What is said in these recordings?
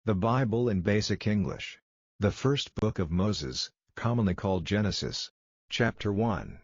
The Bible in Basic English. The first book of Moses, commonly called Genesis. Chapter 1.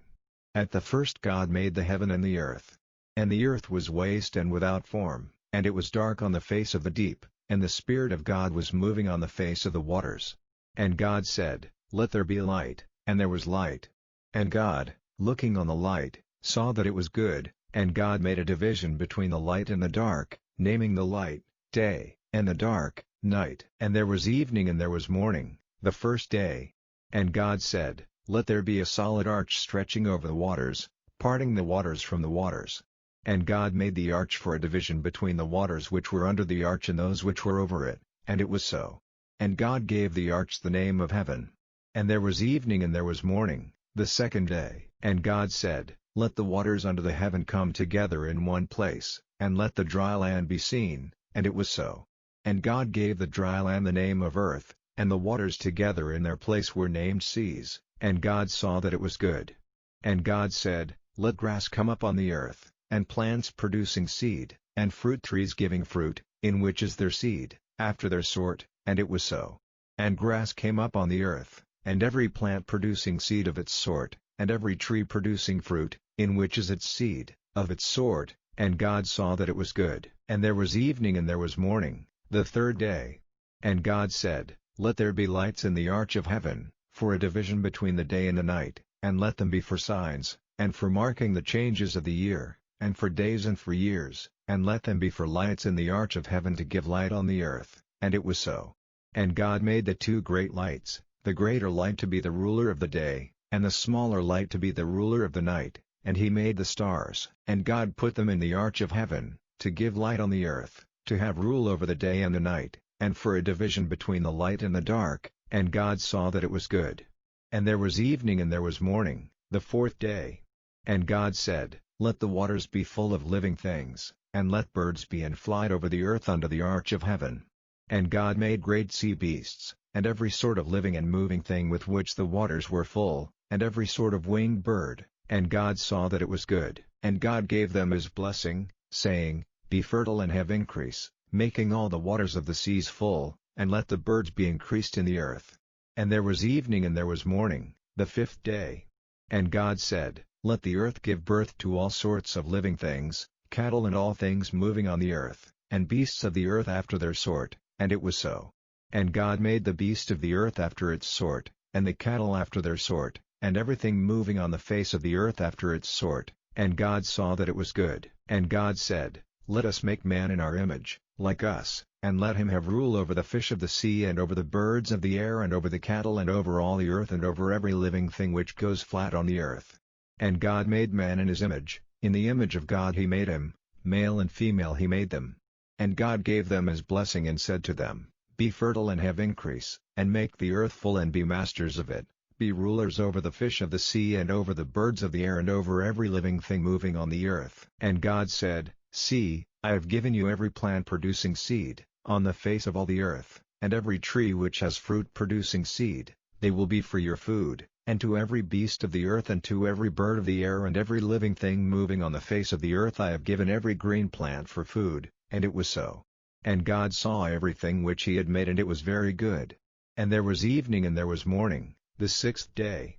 At the first God made the heaven and the earth. And the earth was waste and without form, and it was dark on the face of the deep, and the Spirit of God was moving on the face of the waters. And God said, "Let there be light," and there was light. And God, looking on the light, saw that it was good, and God made a division between the light and the dark, naming the light, day, and the dark, night. And there was evening and there was morning, the first day. And God said, "Let there be a solid arch stretching over the waters, parting the waters from the waters." And God made the arch for a division between the waters which were under the arch and those which were over it, and it was so. And God gave the arch the name of heaven. And there was evening and there was morning, the second day. And God said, "Let the waters under the heaven come together in one place, and let the dry land be seen," and it was so. And God gave the dry land the name of earth, and the waters together in their place were named seas, and God saw that it was good. And God said, "Let grass come up on the earth, and plants producing seed, and fruit trees giving fruit, in which is their seed, after their sort," and it was so. And grass came up on the earth, and every plant producing seed of its sort, and every tree producing fruit, in which is its seed, of its sort, and God saw that it was good. And there was evening and there was morning, the third day. And God said, "Let there be lights in the arch of heaven, for a division between the day and the night, and let them be for signs, and for marking the changes of the year, and for days and for years, and let them be for lights in the arch of heaven to give light on the earth," and it was so. And God made the two great lights, the greater light to be the ruler of the day, and the smaller light to be the ruler of the night, and he made the stars. And God put them in the arch of heaven, to give light on the earth, to have rule over the day and the night, and for a division between the light and the dark, and God saw that it was good. And there was evening and there was morning, the fourth day. And God said, "Let the waters be full of living things, and let birds be and fly over the earth under the arch of heaven." And God made great sea beasts, and every sort of living and moving thing with which the waters were full, and every sort of winged bird, and God saw that it was good. And God gave them his blessing, saying, "Be fertile and have increase, making all the waters of the seas full, and let the birds be increased in the earth." And there was evening and there was morning, the fifth day. And God said, "Let the earth give birth to all sorts of living things, cattle and all things moving on the earth, and beasts of the earth after their sort," and it was so. And God made the beast of the earth after its sort, and the cattle after their sort, and everything moving on the face of the earth after its sort, and God saw that it was good. And God said, "Let us make man in our image, like us, and let him have rule over the fish of the sea and over the birds of the air and over the cattle and over all the earth and over every living thing which goes flat on the earth." And God made man in his image, in the image of God he made him, male and female he made them. And God gave them his blessing and said to them, "Be fertile and have increase, and make the earth full and be masters of it, be rulers over the fish of the sea and over the birds of the air and over every living thing moving on the earth." And God said, "See, I have given you every plant producing seed, on the face of all the earth, and every tree which has fruit producing seed, they will be for your food, and to every beast of the earth and to every bird of the air and every living thing moving on the face of the earth I have given every green plant for food," and it was so. And God saw everything which he had made and it was very good. And there was evening and there was morning, the sixth day.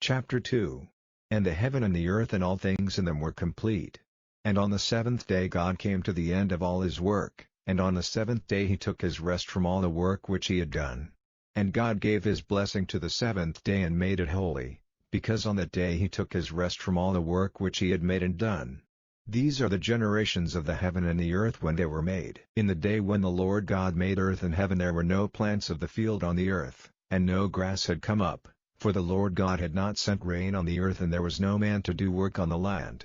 Chapter 2. And the heaven and the earth and all things in them were complete. And on the seventh day God came to the end of all his work, and on the seventh day he took his rest from all the work which he had done. And God gave his blessing to the seventh day and made it holy, because on that day he took his rest from all the work which he had made and done. These are the generations of the heaven and the earth when they were made. In the day when the Lord God made earth and heaven there were no plants of the field on the earth, and no grass had come up, for the Lord God had not sent rain on the earth and there was no man to do work on the land.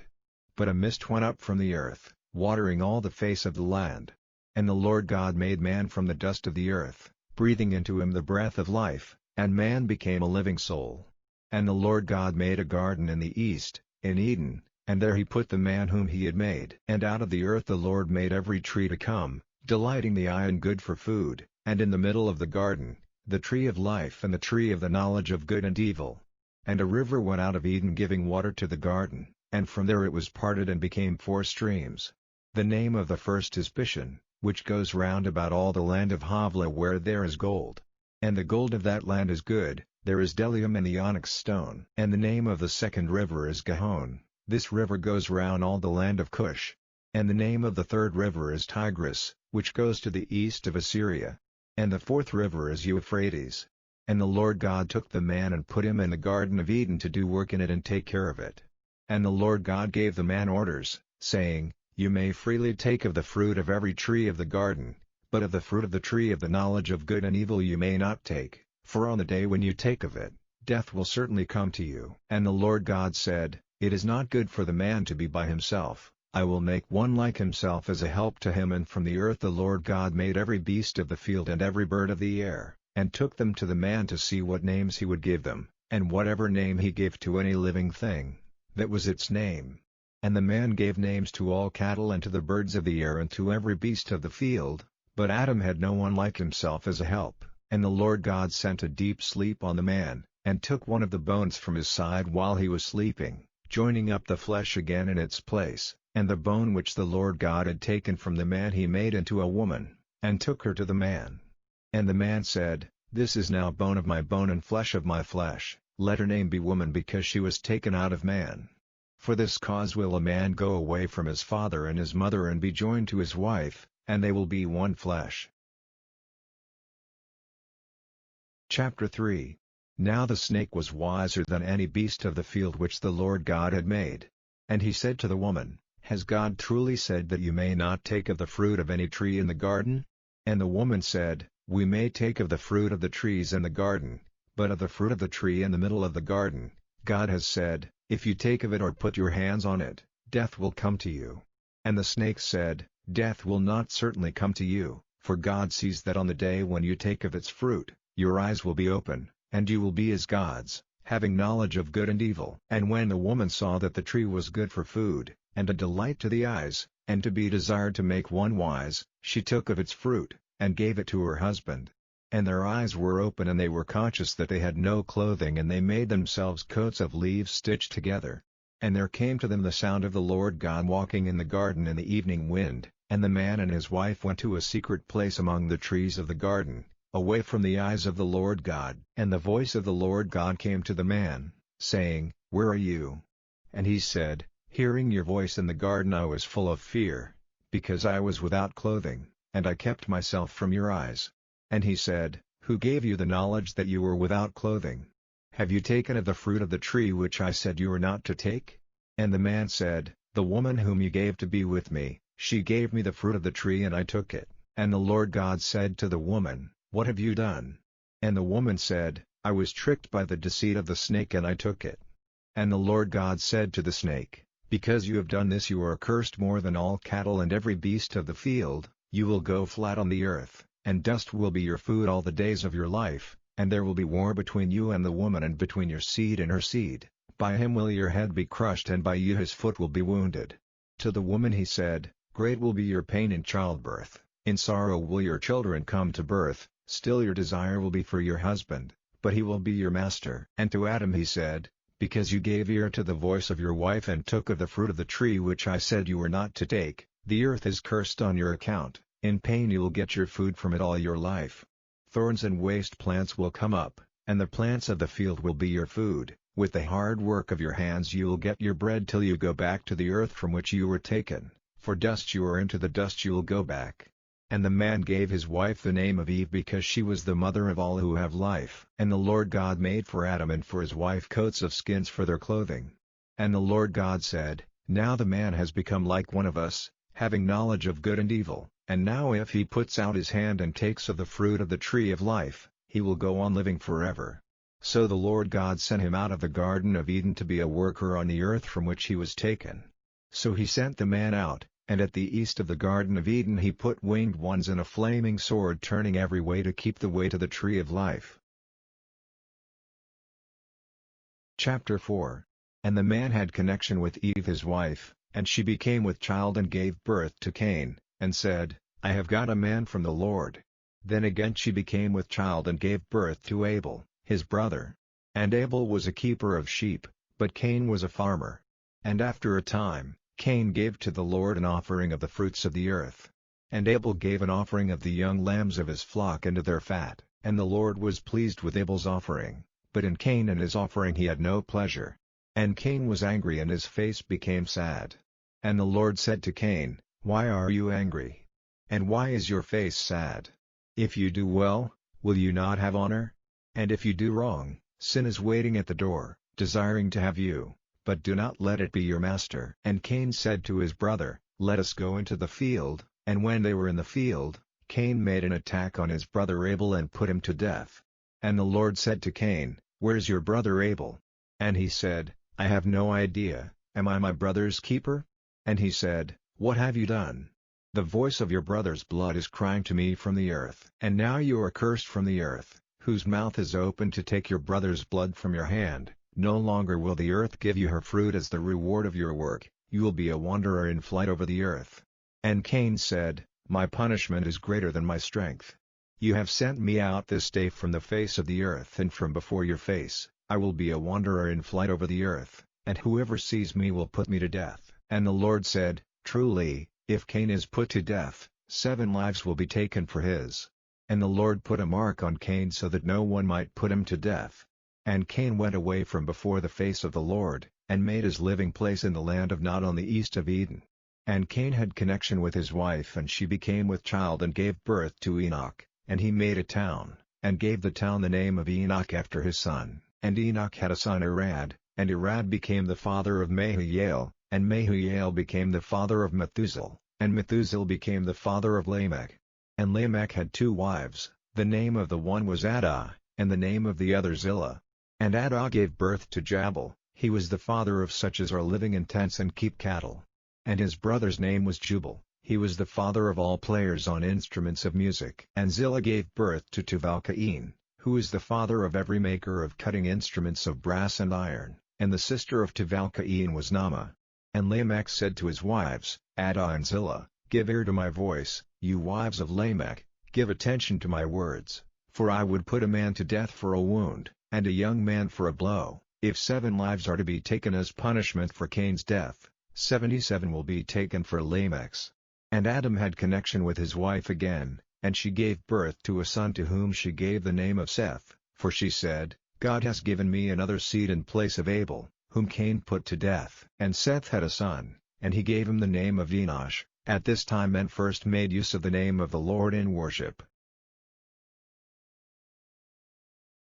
But a mist went up from the earth, watering all the face of the land. And the Lord God made man from the dust of the earth, breathing into him the breath of life, and man became a living soul. And the Lord God made a garden in the east, in Eden, and there he put the man whom he had made. And out of the earth the Lord made every tree to come, delighting the eye and good for food, and in the middle of the garden, the tree of life and the tree of the knowledge of good and evil. And a river went out of Eden giving water to the garden, and from there it was parted and became 4 streams. The name of the first is Pishon, which goes round about all the land of Havilah where there is gold. And the gold of that land is good, there is bdellium and the onyx stone. And the name of the second river is Gihon, this river goes round all the land of Cush. And the name of the third river is Tigris, which goes to the east of Assyria. And the fourth river is Euphrates. And the Lord God took the man and put him in the Garden of Eden to do work in it and take care of it. And the Lord God gave the man orders, saying, You may freely take of the fruit of every tree of the garden, but of the fruit of the tree of the knowledge of good and evil you may not take, for on the day when you take of it, death will certainly come to you. And the Lord God said, It is not good for the man to be by himself, I will make one like himself as a help to him. And from the earth the Lord God made every beast of the field and every bird of the air, and took them to the man to see what names he would give them, and whatever name he gave to any living thing, that was its name. And the man gave names to all cattle and to the birds of the air and to every beast of the field, but Adam had no one like himself as a help. And the Lord God sent a deep sleep on the man, and took one of the bones from his side while he was sleeping, joining up the flesh again in its place, and the bone which the Lord God had taken from the man he made into a woman, and took her to the man. And the man said, This is now bone of my bone and flesh of my flesh, let her name be woman because she was taken out of man. For this cause will a man go away from his father and his mother and be joined to his wife, and they will be one flesh. Chapter 3. Now the snake was wiser than any beast of the field which the Lord God had made. And he said to the woman, Has God truly said that you may not take of the fruit of any tree in the garden? And the woman said, We may take of the fruit of the trees in the garden, but of the fruit of the tree in the middle of the garden, God has said, If you take of it or put your hands on it, death will come to you. And the snake said, Death will not certainly come to you, for God sees that on the day when you take of its fruit, your eyes will be open, and you will be as gods, having knowledge of good and evil. And when the woman saw that the tree was good for food, and a delight to the eyes, and to be desired to make one wise, she took of its fruit, and gave it to her husband. And their eyes were open and they were conscious that they had no clothing, and they made themselves coats of leaves stitched together. And there came to them the sound of the Lord God walking in the garden in the evening wind, and the man and his wife went to a secret place among the trees of the garden, away from the eyes of the Lord God. And the voice of the Lord God came to the man, saying, Where are you? And he said, Hearing your voice in the garden I was full of fear, because I was without clothing, and I kept myself from your eyes. And he said, Who gave you the knowledge that you were without clothing? Have you taken of the fruit of the tree which I said you were not to take? And the man said, The woman whom you gave to be with me, she gave me the fruit of the tree and I took it. And the Lord God said to the woman, What have you done? And the woman said, I was tricked by the deceit of the snake and I took it. And the Lord God said to the snake, Because you have done this you are cursed more than all cattle and every beast of the field, you will go flat on the earth, and dust will be your food all the days of your life, and there will be war between you and the woman and between your seed and her seed, by him will your head be crushed and by you his foot will be wounded. To the woman he said, Great will be your pain in childbirth, in sorrow will your children come to birth, still your desire will be for your husband, but he will be your master. And to Adam he said, Because you gave ear to the voice of your wife and took of the fruit of the tree which I said you were not to take, the earth is cursed on your account, in pain you will get your food from it all your life. Thorns and waste plants will come up, and the plants of the field will be your food, with the hard work of your hands you will get your bread till you go back to the earth from which you were taken, for dust you are and to the dust you will go back. And the man gave his wife the name of Eve because she was the mother of all who have life. And the Lord God made for Adam and for his wife coats of skins for their clothing. And the Lord God said, Now the man has become like one of us, having knowledge of good and evil, and now if he puts out his hand and takes of the fruit of the tree of life, he will go on living forever. So the Lord God sent him out of the Garden of Eden to be a worker on the earth from which he was taken. So he sent the man out, and at the east of the Garden of Eden he put winged ones and a flaming sword turning every way to keep the way to the tree of life. Chapter 4. And the man had connection with Eve his wife, and she became with child and gave birth to Cain, and said, I have got a man from the Lord. Then again she became with child and gave birth to Abel, his brother. And Abel was a keeper of sheep, but Cain was a farmer. And after a time, Cain gave to the Lord an offering of the fruits of the earth. And Abel gave an offering of the young lambs of his flock and of their fat, and the Lord was pleased with Abel's offering, but in Cain and his offering he had no pleasure. And Cain was angry and his face became sad. And the Lord said to Cain, "Why are you angry? And why is your face sad? If you do well, will you not have honor? And if you do wrong, sin is waiting at the door, desiring to have you, but do not let it be your master." And Cain said to his brother, "Let us go into the field." And when they were in the field, Cain made an attack on his brother Abel and put him to death. And the Lord said to Cain, "Where's your brother Abel?" And he said, "I have no idea, am I my brother's keeper?" And he said, "What have you done? The voice of your brother's blood is crying to me from the earth. And now you are cursed from the earth, whose mouth is open to take your brother's blood from your hand. No longer will the earth give you her fruit as the reward of your work, you will be a wanderer in flight over the earth." And Cain said, "My punishment is greater than my strength. You have sent me out this day from the face of the earth, and from before your face, I will be a wanderer in flight over the earth, and whoever sees me will put me to death." And the Lord said, "Truly, if Cain is put to death, 7 lives will be taken for his." And the Lord put a mark on Cain so that no one might put him to death. And Cain went away from before the face of the Lord, and made his living place in the land of Nod on the east of Eden. And Cain had connection with his wife, and she became with child and gave birth to Enoch, and he made a town, and gave the town the name of Enoch after his son. And Enoch had a son Irad, and Irad became the father of Mahaziel, and Mahaziel became the father of Methuselah, and Methuselah became the father of Lamech. And Lamech had 2 wives, the name of the one was Adah, and the name of the other Zillah. And Adah gave birth to Jabal, he was the father of such as are living in tents and keep cattle. And his brother's name was Jubal, he was the father of all players on instruments of music. And Zillah gave birth to Tubal-Cain, who is the father of every maker of cutting instruments of brass and iron, and the sister of Tubal-Cain was Naamah. And Lamech said to his wives, Adah and Zillah, "Give ear to my voice, you wives of Lamech, give attention to my words, for I would put a man to death for a wound, and a young man for a blow. If 7 lives are to be taken as punishment for Cain's death, 77 will be taken for Lamech's." And Adam had connection with his wife again, and she gave birth to a son to whom she gave the name of Seth, for she said, "God has given me another seed in place of Abel, whom Cain put to death." And Seth had a son, and he gave him the name of Enosh. At this time men first made use of the name of the Lord in worship.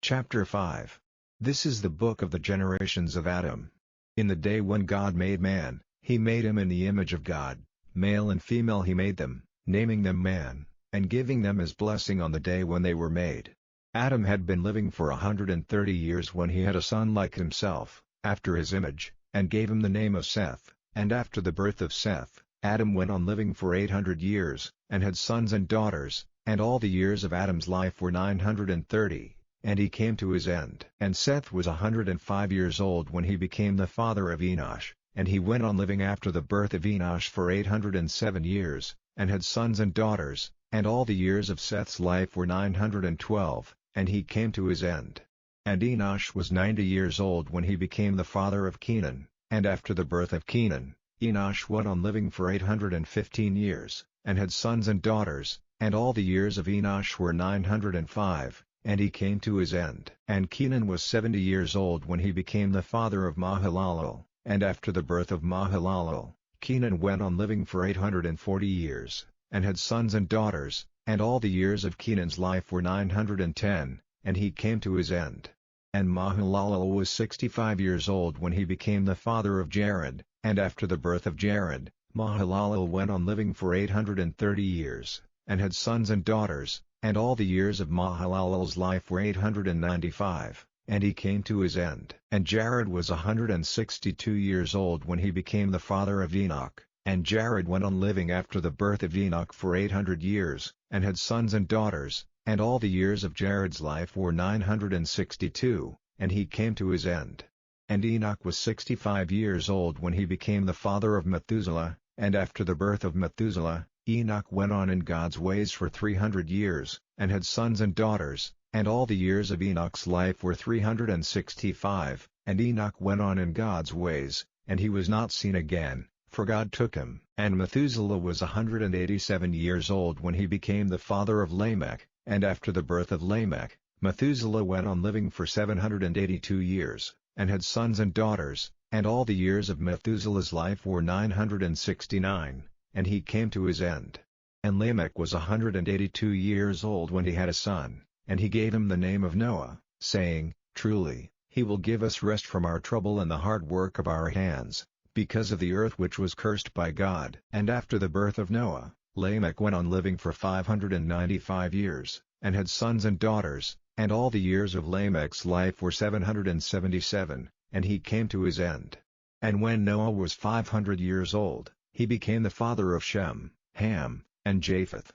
Chapter 5. This is the book of the generations of Adam. In the day when God made man, he made him in the image of God, male and female he made them, naming them man, and giving them his blessing on the day when they were made. Adam had been living for 130 years when he had a son like himself, after his image, and gave him the name of Seth. And after the birth of Seth, Adam went on living for 800 years, and had sons and daughters, and all the years of Adam's life were 930, and he came to his end. And Seth was 105 years old when he became the father of Enosh, and he went on living after the birth of Enosh for 807 years, and had sons and daughters, and all the years of Seth's life were 912, and he came to his end. And Enosh was 90 years old when he became the father of Kenan, and after the birth of Kenan, Enosh went on living for 815 years, and had sons and daughters, and all the years of Enosh were 905, and he came to his end. And Kenan was 70 years old when he became the father of Mahalalel, and after the birth of Mahalalel, Kenan went on living for 840 years, and had sons and daughters, and all the years of Kenan's life were 910, and he came to his end. And Mahalalel was 65 years old when he became the father of Jared, and after the birth of Jared, Mahalalel went on living for 830 years, and had sons and daughters, and all the years of Mahalalel's life were 895, and he came to his end. And Jared was 162 years old when he became the father of Enoch, and Jared went on living after the birth of Enoch for 800 years, and had sons and daughters, and all the years of Jared's life were 962, and he came to his end. And Enoch was 65 years old when he became the father of Methuselah, and after the birth of Methuselah, Enoch went on in God's ways for 300 years, and had sons and daughters, and all the years of Enoch's life were 365, and Enoch went on in God's ways, and he was not seen again, for God took him. And Methuselah was 187 years old when he became the father of Lamech, and after the birth of Lamech, Methuselah went on living for 782 years, and had sons and daughters, and all the years of Methuselah's life were 969, and he came to his end. And Lamech was 182 years old when he had a son, and he gave him the name of Noah, saying, Truly, he will give us rest from our trouble and the hard work of our hands, because of the earth which was cursed by God. And after the birth of Noah, Lamech went on living for 595 years, and had sons and daughters, and all the years of Lamech's life were 777, and he came to his end. And when Noah was 500 years old, he became the father of Shem, Ham, and Japheth.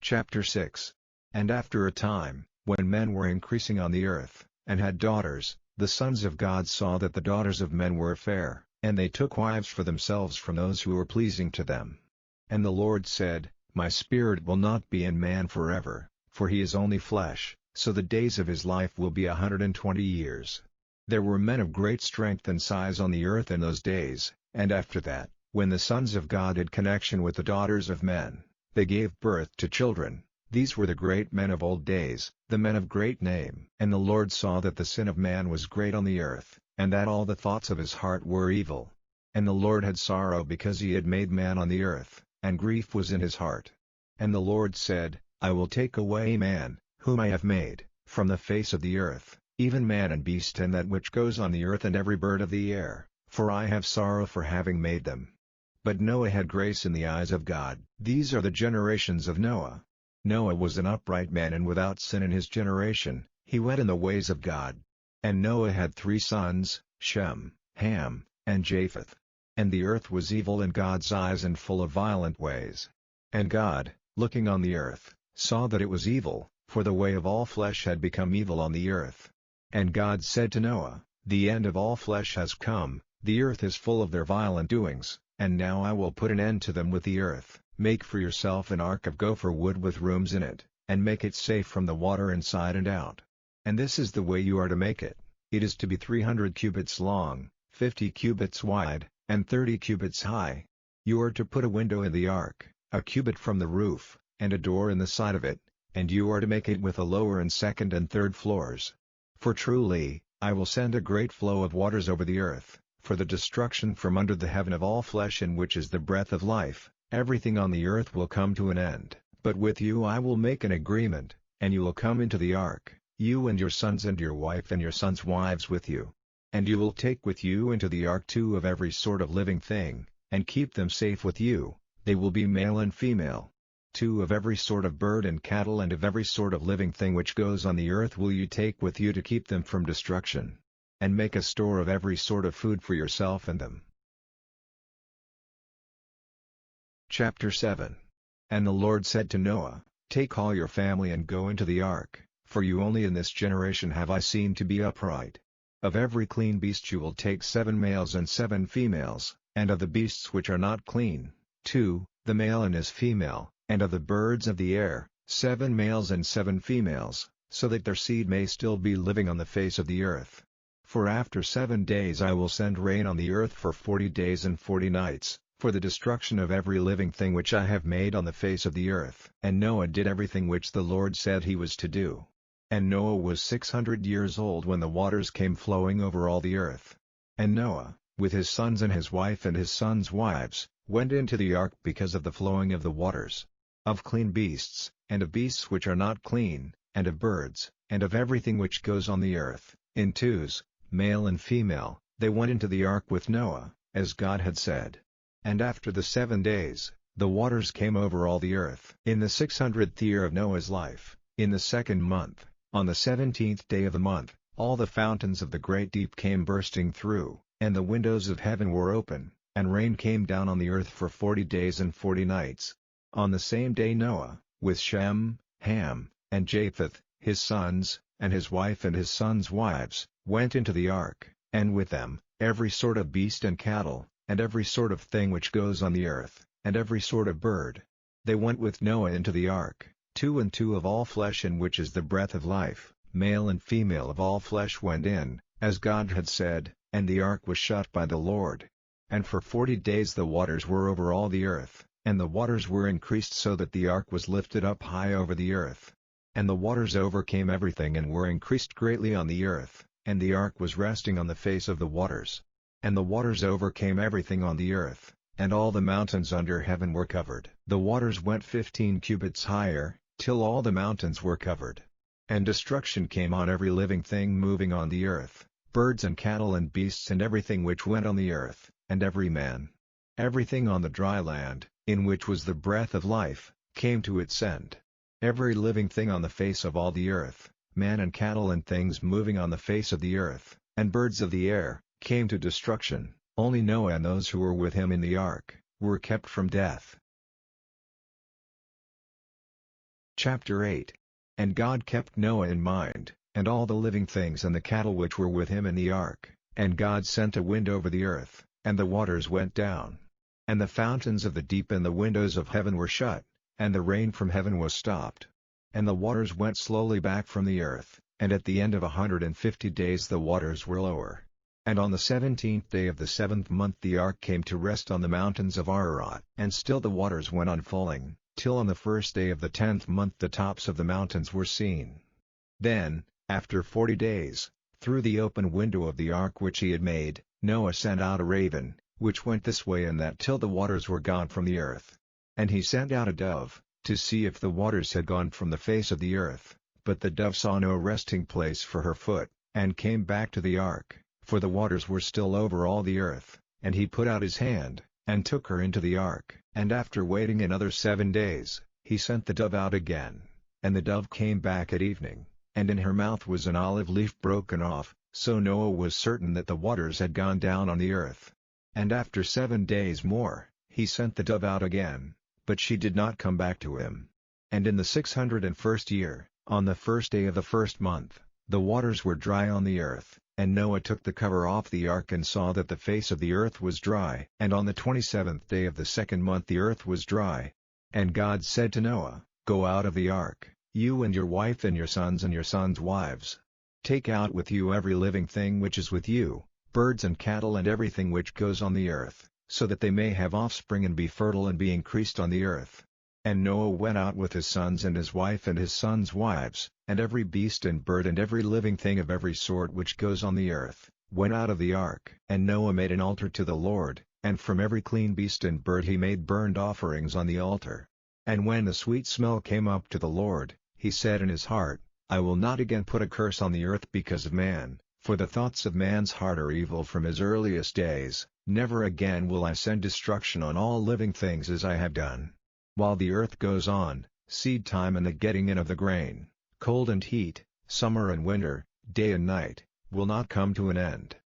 Chapter 6. And after a time, when men were increasing on the earth, and had daughters, the sons of God saw that the daughters of men were fair, and they took wives for themselves from those who were pleasing to them. And the Lord said, My spirit will not be in man forever, for he is only flesh, so the days of his life will be 120 years. There were men of great strength and size on the earth in those days, and after that, when the sons of God had connection with the daughters of men, they gave birth to children. These were the great men of old days, the men of great name. And the Lord saw that the sin of man was great on the earth, and that all the thoughts of his heart were evil. And the Lord had sorrow because he had made man on the earth, and grief was in his heart. And the Lord said, I will take away man, whom I have made, from the face of the earth, even man and beast and that which goes on the earth and every bird of the air, for I have sorrow for having made them. But Noah had grace in the eyes of God. These are the generations of Noah. Noah was an upright man and without sin in his generation, he went in the ways of God. And Noah had 3 sons, Shem, Ham, and Japheth. And the earth was evil in God's eyes and full of violent ways. And God, looking on the earth, saw that it was evil, for the way of all flesh had become evil on the earth. And God said to Noah, The end of all flesh has come, the earth is full of their violent doings, and now I will put an end to them with the earth. Make for yourself an ark of gopher wood with rooms in it, and make it safe from the water inside and out. And this is the way you are to make it. It is to be 300 cubits long, 50 cubits wide, and 30 cubits high. You are to put a window in the ark, a cubit from the roof, and a door in the side of it, and you are to make it with a lower and second and third floors. For truly, I will send a great flow of waters over the earth, for the destruction from under the heaven of all flesh in which is the breath of life. Everything on the earth will come to an end, but with you I will make an agreement, and you will come into the ark, you and your sons and your wife and your sons' wives with you. And you will take with you into the ark 2 of every sort of living thing, and keep them safe with you, they will be male and female. 2 of every sort of bird and cattle and of every sort of living thing which goes on the earth will you take with you to keep them from destruction. And make a store of every sort of food for yourself and them. Chapter 7. And the Lord said to Noah, Take all your family and go into the ark, for you only in this generation have I seen to be upright. Of every clean beast you will take 7 males and 7 females, and of the beasts which are not clean, 2, the male and his female, and of the birds of the air, 7 males and 7 females, so that their seed may still be living on the face of the earth. For after 7 days I will send rain on the earth for 40 days and 40 nights, for the destruction of every living thing which I have made on the face of the earth. And Noah did everything which the Lord said he was to do. And Noah was 600 years old when the waters came flowing over all the earth. And Noah, with his sons and his wife and his sons' wives, went into the ark because of the flowing of the waters. Of clean beasts, and of beasts which are not clean, and of birds, and of everything which goes on the earth, in twos, male and female, they went into the ark with Noah, as God had said. And after the 7 days, the waters came over all the earth. In the 600th year of Noah's life, in the 2nd month, on the 17th day of the month, all the fountains of the great deep came bursting through, and the windows of heaven were open, and rain came down on the earth for 40 days and 40 nights. On the same day Noah, with Shem, Ham, and Japheth, his sons, and his wife and his sons' wives, went into the ark, and with them, every sort of beast and cattle, and every sort of thing which goes on the earth, and every sort of bird. They went with Noah into the ark, 2 and 2 of all flesh in which is the breath of life, male and female of all flesh went in, as God had said, and the ark was shut by the Lord. And for 40 days the waters were over all the earth, and the waters were increased so that the ark was lifted up high over the earth. And the waters overcame everything and were increased greatly on the earth, and the ark was resting on the face of the waters. And the waters overcame everything on the earth, and all the mountains under heaven were covered. The waters went 15 cubits higher, till all the mountains were covered. And destruction came on every living thing moving on the earth, birds and cattle and beasts and everything which went on the earth, and every man. Everything on the dry land, in which was the breath of life, came to its end. Every living thing on the face of all the earth, man and cattle and things moving on the face of the earth, and birds of the air, came to destruction. Only Noah and those who were with him in the ark, were kept from death. Chapter 8. And God kept Noah in mind, and all the living things and the cattle which were with him in the ark, and God sent a wind over the earth, and the waters went down. And the fountains of the deep and the windows of heaven were shut, and the rain from heaven was stopped. And the waters went slowly back from the earth, and at the end of 150 days the waters were lower. And on the 17th day of the 7th month the ark came to rest on the mountains of Ararat. And still the waters went on falling, till on the 1st day of the 10th month the tops of the mountains were seen. Then, after 40 days, through the open window of the ark which he had made, Noah sent out a raven, which went this way and that till the waters were gone from the earth. And he sent out a dove, to see if the waters had gone from the face of the earth, but the dove saw no resting place for her foot, and came back to the ark, for the waters were still over all the earth, and he put out his hand, and took her into the ark. And after waiting another 7 days, he sent the dove out again, and the dove came back at evening, and in her mouth was an olive leaf broken off, so Noah was certain that the waters had gone down on the earth. And after 7 days more, he sent the dove out again, but she did not come back to him. And in the 601st year, on the 1st day of the 1st month, the waters were dry on the earth, and Noah took the cover off the ark and saw that the face of the earth was dry. And on the 27th day of the 2nd month the earth was dry. And God said to Noah, "Go out of the ark, you and your wife and your sons' wives. Take out with you every living thing which is with you, birds and cattle and everything which goes on the earth, so that they may have offspring and be fertile and be increased on the earth." And Noah went out with his sons and his wife and his sons' wives, and every beast and bird and every living thing of every sort which goes on the earth, went out of the ark. And Noah made an altar to the Lord, and from every clean beast and bird he made burnt offerings on the altar. And when the sweet smell came up to the Lord, he said in his heart, "I will not again put a curse on the earth because of man, for the thoughts of man's heart are evil from his earliest days. Never again will I send destruction on all living things as I have done. While the earth goes on, seed time and the getting in of the grain, cold and heat, summer and winter, day and night, will not come to an end."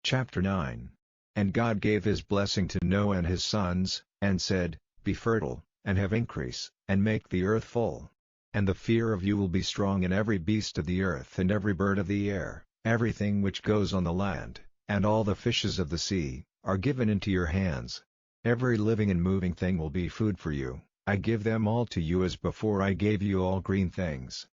Chapter 9. And God gave his blessing to Noah and his sons, and said, "Be fertile, and have increase, and make the earth full. And the fear of you will be strong in every beast of the earth and every bird of the air, everything which goes on the land, and all the fishes of the sea, are given into your hands. Every living and moving thing will be food for you. I give them all to you as before I gave you all green things.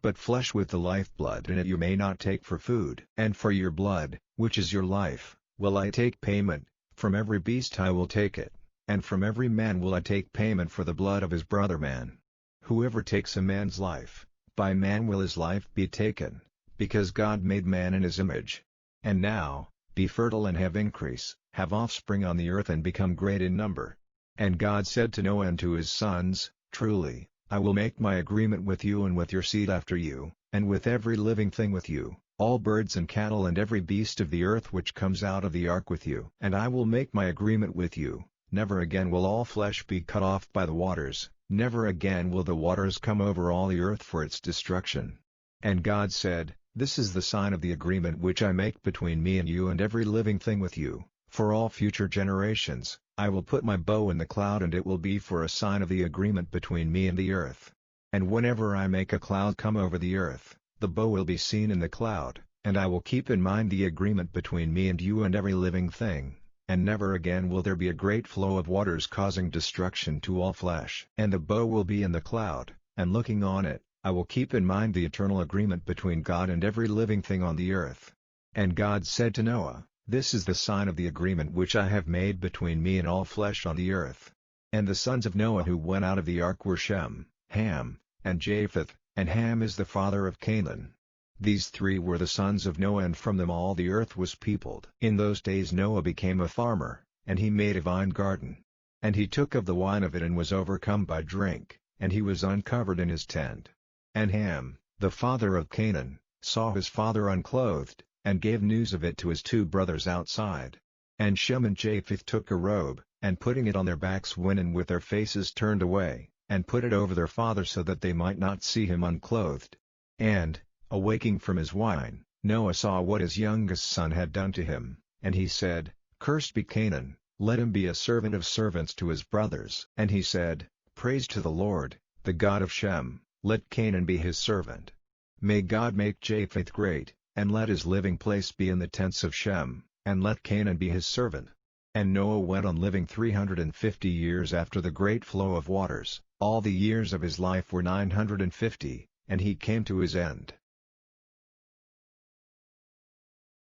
But flesh with the lifeblood in it you may not take for food. And for your blood, which is your life, will I take payment, from every beast I will take it, and from every man will I take payment for the blood of his brother man. Whoever takes a man's life, by man will his life be taken, because God made man in his image. And now, be fertile and have increase, have offspring on the earth and become great in number." And God said to Noah and to his sons, "Truly, I will make my agreement with you and with your seed after you, and with every living thing with you, all birds and cattle and every beast of the earth which comes out of the ark with you. And I will make my agreement with you, never again will all flesh be cut off by the waters, never again will the waters come over all the earth for its destruction." And God said, "This is the sign of the agreement which I make between me and you and every living thing with you. For all future generations, I will put my bow in the cloud and it will be for a sign of the agreement between me and the earth. And whenever I make a cloud come over the earth, the bow will be seen in the cloud, and I will keep in mind the agreement between me and you and every living thing, and never again will there be a great flow of waters causing destruction to all flesh. And the bow will be in the cloud, and looking on it, I will keep in mind the eternal agreement between God and every living thing on the earth. And God said to Noah, This is the sign of the agreement which I have made between me and all flesh on the earth. And the sons of Noah who went out of the ark were Shem, Ham, and Japheth, and Ham is the father of Canaan. These three were the sons of Noah, and from them all the earth was peopled. In those days Noah became a farmer, and he made a vine garden. And he took of the wine of it and was overcome by drink, and he was uncovered in his tent. And Ham, the father of Canaan, saw his father unclothed, and gave news of it to his two brothers outside. And Shem and Japheth took a robe, and putting it on their backs went in with their faces turned away, and put it over their father so that they might not see him unclothed. And, awaking from his wine, Noah saw what his youngest son had done to him, and he said, Cursed be Canaan, let him be a servant of servants to his brothers. And he said, Praise to the Lord, the God of Shem, let Canaan be his servant. May God make Japheth great, and let his living place be in the tents of Shem, and let Canaan be his servant. And Noah went on living 350 years after the great flow of waters. All the years of his life were 950, and he came to his end.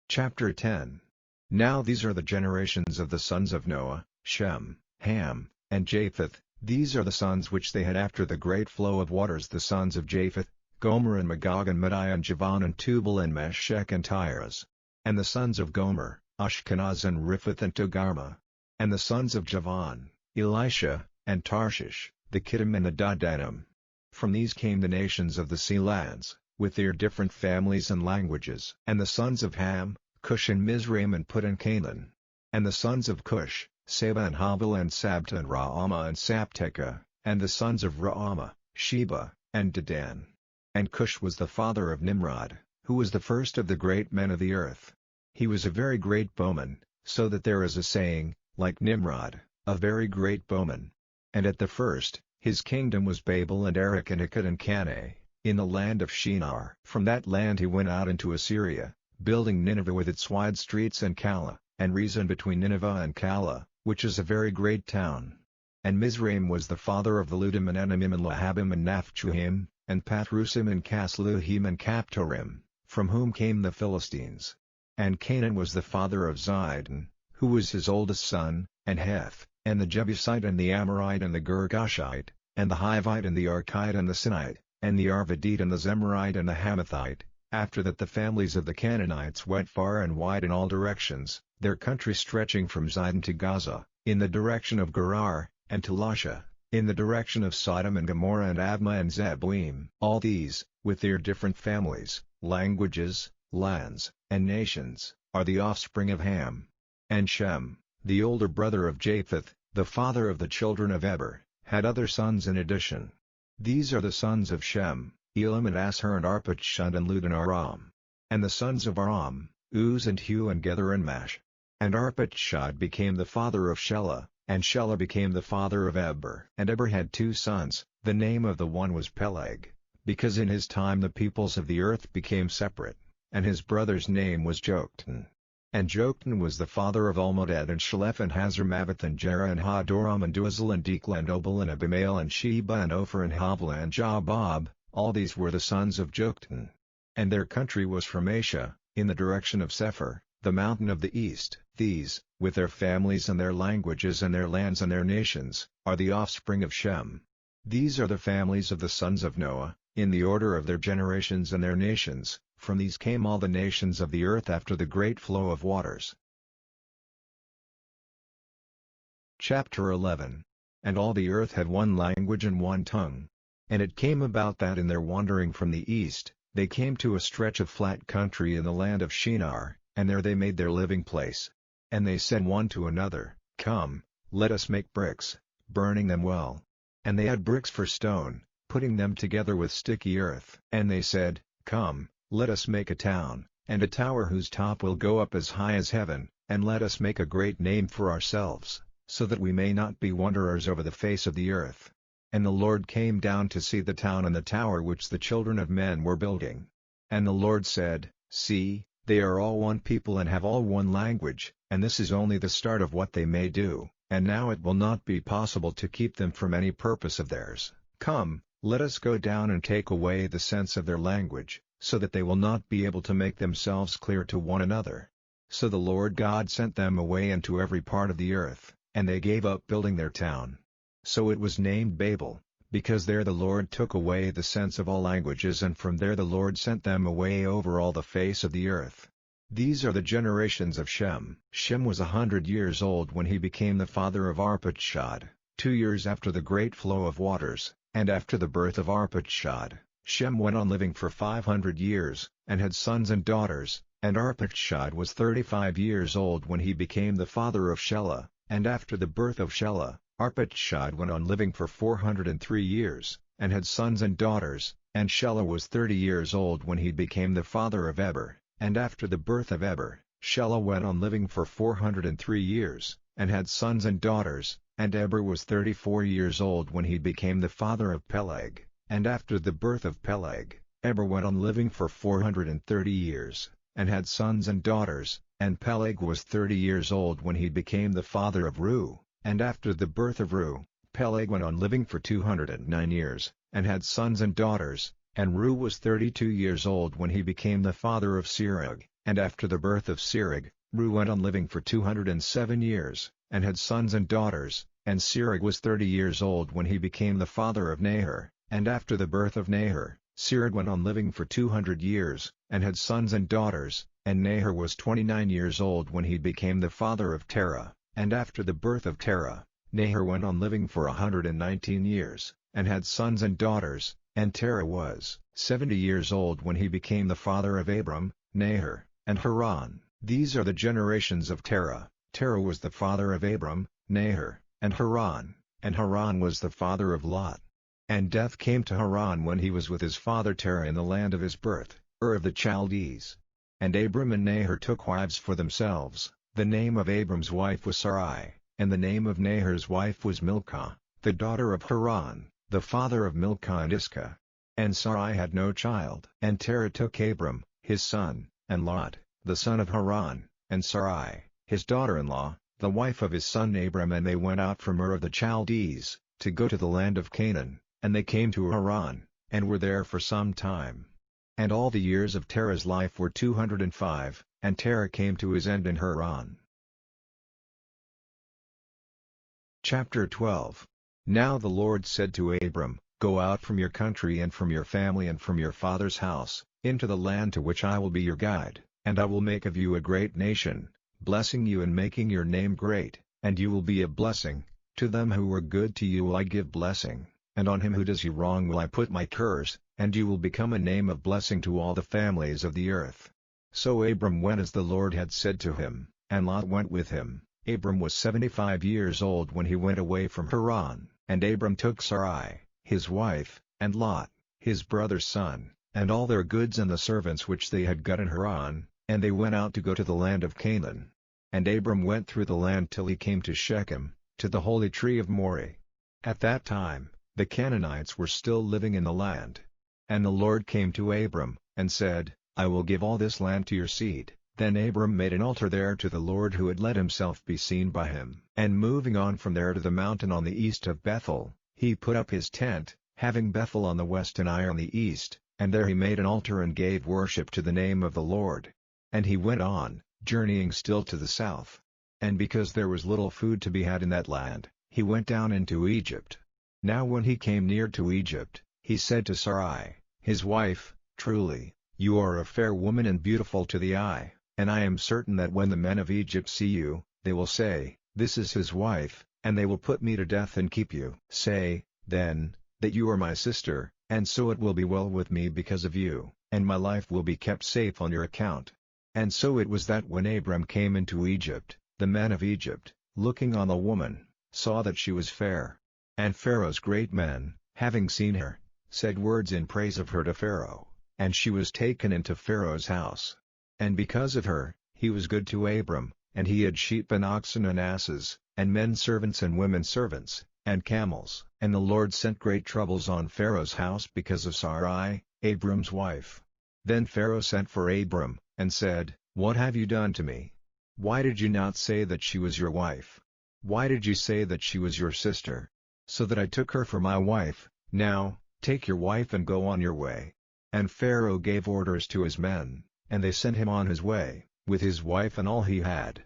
Chapter 10. Now these are the generations of the sons of Noah, Shem, Ham, and Japheth. These are the sons which they had after the great flow of waters, the sons of Japheth, Gomer and Magog and Madai and Javan and Tubal and Meshech and Tiras. And the sons of Gomer, Ashkenaz and Riphath and Togarmah. And the sons of Javan, Elisha, and Tarshish, the Kittim and the Dadanim. From these came the nations of the sea lands, with their different families and languages. And the sons of Ham, Cush and Mizraim and Put and Canaan. And the sons of Cush, Seba and Habil and Sabta and Raamah and Sapteka. And the sons of Raamah, Sheba, and Dedan. And Cush was the father of Nimrod, who was the first of the great men of the earth. He was a very great bowman, so that there is a saying, like Nimrod, a very great bowman. And at the first, his kingdom was Babel and Erech and Akkad and Calneh, in the land of Shinar. From that land he went out into Assyria, building Nineveh with its wide streets and Calah, and Rezon between Nineveh and Calah, which is a very great town. And Mizraim was the father of the Ludim and Anamim and Lahabim and Naphtuhim, and Pathrusim and Casluhim and Captorim, from whom came the Philistines. And Canaan was the father of Zidon, who was his oldest son, and Heth, and the Jebusite and the Amorite and the Girgashite, and the Hivite and the Archite and the Sinite, and the Arvadite and the Zemarite and the Hamathite. After that the families of the Canaanites went far and wide in all directions, their country stretching from Zidon to Gaza, in the direction of Gerar, and to Lasha, in the direction of Sodom and Gomorrah and Admah and Zeboim. All these, with their different families, languages, lands, and nations, are the offspring of Ham. And Shem, the older brother of Japheth, the father of the children of Eber, had other sons in addition. These are the sons of Shem, Elam and Asshur and Arpachshad and Lud and Aram. And the sons of Aram, Uz and Hu and Gether and Mash. And Arpachshad became the father of Shelah, and Shelah became the father of Eber. And Eber had two sons, the name of the one was Peleg, because in his time the peoples of the earth became separate, and his brother's name was Joktan. And Joktan was the father of Almodad and Shalef and Hazarmaveth and Jerah and Hadoram and Duzel and Dekla and Obal and Abimael and Sheba and Ophir and Havilah and Jabab. All these were the sons of Joktan. And their country was from Asia, in the direction of Sephir, the mountain of the east. These, with their families and their languages and their lands and their nations, are the offspring of Shem. These are the families of the sons of Noah, in the order of their generations and their nations. From these came all the nations of the earth after the great flow of waters. Chapter 11. And all the earth had one language and one tongue. And it came about that in their wandering from the east, they came to a stretch of flat country in the land of Shinar, and there they made their living place. And they said one to another, Come, let us make bricks, burning them well. And they had bricks for stone, putting them together with sticky earth. And they said, Come, let us make a town, and a tower whose top will go up as high as heaven, and let us make a great name for ourselves, so that we may not be wanderers over the face of the earth. And the Lord came down to see the town and the tower which the children of men were building. And the Lord said, See, they are all one people and have all one language, and this is only the start of what they may do, and now it will not be possible to keep them from any purpose of theirs. Come, Let us go down and take away the sense of their language, so that they will not be able to make themselves clear to one another. So the Lord God sent them away into every part of the earth, and they gave up building their town. So it was named Babel, because there the Lord took away the sense of all languages, and from there the Lord sent them away over all the face of the earth. These are the generations of Shem. Shem was 100 years old when he became the father of Arpachshad, 2 years after the great flow of waters, and after the birth of Arpachshad, Shem went on living for 500 years, and had sons and daughters, and Arpachshad was 35 years old when he became the father of Shelah, and after the birth of Shelah, Arpachshad went on living for 403 years, and had sons and daughters, and Shelah was 30 years old when he became the father of Eber, and after the birth of Eber, Shelah went on living for 403 years, and had sons and daughters, and Eber was 34 years old when he became the father of Peleg, and after the birth of Peleg, Eber went on living for 430 years, and had sons and daughters, and Peleg was 30 years old when he became the father of Reu, and after the birth of Reu, Peleg went on living for 209 years, and had sons and daughters, and Reu was 32 years old when he became the father of Serug, and after the birth of Serug, Reu went on living for 207 years, and had sons and daughters, and Serug was 30 years old when he became the father of Nahor, and after the birth of Nahor, Serug went on living for 200 years, and had sons and daughters, and Nahor was 29 years old when he became the father of Terah, and after the birth of Terah, Nahor went on living for 119 years, and had sons and daughters, and Terah was 70 years old when he became the father of Abram, Nahor, and Haran. These are the generations of Terah. Terah was the father of Abram, Nahor, and Haran was the father of Lot. And death came to Haran when he was with his father Terah in the land of his birth, Ur of the Chaldees. And Abram and Nahor took wives for themselves. The name of Abram's wife was Sarai, and the name of Nahor's wife was Milcah, the daughter of Haran, the father of Milcah and Iscah. And Sarai had no child. And Terah took Abram, his son, and Lot, the son of Haran, and Sarai, his daughter-in-law, the wife of his son Abram, and they went out from Ur of the Chaldees, to go to the land of Canaan, and they came to Haran, and were there for some time. And all the years of Terah's life were 205, and Terah came to his end in Haran. Chapter 12. Now the Lord said to Abram, Go out from your country and from your family and from your father's house, into the land to which I will be your guide, and I will make of you a great nation, blessing you and making your name great, and you will be a blessing. To them who are good to you will I give blessing, and on him who does you wrong will I put my curse, and you will become a name of blessing to all the families of the earth. So Abram went as the Lord had said to him, and Lot went with him. Abram was 75 years old when he went away from Haran, and Abram took Sarai, his wife, and Lot, his brother's son, and all their goods and the servants which they had got in Haran, and they went out to go to the land of Canaan. And Abram went through the land till he came to Shechem, to the holy tree of Moreh. At that time, the Canaanites were still living in the land. And the Lord came to Abram, and said, I will give all this land to your seed. Then Abram made an altar there to the Lord who had let himself be seen by him. And moving on from there to the mountain on the east of Bethel, he put up his tent, having Bethel on the west and Ai on the east, and there he made an altar and gave worship to the name of the Lord. And he went on, journeying still to the south. And because there was little food to be had in that land, he went down into Egypt. Now when he came near to Egypt, he said to Sarai, his wife, Truly, you are a fair woman and beautiful to the eye, and I am certain that when the men of Egypt see you, they will say, This is his wife, and they will put me to death and keep you. Say, then, that you are my sister, and so it will be well with me because of you, and my life will be kept safe on your account. And so it was that when Abram came into Egypt, the men of Egypt, looking on the woman, saw that she was fair. And Pharaoh's great men, having seen her, said words in praise of her to Pharaoh, and she was taken into Pharaoh's house. And because of her, he was good to Abram, and he had sheep and oxen and asses, and men servants and women servants, and camels. And the Lord sent great troubles on Pharaoh's house because of Sarai, Abram's wife. Then Pharaoh sent for Abram, and said, What have you done to me? Why did you not say that she was your wife? Why did you say that she was your sister? So that I took her for my wife. Now, "Take your wife and go on your way." And Pharaoh gave orders to his men, and they sent him on his way, with his wife and all he had.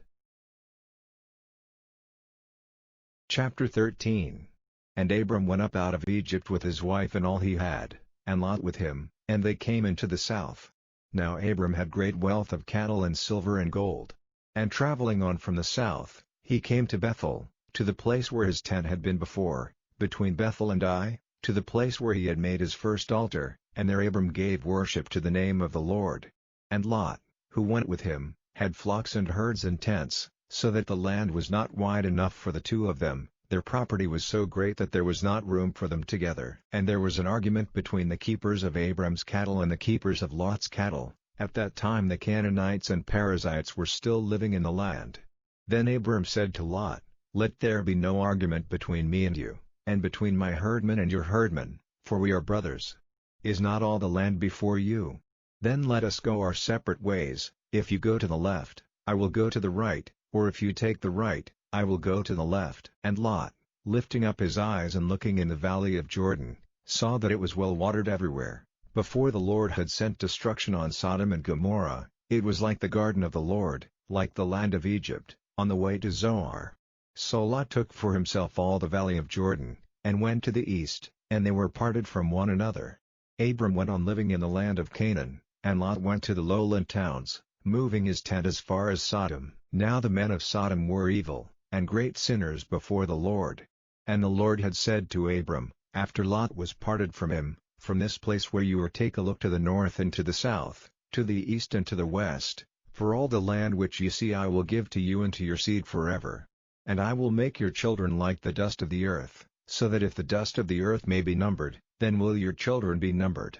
Chapter 13. And Abram went up out of Egypt with his wife and all he had, and Lot with him, and they came into the south. Now Abram had great wealth of cattle and silver and gold. And traveling on from the south, he came to Bethel, to the place where his tent had been before, between Bethel and Ai, to the place where he had made his first altar, and there Abram gave worship to the name of the Lord. And Lot, who went with him, had flocks and herds and tents, so that the land was not wide enough for the two of them. Their property was so great that there was not room for them together. And there was an argument between the keepers of Abram's cattle and the keepers of Lot's cattle. At that time the Canaanites and Perizzites were still living in the land. Then Abram said to Lot, "Let there be no argument between me and you, and between my herdmen and your herdmen, for we are brothers. Is not all the land before you? Then let us go our separate ways. If you go to the left, I will go to the right, or if you take the right, I will go to the left." And Lot, lifting up his eyes and looking in the valley of Jordan, saw that it was well watered everywhere. Before the Lord had sent destruction on Sodom and Gomorrah, it was like the garden of the Lord, like the land of Egypt, on the way to Zoar. So Lot took for himself all the valley of Jordan, and went to the east, and they were parted from one another. Abram went on living in the land of Canaan, and Lot went to the lowland towns, moving his tent as far as Sodom. Now the men of Sodom were evil, and great sinners before the Lord. And the Lord had said to Abram, after Lot was parted from him, "From this place where you are take a look to the north and to the south, to the east and to the west, for all the land which ye see I will give to you and to your seed forever. And I will make your children like the dust of the earth, so that if the dust of the earth may be numbered, then will your children be numbered.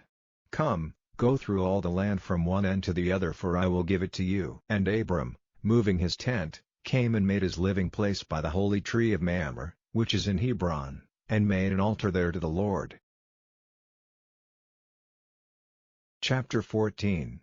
Come, go through all the land from one end to the other, for I will give it to you." And Abram, moving his tent, came and made his living place by the holy tree of Mamre, which is in Hebron, and made an altar there to the Lord. Chapter 14.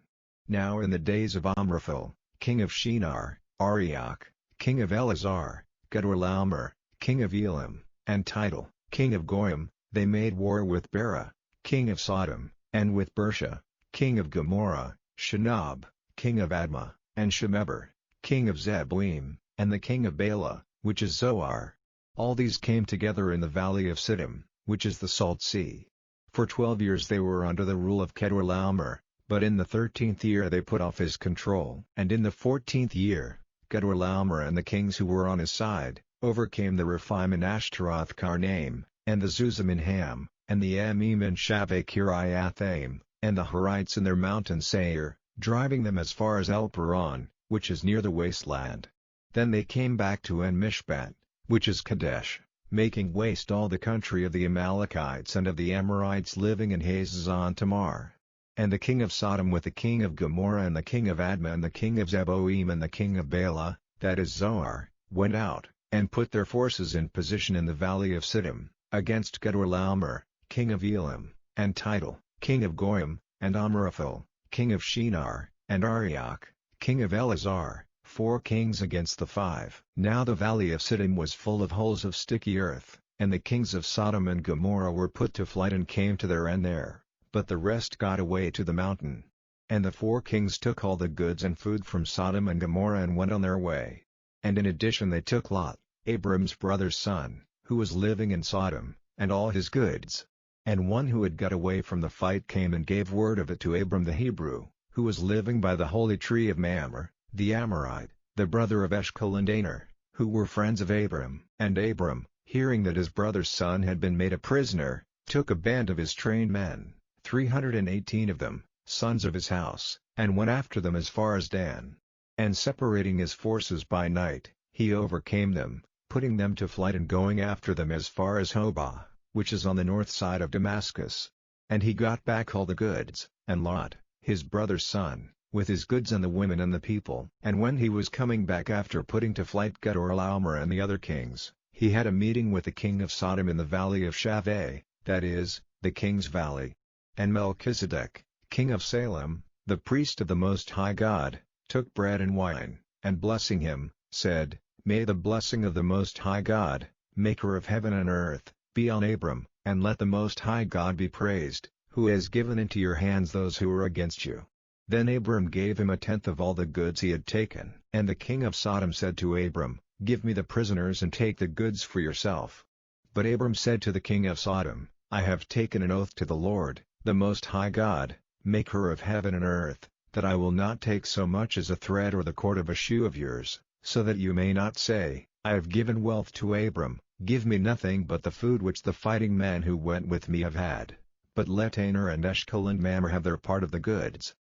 Now in the days of Amraphel, king of Shinar, Arioch, king of Elazar, Gedorlaomer, king of Elam, and Tidal, king of Goyim, they made war with Bera, king of Sodom, and with Bersha, king of Gomorrah, Shinab, king of Admah, and Shemeber, king of Zeboim, and the king of Bela, which is Zoar. All these came together in the valley of Siddim, which is the Salt Sea. For 12 years they were under the rule of Gedorlaomer, but in the 13th year they put off his control. And in the 14th year, Gedorlaomer and the kings who were on his side, overcame the Rephaim in Ashtaroth Karnaim, and the Zuzim in Ham, and the Emim in Shaveh Kiriathaim, and the Horites in their mountain Seir, driving them as far as El Paran, which is near the wasteland. Then they came back to En Mishpat, which is Kadesh, making waste all the country of the Amalekites and of the Amorites living in Hazazon Tamar. And the king of Sodom with the king of Gomorrah and the king of Admah and the king of Zeboim and the king of Bela, that is Zoar, went out, and put their forces in position in the valley of Siddim, against Gedorlaomer, king of Elam, and Tidal, king of Goyim, and Amraphel, king of Shinar, and Arioch, king of Elazar, 4 kings against the 5. Now the valley of Siddim was full of holes of sticky earth, and the kings of Sodom and Gomorrah were put to flight and came to their end there, but the rest got away to the mountain. And the 4 kings took all the goods and food from Sodom and Gomorrah and went on their way. And in addition they took Lot, Abram's brother's son, who was living in Sodom, and all his goods. And one who had got away from the fight came and gave word of it to Abram the Hebrew, who was living by the holy tree of Mamre, the Amorite, the brother of Eshcol and Aner, who were friends of Abram. And Abram, hearing that his brother's son had been made a prisoner, took a band of his trained men, 318 of them, sons of his house, and went after them as far as Dan. And separating his forces by night, he overcame them, putting them to flight and going after them as far as Hobah, which is on the north side of Damascus. And he got back all the goods, and Lot, his brother's son, with his goods and the women and the people. And when he was coming back after putting to flight Gedorlaomer and the other kings, he had a meeting with the king of Sodom in the valley of Shaveh, that is, the king's valley. And Melchizedek, king of Salem, the priest of the Most High God, took bread and wine, and blessing him, said, "May the blessing of the Most High God, maker of heaven and earth, be on Abram, and let the Most High God be praised, who has given into your hands those who are against you." Then Abram gave him a tenth of all the goods he had taken. And the king of Sodom said to Abram, "Give me the prisoners and take the goods for yourself." But Abram said to the king of Sodom, "I have taken an oath to the Lord, the Most High God, maker of heaven and earth, that I will not take so much as a thread or the cord of a shoe of yours, so that you may not say, 'I have given wealth to Abram.' Give me nothing but the food which the fighting men who went with me have had. But let Aner and Eshcol and Mamre have their part of the goods."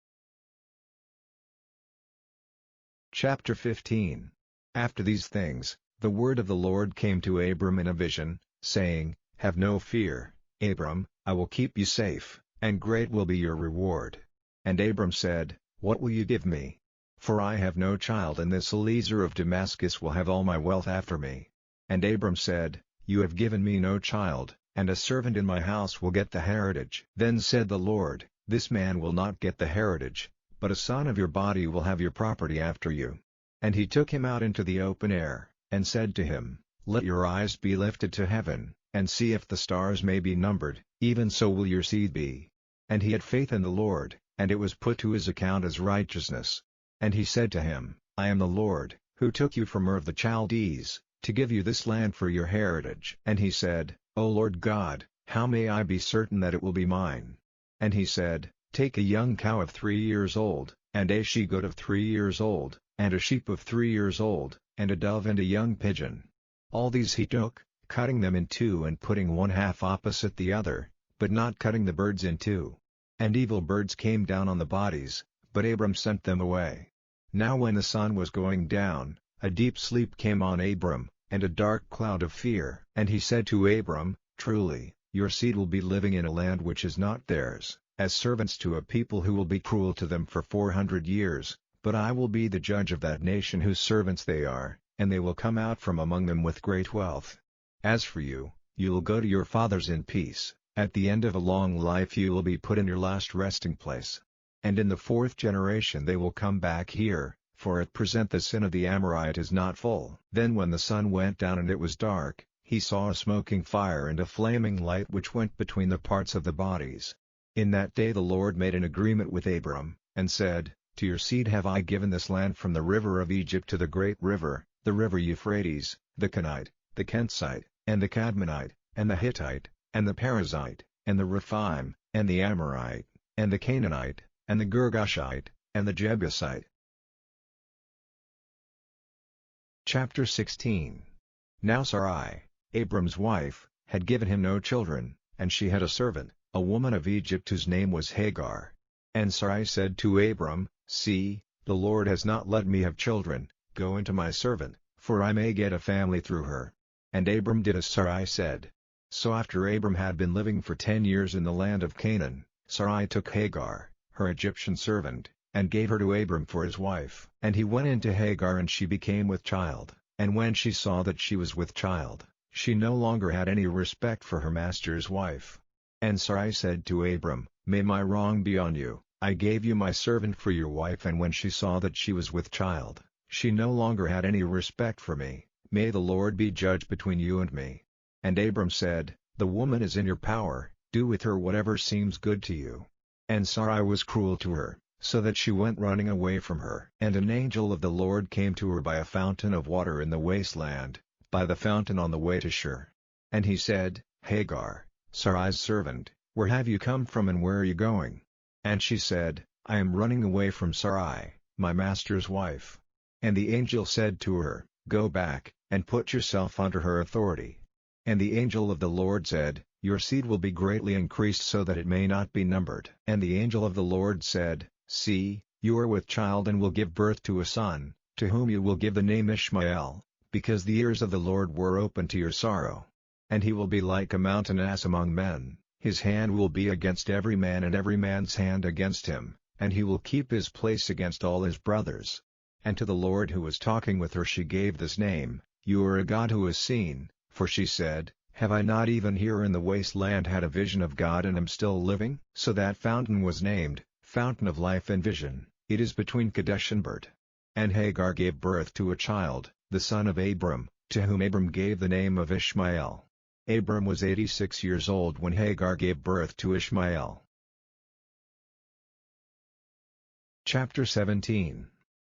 Chapter 15. After these things, the word of the Lord came to Abram in a vision, saying, "Have no fear, Abram, I will keep you safe, and great will be your reward." And Abram said, "What will you give me? For I have no child, and this Eliezer of Damascus will have all my wealth after me." And Abram said, "You have given me no child, and a servant in my house will get the heritage." Then said the Lord, "This man will not get the heritage, but a son of your body will have your property after you." And he took him out into the open air, and said to him, "Let your eyes be lifted to heaven, and see if the stars may be numbered, even so will your seed be." And he had faith in the Lord, and it was put to his account as righteousness. And he said to him, "I am the Lord, who took you from Ur of the Chaldees, to give you this land for your heritage." And he said, "O Lord God, how may I be certain that it will be mine?" And he said, "Take a young cow of 3 years old, and a she-goat of 3 years old, and a sheep of 3 years old, and a dove and a young pigeon." All these he took, cutting them in two and putting one half opposite the other, but not cutting the birds in two. And evil birds came down on the bodies, but Abram sent them away. Now when the sun was going down, a deep sleep came on Abram, and a dark cloud of fear. And he said to Abram, "Truly, your seed will be living in a land which is not theirs, as servants to a people who will be cruel to them for 400 years, but I will be the judge of that nation whose servants they are, and they will come out from among them with great wealth. As for you, you will go to your fathers in peace, at the end of a long life you will be put in your last resting place. And in the 4th generation they will come back here, for at present the sin of the Amorite is not full." Then when the sun went down and it was dark, he saw a smoking fire and a flaming light which went between the parts of the bodies. In that day the Lord made an agreement with Abram, and said, "To your seed have I given this land from the river of Egypt to the great river, the river Euphrates, the Kenite, the Kentzite, and the Cadmonite, and the Hittite, and the Perizzite, and the Rephaim, and the Amorite, and the Canaanite, and the Girgashite, and the Jebusite." Chapter 16. Now Sarai, Abram's wife, had given him no children, and she had a servant, a woman of Egypt whose name was Hagar. And Sarai said to Abram, "See, the Lord has not let me have children, go into my servant, for I may get a family through her." And Abram did as Sarai said. So after Abram had been living for 10 years in the land of Canaan, Sarai took Hagar, her Egyptian servant, and gave her to Abram for his wife. And he went into Hagar and she became with child, and when she saw that she was with child, she no longer had any respect for her master's wife. And Sarai said to Abram, "May my wrong be on you, I gave you my servant for your wife, and when she saw that she was with child, she no longer had any respect for me. May the Lord be judge between you and me." And Abram said, "The woman is in your power, do with her whatever seems good to you." And Sarai was cruel to her, so that she went running away from her. And an angel of the Lord came to her by a fountain of water in the wasteland, by the fountain on the way to Shur. And he said, "Hagar, Sarai's servant, where have you come from and where are you going?" And she said, "I am running away from Sarai, my master's wife." And the angel said to her, "Go back, and put yourself under her authority." And the angel of the Lord said, "Your seed will be greatly increased so that it may not be numbered." And the angel of the Lord said, "See, you are with child and will give birth to a son, to whom you will give the name Ishmael, because the ears of the Lord were open to your sorrow. And he will be like a mountain ass among men, his hand will be against every man and every man's hand against him, and he will keep his place against all his brothers." And to the Lord who was talking with her she gave this name, "You are a God who is seen," for she said, "Have I not even here in the wasteland had a vision of God and am still living?" So that fountain was named, Fountain of Life and Vision. It is between Kadesh and Bert. And Hagar gave birth to a child, the son of Abram, to whom Abram gave the name of Ishmael. Abram was 86 years old when Hagar gave birth to Ishmael. Chapter 17.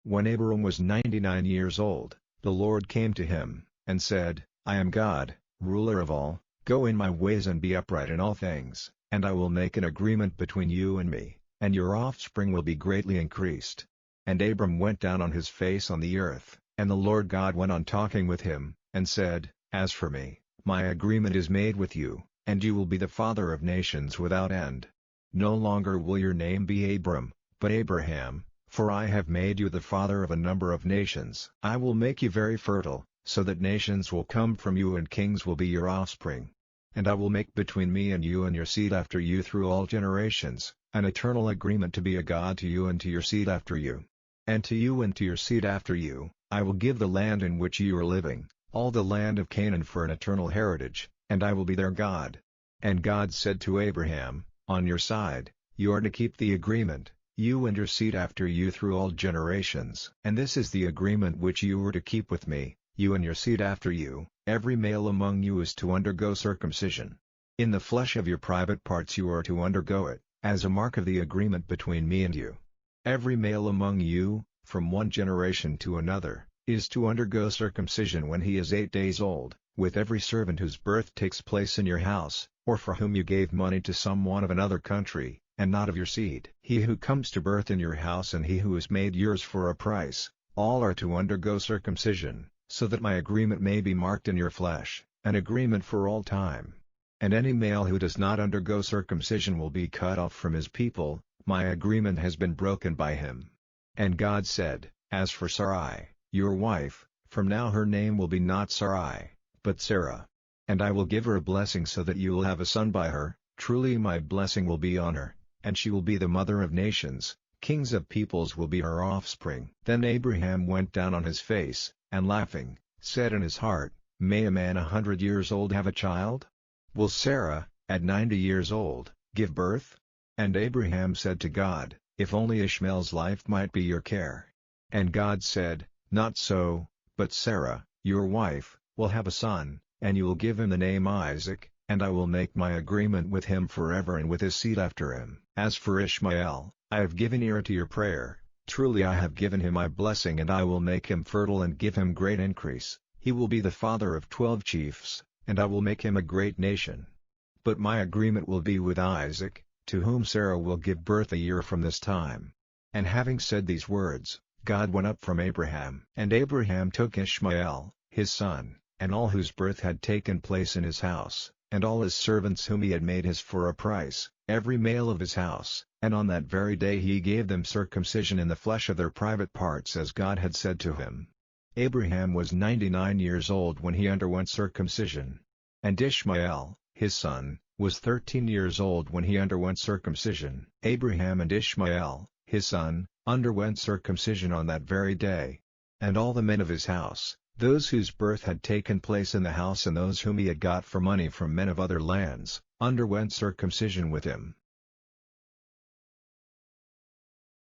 When Abram was 99 years old, the Lord came to him, and said, I am God, ruler of all. Go in my ways and be upright in all things, and I will make an agreement between you and me, and your offspring will be greatly increased. And Abram went down on his face on the earth, and the Lord God went on talking with him, and said, As for me, my agreement is made with you, and you will be the father of nations without end. No longer will your name be Abram, but Abraham, for I have made you the father of a number of nations. I will make you very fertile, so that nations will come from you and kings will be your offspring. And I will make between me and you and your seed after you through all generations, an eternal agreement to be a God to you and to your seed after you. And to you and to your seed after you, I will give the land in which you are living, all the land of Canaan for an eternal heritage, and I will be their God. And God said to Abraham, On your side, you are to keep the agreement, you and your seed after you through all generations. And this is the agreement which you were to keep with me, you and your seed after you. Every male among you is to undergo circumcision. In the flesh of your private parts you are to undergo it, as a mark of the agreement between me and you. Every male among you, from one generation to another, is to undergo circumcision when he is 8 days old, with every servant whose birth takes place in your house, or for whom you gave money to someone of another country, and not of your seed. He who comes to birth in your house and he who is made yours for a price, all are to undergo circumcision, so that my agreement may be marked in your flesh, an agreement for all time. And any male who does not undergo circumcision will be cut off from his people, my agreement has been broken by him. And God said, As for Sarai, your wife, from now her name will be not Sarai, but Sarah. And I will give her a blessing so that you will have a son by her, truly my blessing will be on her, and she will be the mother of nations, kings of peoples will be her offspring. Then Abraham went down on his face, and laughing, said in his heart, May a man 100 years old have a child? Will Sarah, at 90 years old, give birth? And Abraham said to God, If only Ishmael's life might be your care. And God said, Not so, but Sarah, your wife, will have a son, and you will give him the name Isaac, and I will make my agreement with him forever and with his seed after him. As for Ishmael, I have given ear to your prayer, truly I have given him my blessing and I will make him fertile and give him great increase, he will be the father of 12 chiefs, and I will make him a great nation. But my agreement will be with Isaac, to whom Sarah will give birth a year from this time. And having said these words, God went up from Abraham. And Abraham took Ishmael, his son, and all whose birth had taken place in his house, and all his servants whom he had made his for a price, every male of his house, and on that very day he gave them circumcision in the flesh of their private parts as God had said to him. Abraham was 99 years old when he underwent circumcision. And Ishmael, his son, was 13 years old when he underwent circumcision. Abraham and Ishmael, his son, underwent circumcision on that very day. And all the men of his house, those whose birth had taken place in the house and those whom he had got for money from men of other lands, underwent circumcision with him.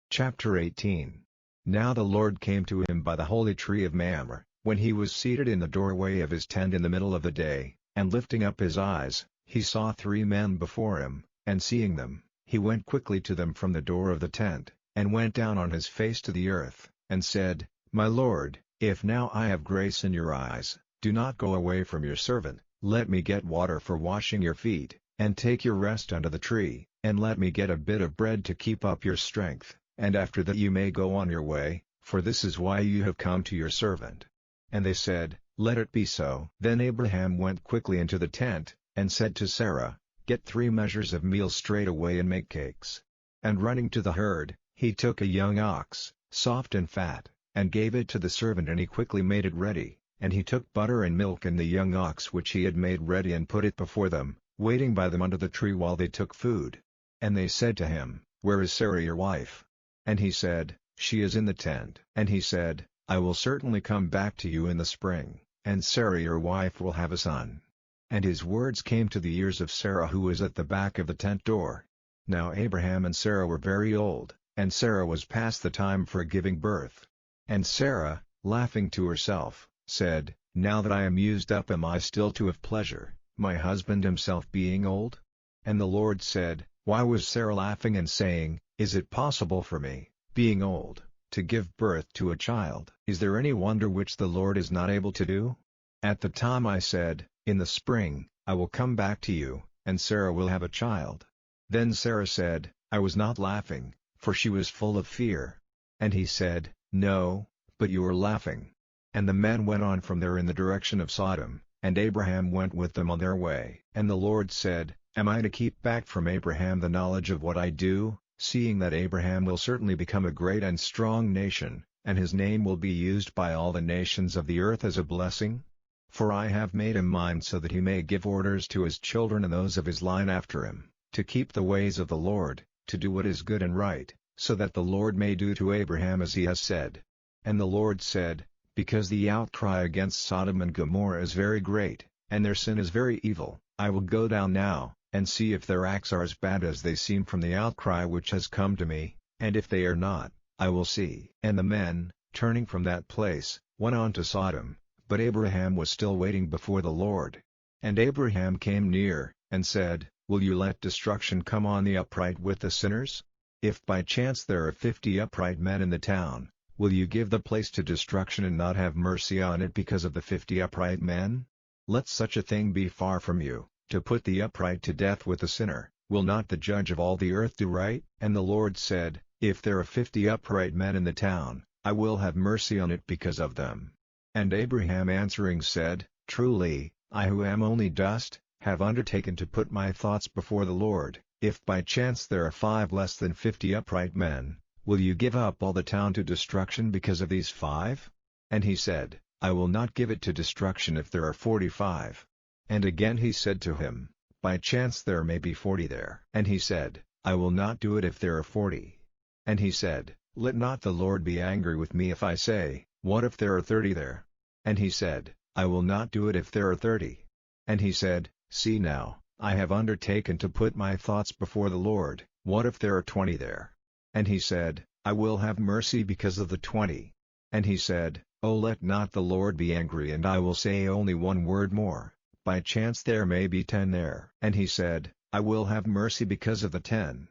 Chapter 18. Now the Lord came to him by the holy tree of Mamre, when he was seated in the doorway of his tent in the middle of the day, and lifting up his eyes, he saw 3 men before him, and seeing them, he went quickly to them from the door of the tent, and went down on his face to the earth, and said, My Lord, if now I have grace in your eyes, do not go away from your servant, let me get water for washing your feet, and take your rest under the tree, and let me get a bit of bread to keep up your strength, and after that you may go on your way, for this is why you have come to your servant. And they said, Let it be so. Then Abraham went quickly into the tent, and said to Sarah, Get 3 measures of meal straight away and make cakes. And running to the herd, he took a young ox, soft and fat, and gave it to the servant and he quickly made it ready, and he took butter and milk and the young ox which he had made ready and put it before them, waiting by them under the tree while they took food. And they said to him, Where is Sarah your wife? And he said, She is in the tent. And he said, I will certainly come back to you in the spring, and Sarah your wife will have a son. And his words came to the ears of Sarah who was at the back of the tent door. Now Abraham and Sarah were very old, and Sarah was past the time for giving birth. And Sarah, laughing to herself, said, Now that I am used up am I still to have pleasure, my husband himself being old? And the Lord said, Why was Sarah laughing and saying, Is it possible for me, being old, to give birth to a child? Is there any wonder which the Lord is not able to do? At the time I said, In the spring, I will come back to you, and Sarah will have a child. Then Sarah said, I was not laughing, for she was full of fear. And he said, No, but you are laughing. And the men went on from there in the direction of Sodom, and Abraham went with them on their way. And the Lord said, Am I to keep back from Abraham the knowledge of what I do, seeing that Abraham will certainly become a great and strong nation, and his name will be used by all the nations of the earth as a blessing? For I have made him mine so that he may give orders to his children and those of his line after him, to keep the ways of the Lord, to do what is good and right, so that the Lord may do to Abraham as he has said. And the Lord said, Because the outcry against Sodom and Gomorrah is very great, and their sin is very evil, I will go down now, and see if their acts are as bad as they seem from the outcry which has come to me, and if they are not, I will see. And the men, turning from that place, went on to Sodom, but Abraham was still waiting before the Lord. And Abraham came near, and said, Will you let destruction come on the upright with the sinners? If by chance there are 50 upright men in the town, will you give the place to destruction and not have mercy on it because of the 50 upright men? Let such a thing be far from you, to put the upright to death with the sinner. Will not the judge of all the earth do right? And the Lord said, If there are 50 upright men in the town, I will have mercy on it because of them. And Abraham answering said, Truly, I who am only dust, have undertaken to put my thoughts before the Lord. If by chance there are 5 less than 50 upright men, will you give up all the town to destruction because of these 5? And he said, I will not give it to destruction if there are 45. And again he said to him, By chance there may be 40 there. And he said, I will not do it if there are 40. And he said, Let not the Lord be angry with me if I say, What if there are 30 there? And he said, I will not do it if there are 30. And he said, See now, I have undertaken to put my thoughts before the Lord, what if there are 20 there? And he said, I will have mercy because of the 20. And he said, Oh, let not the Lord be angry, and I will say only one word more, by chance there may be 10 there. And he said, I will have mercy because of the 10.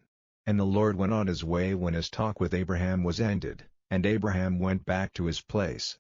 And the Lord went on his way when his talk with Abraham was ended, and Abraham went back to his place.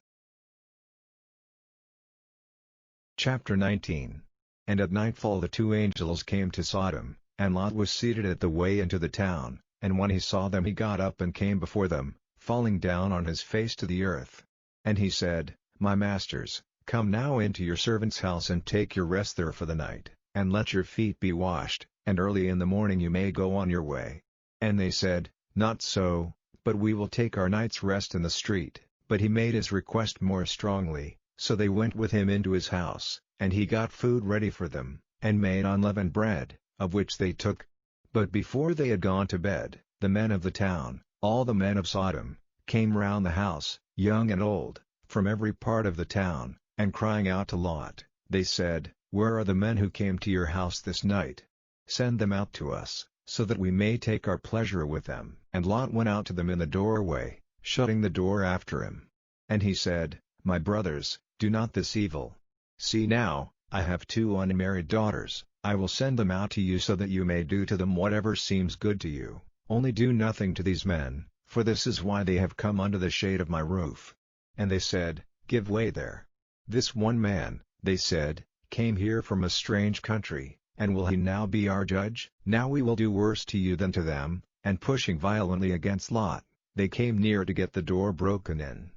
Chapter 19. And at nightfall the 2 angels came to Sodom, and Lot was seated at the way into the town, and when he saw them he got up and came before them, falling down on his face to the earth. And he said, My masters, come now into your servant's house and take your rest there for the night, and let your feet be washed, and early in the morning you may go on your way. And they said, Not so, but we will take our night's rest in the street. But he made his request more strongly, so they went with him into his house, and he got food ready for them, and made unleavened bread, of which they took. But before they had gone to bed, the men of the town, all the men of Sodom, came round the house, young and old, from every part of the town, and crying out to Lot, they said, Where are the men who came to your house this night? Send them out to us, so that we may take our pleasure with them. And Lot went out to them in the doorway, shutting the door after him. And he said, My brothers, do not this evil. See now, I have 2 unmarried daughters. I will send them out to you so that you may do to them whatever seems good to you. Only do nothing to these men, for this is why they have come under the shade of my roof. And they said, Give way there. This one man, they said, came here from a strange country, and will he now be our judge? Now we will do worse to you than to them. And pushing violently against Lot, they came near to get the door broken in.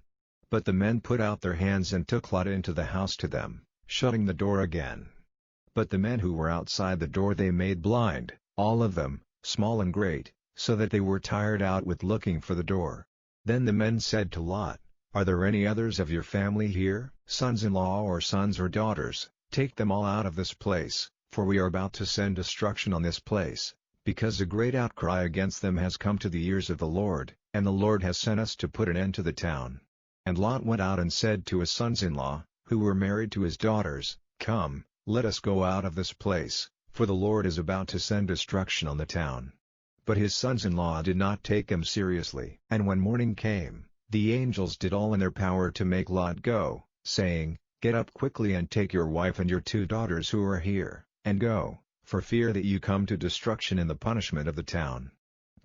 But the men put out their hands and took Lot into the house to them, shutting the door again. But the men who were outside the door they made blind, all of them, small and great, so that they were tired out with looking for the door. Then the men said to Lot, Are there any others of your family here, sons-in-law or sons or daughters? Take them all out of this place, for we are about to send destruction on this place, because a great outcry against them has come to the ears of the Lord, and the Lord has sent us to put an end to the town. And Lot went out and said to his sons-in-law, who were married to his daughters, Come, let us go out of this place, for the Lord is about to send destruction on the town. But his sons-in-law did not take him seriously. And when morning came, the angels did all in their power to make Lot go, saying, "Get up quickly and take your wife and your 2 daughters who are here, and go, for fear that you come to destruction in the punishment of the town."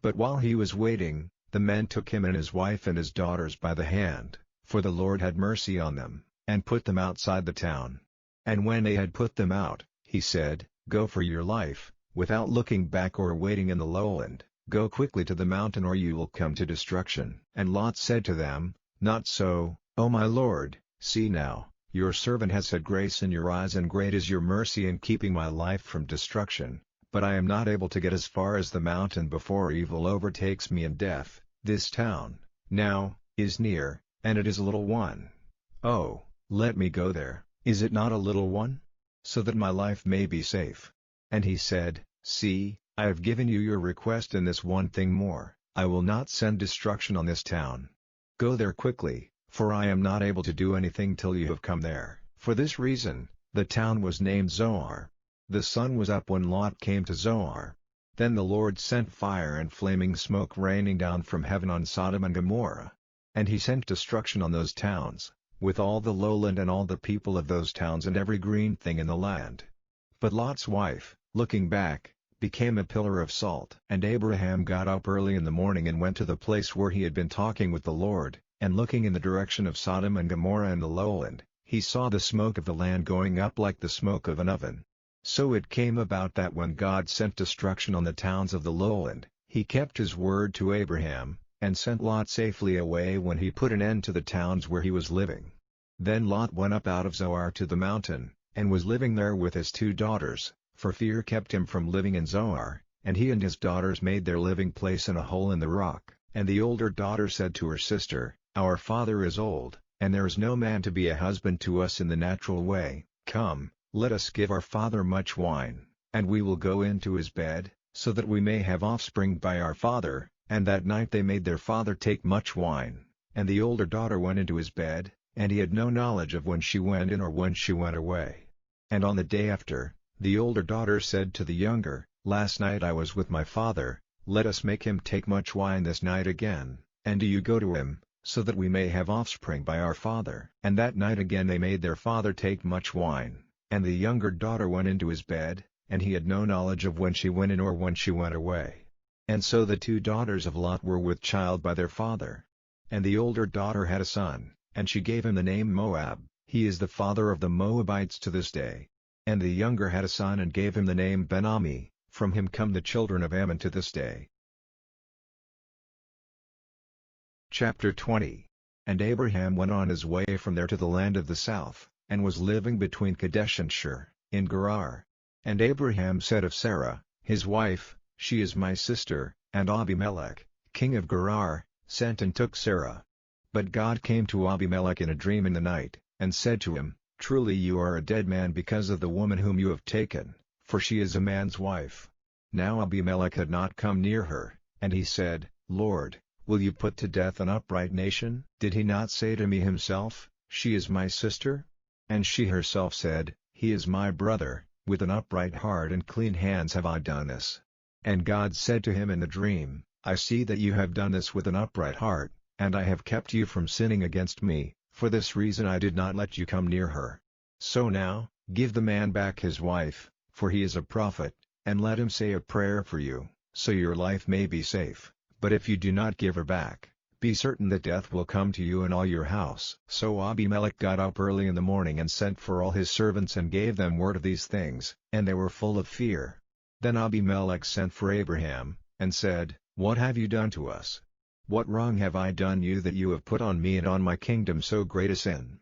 But while he was waiting, the men took him and his wife and his daughters by the hand, for the Lord had mercy on them, and put them outside the town. And when they had put them out, he said, "Go for your life, without looking back or waiting in the lowland, go quickly to the mountain or you will come to destruction." And Lot said to them, "Not so, O my Lord, see now, your servant has had grace in your eyes and great is your mercy in keeping my life from destruction, but I am not able to get as far as the mountain before evil overtakes me and death. This town, now, is near, and it is a little one. Oh, let me go there, is it not a little one? So that my life may be safe." And he said, "See, I have given you your request in this one thing more, I will not send destruction on this town. Go there quickly, for I am not able to do anything till you have come there." For this reason, the town was named Zoar. The sun was up when Lot came to Zoar. Then the Lord sent fire and flaming smoke raining down from heaven on Sodom and Gomorrah. And he sent destruction on those towns, with all the lowland and all the people of those towns and every green thing in the land. But Lot's wife, looking back, became a pillar of salt. And Abraham got up early in the morning and went to the place where he had been talking with the Lord, and looking in the direction of Sodom and Gomorrah and the lowland, he saw the smoke of the land going up like the smoke of an oven. So it came about that when God sent destruction on the towns of the lowland, he kept his word to Abraham, and sent Lot safely away when he put an end to the towns where he was living. Then Lot went up out of Zoar to the mountain, and was living there with his 2 daughters, for fear kept him from living in Zoar, and he and his daughters made their living place in a hole in the rock. And the older daughter said to her sister, "Our father is old, and there is no man to be a husband to us in the natural way. Come, let us give our father much wine, and we will go into his bed, so that we may have offspring by our father." And that night they made their father take much wine, and the older daughter went into his bed, and he had no knowledge of when she went in or when she went away. And on the day after, the older daughter said to the younger, "Last night I was with my father, let us make him take much wine this night again, and do you go to him, so that we may have offspring by our father." And that night again they made their father take much wine, and the younger daughter went into his bed, and he had no knowledge of when she went in or when she went away. And so the 2 daughters of Lot were with child by their father. And the older daughter had a son, and she gave him the name Moab, he is the father of the Moabites to this day. And the younger had a son and gave him the name Ben-Ammi, from him come the children of Ammon to this day. Chapter 20. And Abraham went on his way from there to the land of the south, and was living between Kadesh and Shur, in Gerar. And Abraham said of Sarah, his wife, "She is my sister," and Abimelech, king of Gerar, sent and took Sarah. But God came to Abimelech in a dream in the night, and said to him, "Truly you are a dead man because of the woman whom you have taken, for she is a man's wife." Now Abimelech had not come near her, and he said, "Lord, will you put to death an upright nation?" Did he not say to me himself, "She is my sister"? And she herself said, "He is my brother, with an upright heart and clean hands have I done this." And God said to him in the dream, "I see that you have done this with an upright heart, and I have kept you from sinning against me, for this reason I did not let you come near her. So now, give the man back his wife, for he is a prophet, and let him say a prayer for you, so your life may be safe, but if you do not give her back, be certain that death will come to you and all your house." So Abimelech got up early in the morning and sent for all his servants and gave them word of these things, and they were full of fear. Then Abimelech sent for Abraham, and said, "What have you done to us? What wrong have I done you that you have put on me and on my kingdom so great a sin?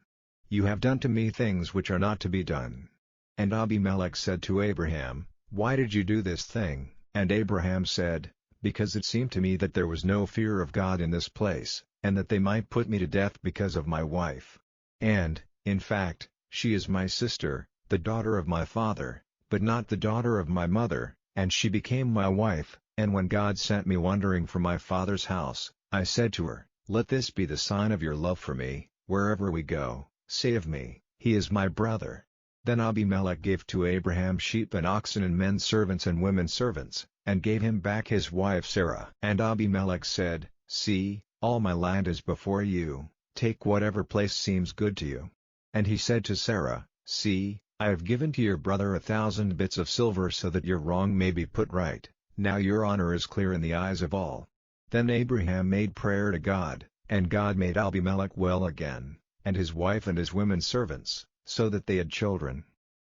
You have done to me things which are not to be done." And Abimelech said to Abraham, "Why did you do this thing?" And Abraham said, "Because it seemed to me that there was no fear of God in this place, and that they might put me to death because of my wife. And, in fact, she is my sister, the daughter of my father, but not the daughter of my mother, and she became my wife, and when God sent me wandering from my father's house, I said to her, 'Let this be the sign of your love for me, wherever we go, say of me, he is my brother.'" Then Abimelech gave to Abraham sheep and oxen and men servants and women servants, and gave him back his wife Sarah. And Abimelech said, "See, all my land is before you, take whatever place seems good to you." And he said to Sarah, "See, I have given to your brother 1,000 bits of silver so that your wrong may be put right, now your honor is clear in the eyes of all." Then Abraham made prayer to God, and God made Abimelech well again, and his wife and his women servants, so that they had children.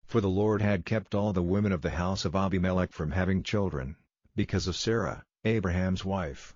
For the Lord had kept all the women of the house of Abimelech from having children, because of Sarah, Abraham's wife.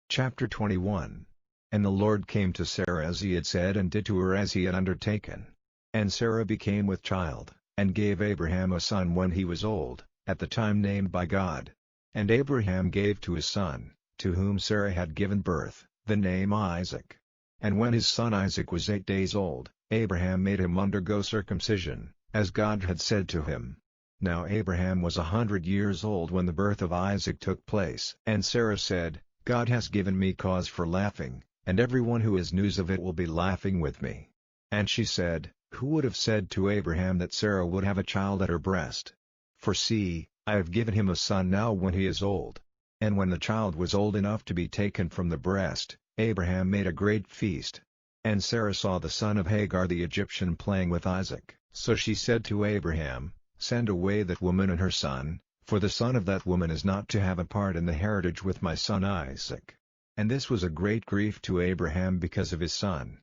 Chapter 21. And the Lord came to Sarah as he had said and did to her as he had undertaken. And Sarah became with child, and gave Abraham a son when he was old, at the time named by God. And Abraham gave to his son, to whom Sarah had given birth, the name Isaac. And when his son Isaac was 8 days old, Abraham made him undergo circumcision, as God had said to him. Now Abraham was 100 years old when the birth of Isaac took place. And Sarah said, "God has given me cause for laughing, and everyone who has news of it will be laughing with me." And she said, "Who would have said to Abraham that Sarah would have a child at her breast? For see, I have given him a son now when he is old." And when the child was old enough to be taken from the breast, Abraham made a great feast. And Sarah saw the son of Hagar the Egyptian playing with Isaac. So she said to Abraham, "Send away that woman and her son, for the son of that woman is not to have a part in the heritage with my son Isaac." And this was a great grief to Abraham because of his son.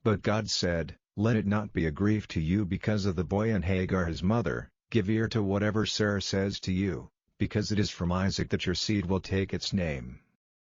But God said, "Let it not be a grief to you because of the boy and Hagar his mother. Give ear to whatever Sarah says to you, because it is from Isaac that your seed will take its name.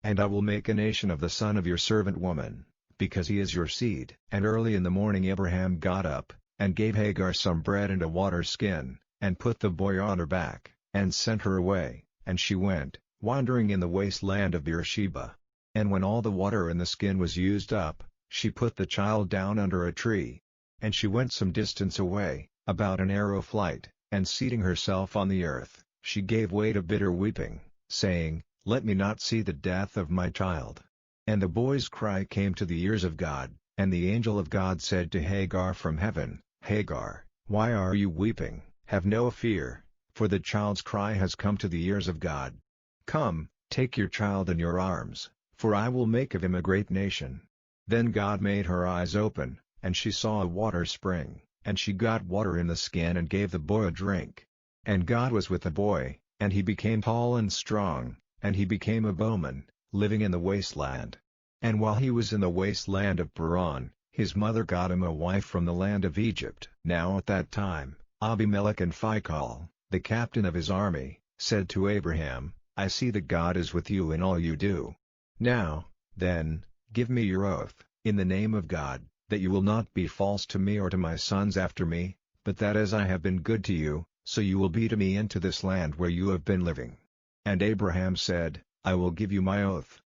And I will make a nation of the son of your servant woman, because he is your seed." And early in the morning Abraham got up, and gave Hagar some bread and a water skin, and put the boy on her back, and sent her away, and she went, wandering in the wasteland of Beersheba. And when all the water in the skin was used up, she put the child down under a tree. And she went some distance away, about an arrow flight, and seating herself on the earth, she gave way to bitter weeping, saying, "Let me not see the death of my child." And the boy's cry came to the ears of God, and the angel of God said to Hagar from heaven, "Hagar, why are you weeping? Have no fear, for the child's cry has come to the ears of God. Come, take your child in your arms, for I will make of him a great nation." Then God made her eyes open, and she saw a water spring, and she got water in the skin and gave the boy a drink. And God was with the boy, and he became tall and strong, and he became a bowman, living in the wasteland. And while he was in the wasteland of Paran, his mother got him a wife from the land of Egypt. Now at that time, Abimelech and Phicol, the captain of his army, said to Abraham, "I see that God is with you in all you do. Now, then, give me your oath, in the name of God, that you will not be false to me or to my sons after me, but that as I have been good to you, so you will be to me and to this land where you have been living." And Abraham said, "I will give you my oath."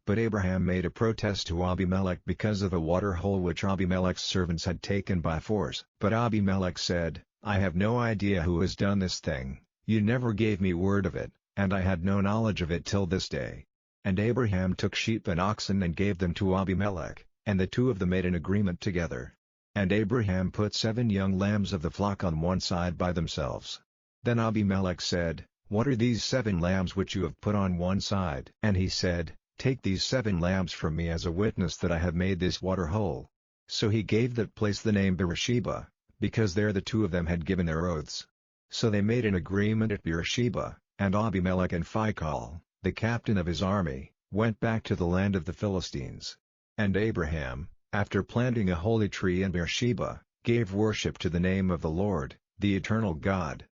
But Abraham made a protest to Abimelech because of the water hole which Abimelech's servants had taken by force. But Abimelech said, "I have no idea who has done this thing, you never gave me word of it, and I had no knowledge of it till this day." And Abraham took sheep and oxen and gave them to Abimelech, and the two of them made an agreement together. And Abraham put 7 young lambs of the flock on one side by themselves. Then Abimelech said, "What are these 7 lambs which you have put on one side?" And he said, "Take these 7 lambs from me as a witness that I have made this water hole." So he gave that place the name Beersheba, because there the two of them had given their oaths. So they made an agreement at Beersheba, and Abimelech and Phicol, the captain of his army, went back to the land of the Philistines. And Abraham, after planting a holy tree in Beersheba, gave worship to the name of the Lord, the eternal God.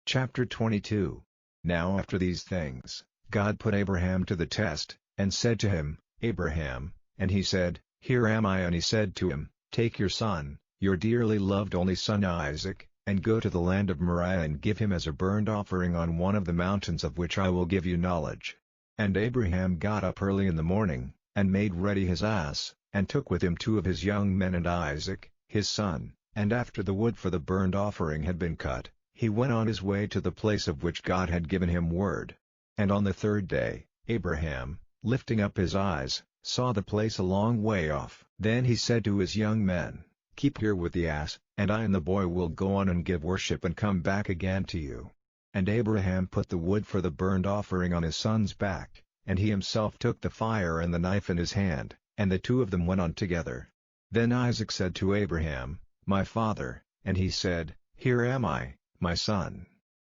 Chapter 22. Now after these things, God put Abraham to the test, and said to him, "Abraham," and he said, "Here am I." And he said to him, "Take your son, your dearly loved only son Isaac, and go to the land of Moriah and give him as a burnt offering on one of the mountains of which I will give you knowledge." And Abraham got up early in the morning, and made ready his ass, and took with him 2 of his young men and Isaac, his son, and after the wood for the burnt offering had been cut, he went on his way to the place of which God had given him word. And on the 3rd day, Abraham, lifting up his eyes, saw the place a long way off. Then he said to his young men, "Keep here with the ass, and I and the boy will go on and give worship and come back again to you." And Abraham put the wood for the burnt offering on his son's back, and he himself took the fire and the knife in his hand, and the two of them went on together. Then Isaac said to Abraham, "My father," and he said, "Here am I, my son."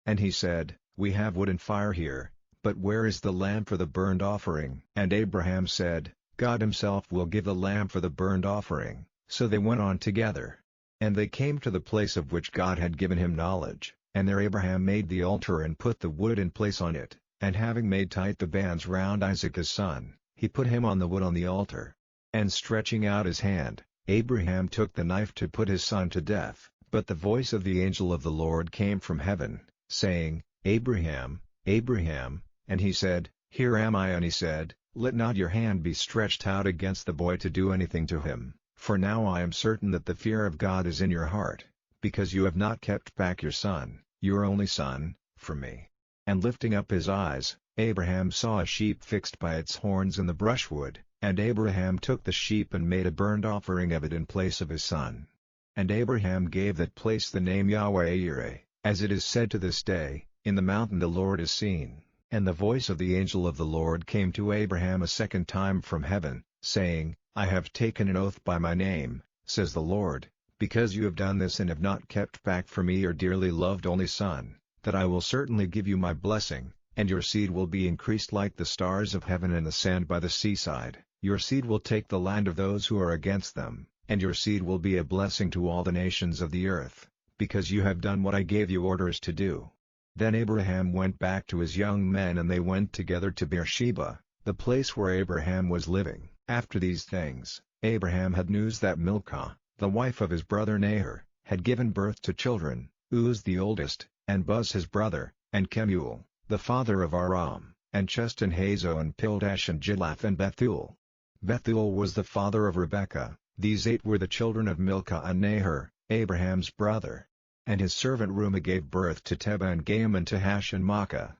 And he said, "We have wood and fire here, but where is the lamb for the burnt offering?" And Abraham said, "God himself will give the lamb for the burnt offering." So they went on together. And they came to the place of which God had given him knowledge, and there Abraham made the altar and put the wood in place on it, and having made tight the bands round Isaac his son, he put him on the wood on the altar. And stretching out his hand, Abraham took the knife to put his son to death. But the voice of the angel of the Lord came from heaven, saying, "Abraham, Abraham," and he said, "Here am I." And he said, "Let not your hand be stretched out against the boy to do anything to him, for now I am certain that the fear of God is in your heart, because you have not kept back your son, your only son, from me." And lifting up his eyes, Abraham saw a sheep fixed by its horns in the brushwood, and Abraham took the sheep and made a burnt offering of it in place of his son. And Abraham gave that place the name Yahweh-Yireh, as it is said to this day, "In the mountain the Lord is seen." And the voice of the angel of the Lord came to Abraham a second time from heaven, saying, "I have taken an oath by my name, says the Lord, because you have done this and have not kept back from me your dearly loved only son, that I will certainly give you my blessing, and your seed will be increased like the stars of heaven and the sand by the seaside. Your seed will take the land of those who are against them, and your seed will be a blessing to all the nations of the earth, because you have done what I gave you orders to do." Then Abraham went back to his young men and they went together to Beersheba, the place where Abraham was living. After these things, Abraham had news that Milcah, the wife of his brother Nahor, had given birth to children, Uz the oldest, and Buz his brother, and Kemuel, the father of Aram, and Chest and Hazo and Pildash and Jidlaph and Bethuel. Bethuel was the father of Rebekah. These 8 were the children of Milcah and Nahor, Abraham's brother. And his servant Reumah gave birth to Tebah and Gaim and Tahash and Maachah.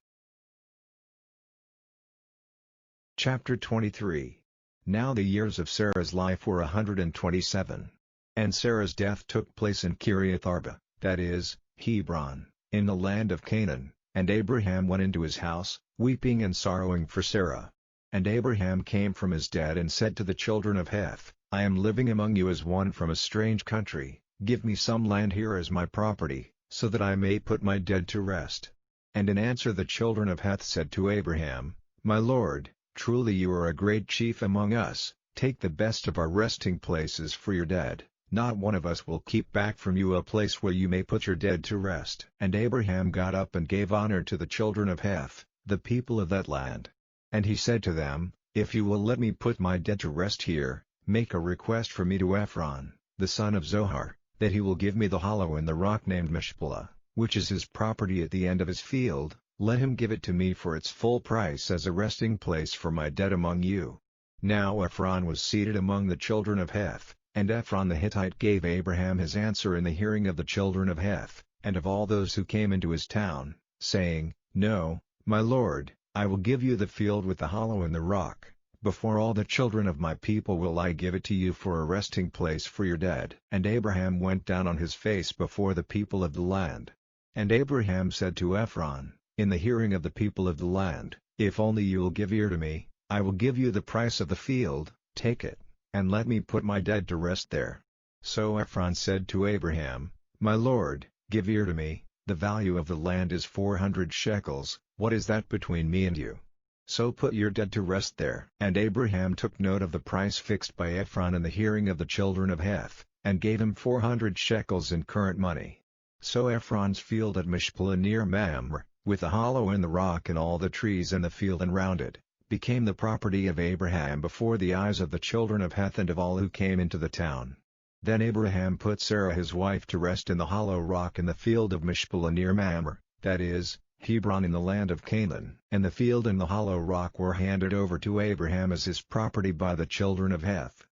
Chapter 23. Now the years of Sarah's life were 127. And Sarah's death took place in Kiriath Arba, that is, Hebron, in the land of Canaan, and Abraham went into his house, weeping and sorrowing for Sarah. And Abraham came from his dead and said to the children of Heth, "I am living among you as one from a strange country. Give me some land here as my property, so that I may put my dead to rest." And in answer the children of Heth said to Abraham, "My lord, truly you are a great chief among us. Take the best of our resting places for your dead. Not one of us will keep back from you a place where you may put your dead to rest." And Abraham got up and gave honor to the children of Heth, the people of that land. And he said to them, "If you will let me put my dead to rest here, make a request for me to Ephron, the son of Zohar, that he will give me the hollow in the rock named Mishpelah, which is his property at the end of his field. Let him give it to me for its full price as a resting place for my dead among you." Now Ephron was seated among the children of Heth, and Ephron the Hittite gave Abraham his answer in the hearing of the children of Heth, and of all those who came into his town, saying, "No, my lord, I will give you the field with the hollow in the rock. Before all the children of my people will I give it to you for a resting place for your dead." And Abraham went down on his face before the people of the land. And Abraham said to Ephron, in the hearing of the people of the land, "If only you will give ear to me, I will give you the price of the field. Take it, and let me put my dead to rest there." So Ephron said to Abraham, "My lord, give ear to me, the value of the land is 400 shekels, what is that between me and you? So put your dead to rest there." And Abraham took note of the price fixed by Ephron in the hearing of the children of Heth, and gave him 400 shekels in current money. So Ephron's field at Mishpelah near Mamre, with the hollow in the rock and all the trees in the field and round it, became the property of Abraham before the eyes of the children of Heth and of all who came into the town. Then Abraham put Sarah his wife to rest in the hollow rock in the field of Mishpelah near Mamre, that is, Hebron in the land of Canaan. And the field and the hollow rock were handed over to Abraham as his property by the children of Heth.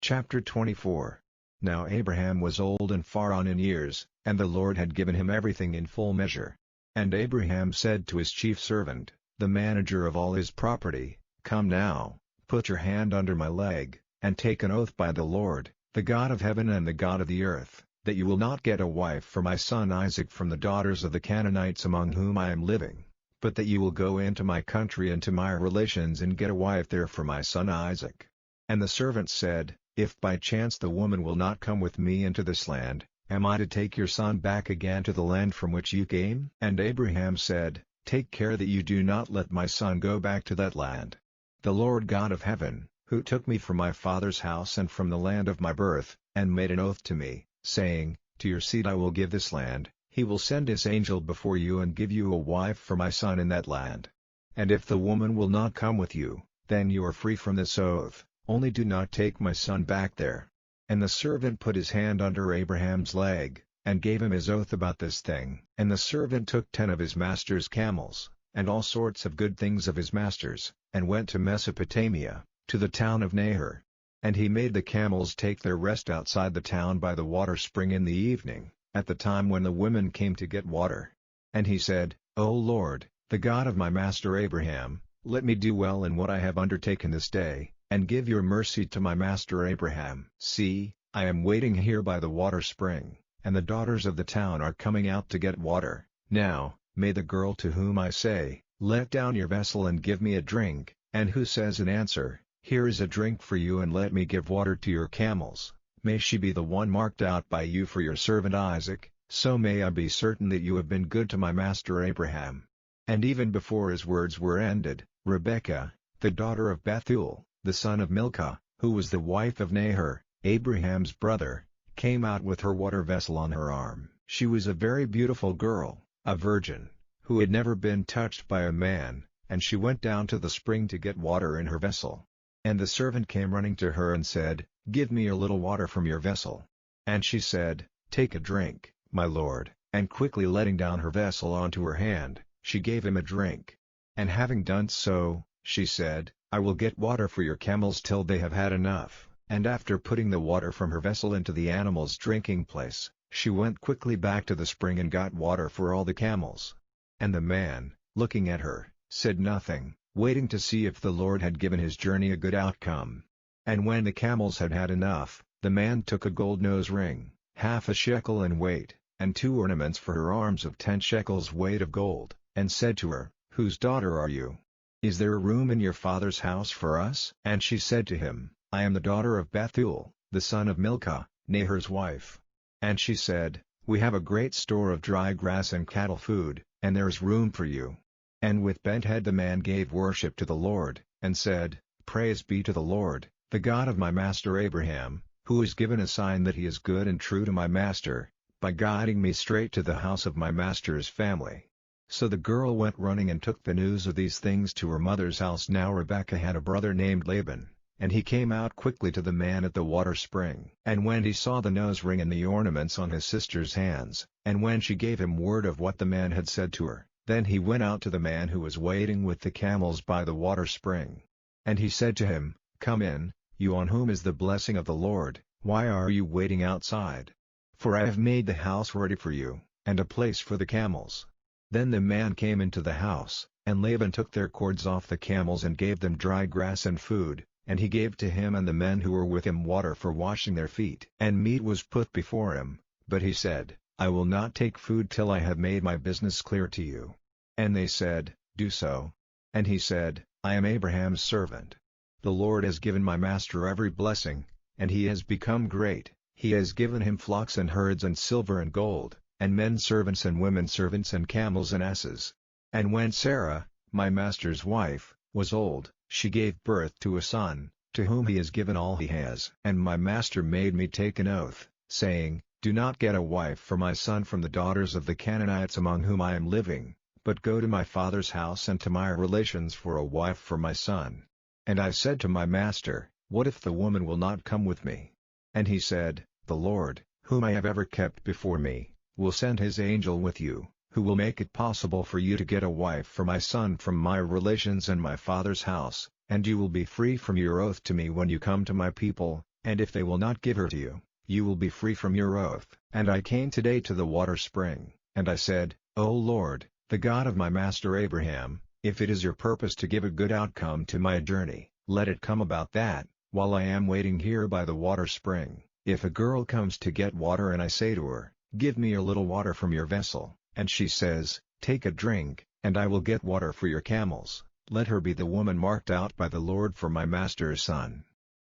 Chapter 24. Now Abraham was old and far on in years, and the Lord had given him everything in full measure. And Abraham said to his chief servant, the manager of all his property, "Come now, put your hand under my leg, and take an oath by the Lord, the God of heaven and the God of the earth, that you will not get a wife for my son Isaac from the daughters of the Canaanites among whom I am living, but that you will go into my country and to my relations and get a wife there for my son Isaac." And the servant said, "If by chance the woman will not come with me into this land, am I to take your son back again to the land from which you came?" And Abraham said, "Take care that you do not let my son go back to that land. The Lord God of heaven, who took me from my father's house and from the land of my birth, and made an oath to me, saying, 'To your seed I will give this land,' he will send his angel before you and give you a wife for my son in that land. And if the woman will not come with you, then you are free from this oath, only do not take my son back there." And the servant put his hand under Abraham's leg, and gave him his oath about this thing. And the servant took 10 of his master's camels, and all sorts of good things of his master's, and went to Mesopotamia, to the town of Nahor. And he made the camels take their rest outside the town by the water spring in the evening, at the time when the women came to get water. And he said, "O Lord, the God of my master Abraham, let me do well in what I have undertaken this day, and give your mercy to my master Abraham. See, I am waiting here by the water spring, and the daughters of the town are coming out to get water. Now, may the girl to whom I say, 'Let down your vessel and give me a drink,' and who says in answer, 'Here is a drink for you and let me give water to your camels,' may she be the one marked out by you for your servant Isaac, so may I be certain that you have been good to my master Abraham." And even before his words were ended, Rebekah, the daughter of Bethuel, the son of Milcah, who was the wife of Nahor, Abraham's brother, came out with her water vessel on her arm. She was a very beautiful girl, a virgin, who had never been touched by a man, and she went down to the spring to get water in her vessel. And the servant came running to her and said, "Give me a little water from your vessel." And she said, "Take a drink, my lord," and quickly letting down her vessel onto her hand, she gave him a drink. And having done so, she said, "I will get water for your camels till they have had enough." And after putting the water from her vessel into the animals' drinking place, she went quickly back to the spring and got water for all the camels. And the man, looking at her, said nothing, waiting to see if the Lord had given his journey a good outcome. And when the camels had had enough, the man took a gold nose ring, 1/2 shekel in weight, and 2 ornaments for her arms of 10 shekels weight of gold, and said to her, "Whose daughter are you? Is there a room in your father's house for us?" And she said to him, "I am the daughter of Bethuel, the son of Milcah, Nahor's wife." And she said, "We have a great store of dry grass and cattle food, and there is room for you." And with bent head the man gave worship to the Lord, and said, "Praise be to the Lord, the God of my master Abraham, who has given a sign that he is good and true to my master, by guiding me straight to the house of my master's family." So the girl went running and took the news of these things to her mother's house. Now Rebekah had a brother named Laban, and he came out quickly to the man at the water spring. And when he saw the nose ring and the ornaments on his sister's hands, and when she gave him word of what the man had said to her, then he went out to the man who was waiting with the camels by the water spring. And he said to him, "Come in, you on whom is the blessing of the Lord, why are you waiting outside? For I have made the house ready for you, and a place for the camels." Then the man came into the house, and Laban took their cords off the camels and gave them dry grass and food, and he gave to him and the men who were with him water for washing their feet. And meat was put before him, but he said, "I will not take food till I have made my business clear to you." And they said, "Do so." And he said, "I am Abraham's servant. The Lord has given my master every blessing, and he has become great. He has given him flocks and herds and silver and gold, and men servants and women servants and camels and asses. And when Sarah, my master's wife, was old, she gave birth to a son, to whom he has given all he has. And my master made me take an oath, saying, 'Do not get a wife for my son from the daughters of the Canaanites among whom I am living, but go to my father's house and to my relations for a wife for my son.' And I said to my master, 'What if the woman will not come with me?' And he said, 'The Lord, whom I have ever kept before me, will send his angel with you, who will make it possible for you to get a wife for my son from my relations and my father's house, and you will be free from your oath to me when you come to my people, and if they will not give her to you, you will be free from your oath.' And I came today to the water spring, and I said, 'O Lord, the God of my master Abraham, if it is your purpose to give a good outcome to my journey, let it come about that, while I am waiting here by the water spring, if a girl comes to get water and I say to her, "Give me a little water from your vessel," and she says, "Take a drink," and I will get water for your camels. Let her be the woman marked out by the Lord for my master's son."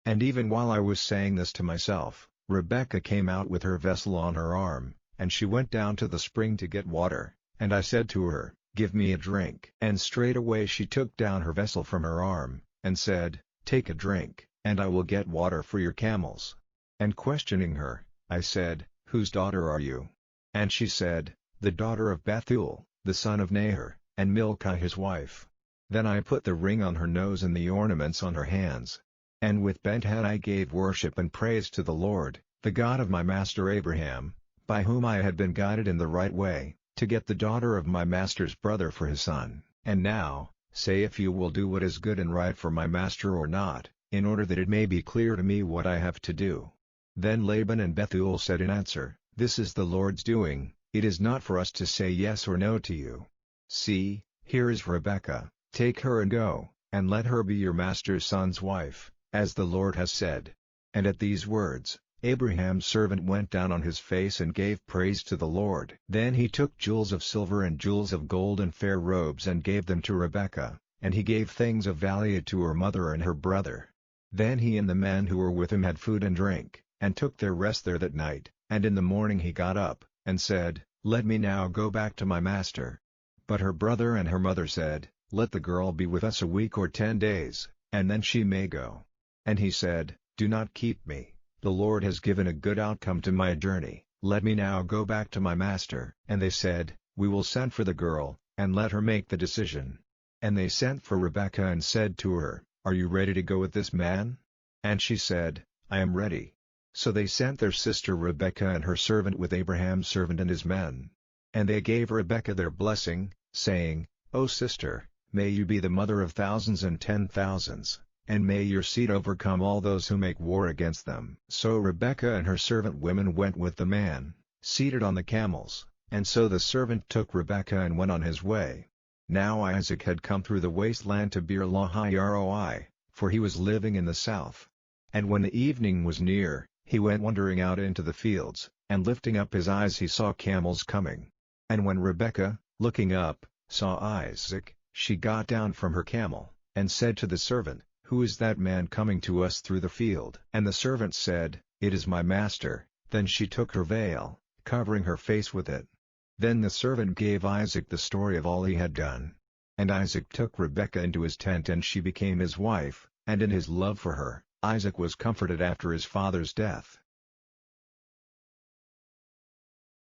And even while I was saying this to myself, Rebekah came out with her vessel on her arm, and she went down to the spring to get water, and I said to her, "Give me a drink." And straightway she took down her vessel from her arm, and said, "Take a drink, and I will get water for your camels." And questioning her, I said, "Whose daughter are you?" And she said, "The daughter of Bethuel, the son of Nahor, and Milcah his wife." Then I put the ring on her nose and the ornaments on her hands. And with bent head I gave worship and praise to the Lord, the God of my master Abraham, by whom I had been guided in the right way, to get the daughter of my master's brother for his son. And now, say if you will do what is good and right for my master or not, in order that it may be clear to me what I have to do." Then Laban and Bethuel said in answer, "This is the Lord's doing, it is not for us to say yes or no to you. See, here is Rebekah, take her and go, and let her be your master's son's wife, as the Lord has said." And at these words, Abraham's servant went down on his face and gave praise to the Lord. Then he took jewels of silver and jewels of gold and fair robes and gave them to Rebekah, and he gave things of value to her mother and her brother. Then he and the men who were with him had food and drink, and took their rest there that night, and in the morning he got up, and said, "Let me now go back to my master." But her brother and her mother said, "Let the girl be with us a week or 10 days, and then she may go." And he said, "Do not keep me, the Lord has given a good outcome to my journey, let me now go back to my master." And they said, "We will send for the girl, and let her make the decision." And they sent for Rebekah and said to her, "Are you ready to go with this man?" And she said, "I am ready." So they sent their sister Rebekah and her servant with Abraham's servant and his men. And they gave Rebekah their blessing, saying, "O sister, may you be the mother of thousands and 10,000s. And may your seed overcome all those who make war against them." So Rebekah and her servant women went with the man, seated on the camels, and so the servant took Rebekah and went on his way. Now Isaac had come through the wasteland to Beer Lahai Roi, for he was living in the south. And when the evening was near, he went wandering out into the fields, and lifting up his eyes he saw camels coming. And when Rebekah, looking up, saw Isaac, she got down from her camel, and said to the servant, "Who is that man coming to us through the field?" And the servant said, "It is my master." Then she took her veil, covering her face with it. Then the servant gave Isaac the story of all he had done. And Isaac took Rebekah into his tent and she became his wife, and in his love for her, Isaac was comforted after his father's death.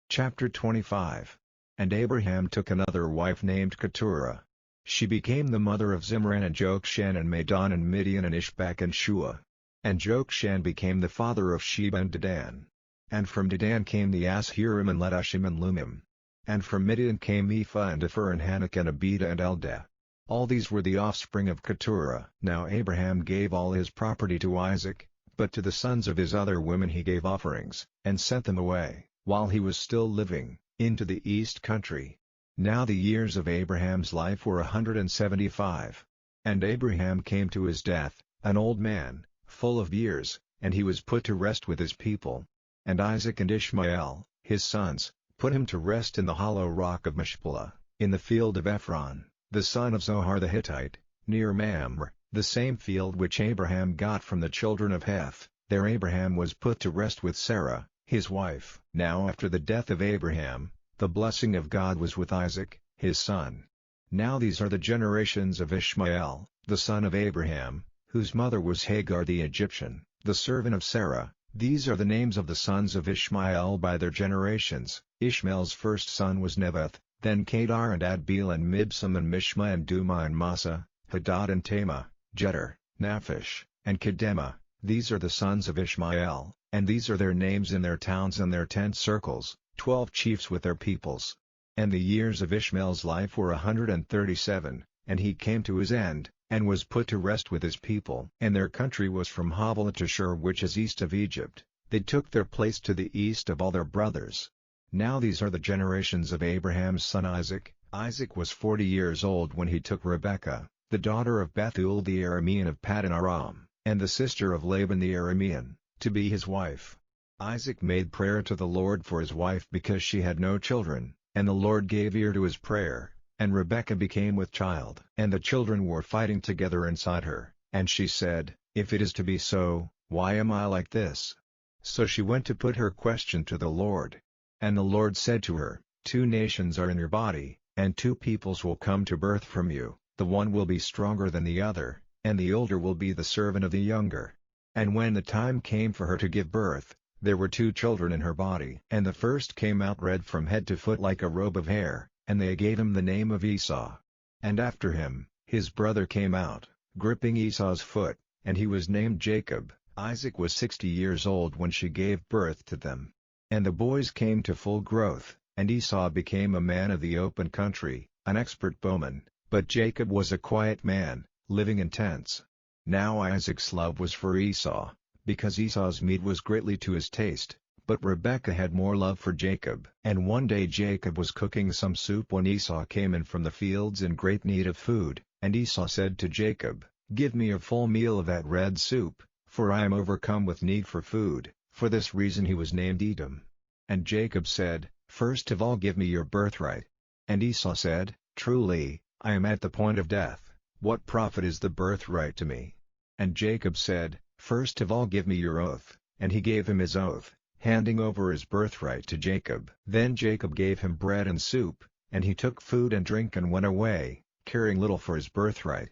Chapter 25. And Abraham took another wife named Keturah. She became the mother of Zimran and Jokshan and Madon and Midian and Ishbak and Shua. And Jokshan became the father of Sheba and Dedan. And from Dedan came the Ashurim and Letushim and Lumim. And from Midian came Ephah and Epher and Hanok and Abida and Eldah. All these were the offspring of Keturah. Now Abraham gave all his property to Isaac, but to the sons of his other women he gave offerings, and sent them away, while he was still living, into the east country. Now the years of Abraham's life were 175. And Abraham came to his death, an old man, full of years, and he was put to rest with his people. And Isaac and Ishmael, his sons, put him to rest in the hollow rock of Machpelah, in the field of Ephron, the son of Zohar the Hittite, near Mamre, the same field which Abraham got from the children of Heth. There Abraham was put to rest with Sarah, his wife. Now after the death of Abraham, the blessing of God was with Isaac, his son. Now these are the generations of Ishmael, the son of Abraham, whose mother was Hagar the Egyptian, the servant of Sarah. These are the names of the sons of Ishmael by their generations. Ishmael's first son was Nebath, then Kedar and Adbeel and Mibsam and Mishma and Duma and Massa, Hadad and Tema, Jeter, Naphish, and Kedemah. These are the sons of Ishmael, and these are their names in their towns and their 10 circles, 12 chiefs with their peoples. And the years of Ishmael's life were 137, and he came to his end, and was put to rest with his people. And their country was from Havilah to Shur, which is east of Egypt. They took their place to the east of all their brothers. Now these are the generations of Abraham's son Isaac. Isaac was 40 years old when he took Rebekah, the daughter of Bethuel the Aramean of Paddan Aram, and the sister of Laban the Aramean, to be his wife. Isaac made prayer to the Lord for his wife because she had no children, and the Lord gave ear to his prayer. and Rebekah became with child. And the children were fighting together inside her, and she said, "If it is to be so, why am I like this?" So she went to put her question to the Lord. And the Lord said to her, "Two nations are in your body, and two peoples will come to birth from you, the one will be stronger than the other, and the older will be the servant of the younger." And when the time came for her to give birth, there were two children in her body. And the first came out red from head to foot like a robe of hair, and they gave him the name of Esau. And after him, his brother came out, gripping Esau's foot, and he was named Jacob. Isaac was 60 years old when she gave birth to them. And the boys came to full growth, and Esau became a man of the open country, an expert bowman, but Jacob was a quiet man, living in tents. Now Isaac's love was for Esau, because Esau's meat was greatly to his taste, but Rebekah had more love for Jacob. And one day Jacob was cooking some soup when Esau came in from the fields in great need of food, and Esau said to Jacob, "Give me a full meal of that red soup, for I am overcome with need for food." For this reason he was named Edom. And Jacob said, "First of all give me your birthright." And Esau said, "Truly, I am at the point of death, what profit is the birthright to me?" And Jacob said, "First of all give me your oath." And he gave him his oath, handing over his birthright to Jacob. Then Jacob gave him bread and soup, and he took food and drink and went away, caring little for his birthright.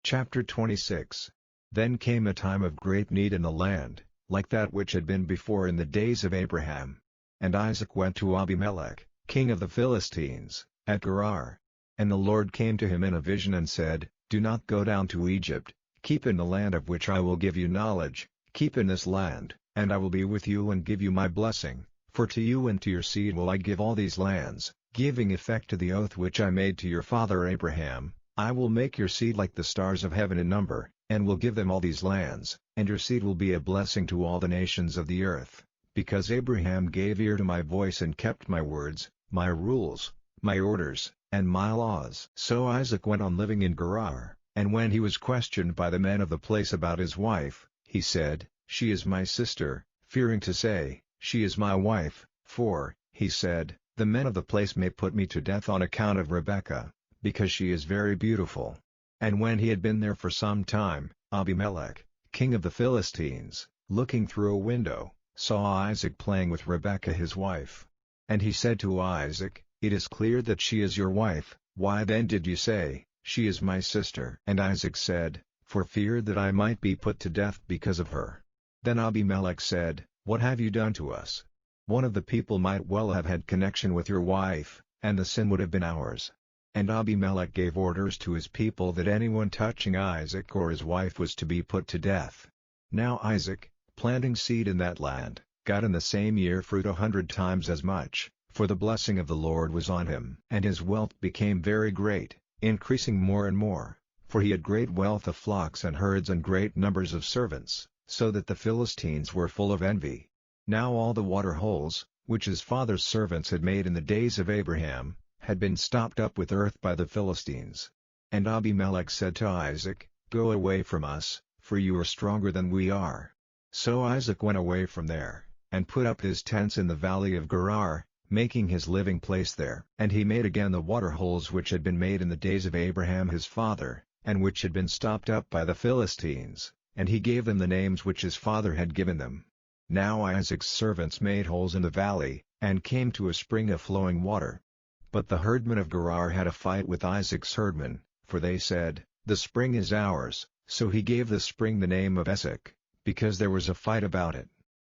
Chapter 26. Then came a time of great need in the land, like that which had been before in the days of Abraham. And Isaac went to Abimelech, king of the Philistines, at Gerar. And the Lord came to him in a vision and said, "Do not go down to Egypt, keep in the land of which I will give you knowledge, keep in this land, and I will be with you and give you my blessing, for to you and to your seed will I give all these lands, giving effect to the oath which I made to your father Abraham. I will make your seed like the stars of heaven in number, and will give them all these lands, and your seed will be a blessing to all the nations of the earth, because Abraham gave ear to my voice and kept my words, my rules, my orders, and my laws." So Isaac went on living in Gerar, and when he was questioned by the men of the place about his wife, he said, "She is my sister," fearing to say, "She is my wife," for, he said, "The men of the place may put me to death on account of Rebekah, because she is very beautiful." And when he had been there for some time, Abimelech, king of the Philistines, looking through a window, saw Isaac playing with Rebekah his wife. And he said to Isaac, "It is clear that she is your wife, why then did you say, 'She is my sister'?" And Isaac said, "For fear that I might be put to death because of her." Then Abimelech said, "What have you done to us? One of the people might well have had connection with your wife, and the sin would have been ours." And Abimelech gave orders to his people that anyone touching Isaac or his wife was to be put to death. Now Isaac, planting seed in that land, got in the same year fruit 100 times as much, for the blessing of the Lord was on him. And his wealth became very great, increasing more and more, for he had great wealth of flocks and herds and great numbers of servants, so that the Philistines were full of envy. Now all the water holes, which his father's servants had made in the days of Abraham, had been stopped up with earth by the Philistines. And Abimelech said to Isaac, "Go away from us, for you are stronger than we are." So Isaac went away from there, and put up his tents in the valley of Gerar, making his living place there. And he made again the water holes which had been made in the days of Abraham his father, and which had been stopped up by the Philistines, and he gave them the names which his father had given them. Now Isaac's servants made holes in the valley, and came to a spring of flowing water. But the herdmen of Gerar had a fight with Isaac's herdmen, for they said, "The spring is ours," so he gave the spring the name of Esek, because there was a fight about it.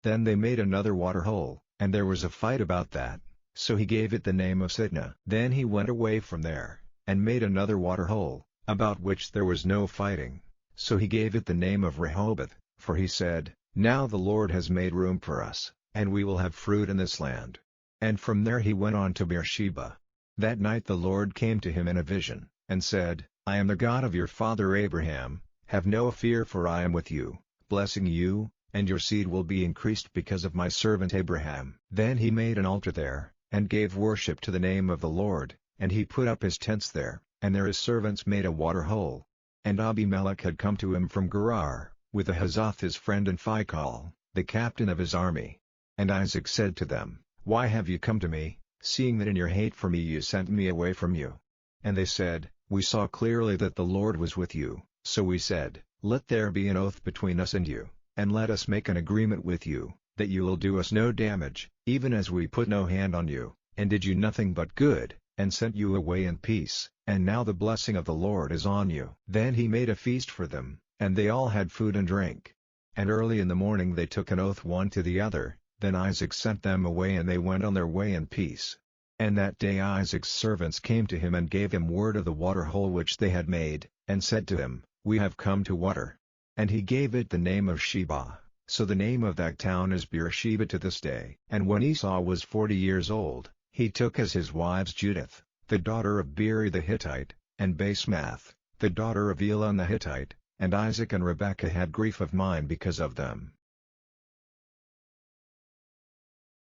Then they made another water hole, and there was a fight about that, so he gave it the name of Sitnah. Then he went away from there, and made another water hole, about which there was no fighting, so he gave it the name of Rehoboth, for he said, "Now the Lord has made room for us, and we will have fruit in this land." And from there he went on to Beersheba. That night the Lord came to him in a vision, and said, "I am the God of your father Abraham, have no fear for I am with you, blessing you, and your seed will be increased because of my servant Abraham." Then he made an altar there, and gave worship to the name of the Lord, and he put up his tents there, and there his servants made a water hole. And Abimelech had come to him from Gerar, with Ahazoth his friend and Phicol, the captain of his army. And Isaac said to them, "Why have you come to me, seeing that in your hate for me you sent me away from you?" And they said, "We saw clearly that the Lord was with you, so we said, 'Let there be an oath between us and you, and let us make an agreement with you, that you will do us no damage, even as we put no hand on you, and did you nothing but good, and sent you away in peace, and now the blessing of the Lord is on you.'" Then he made a feast for them, and they all had food and drink. And early in the morning they took an oath one to the other. Then Isaac sent them away and they went on their way in peace. And that day Isaac's servants came to him and gave him word of the water hole which they had made, and said to him, "We have come to water." And he gave it the name of Sheba. So the name of that town is Beersheba to this day. And when Esau was 40 years old, he took as his wives Judith, the daughter of Beeri the Hittite, and Basemath, the daughter of Elon the Hittite, and Isaac and Rebekah had grief of mind because of them.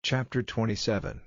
Chapter 27.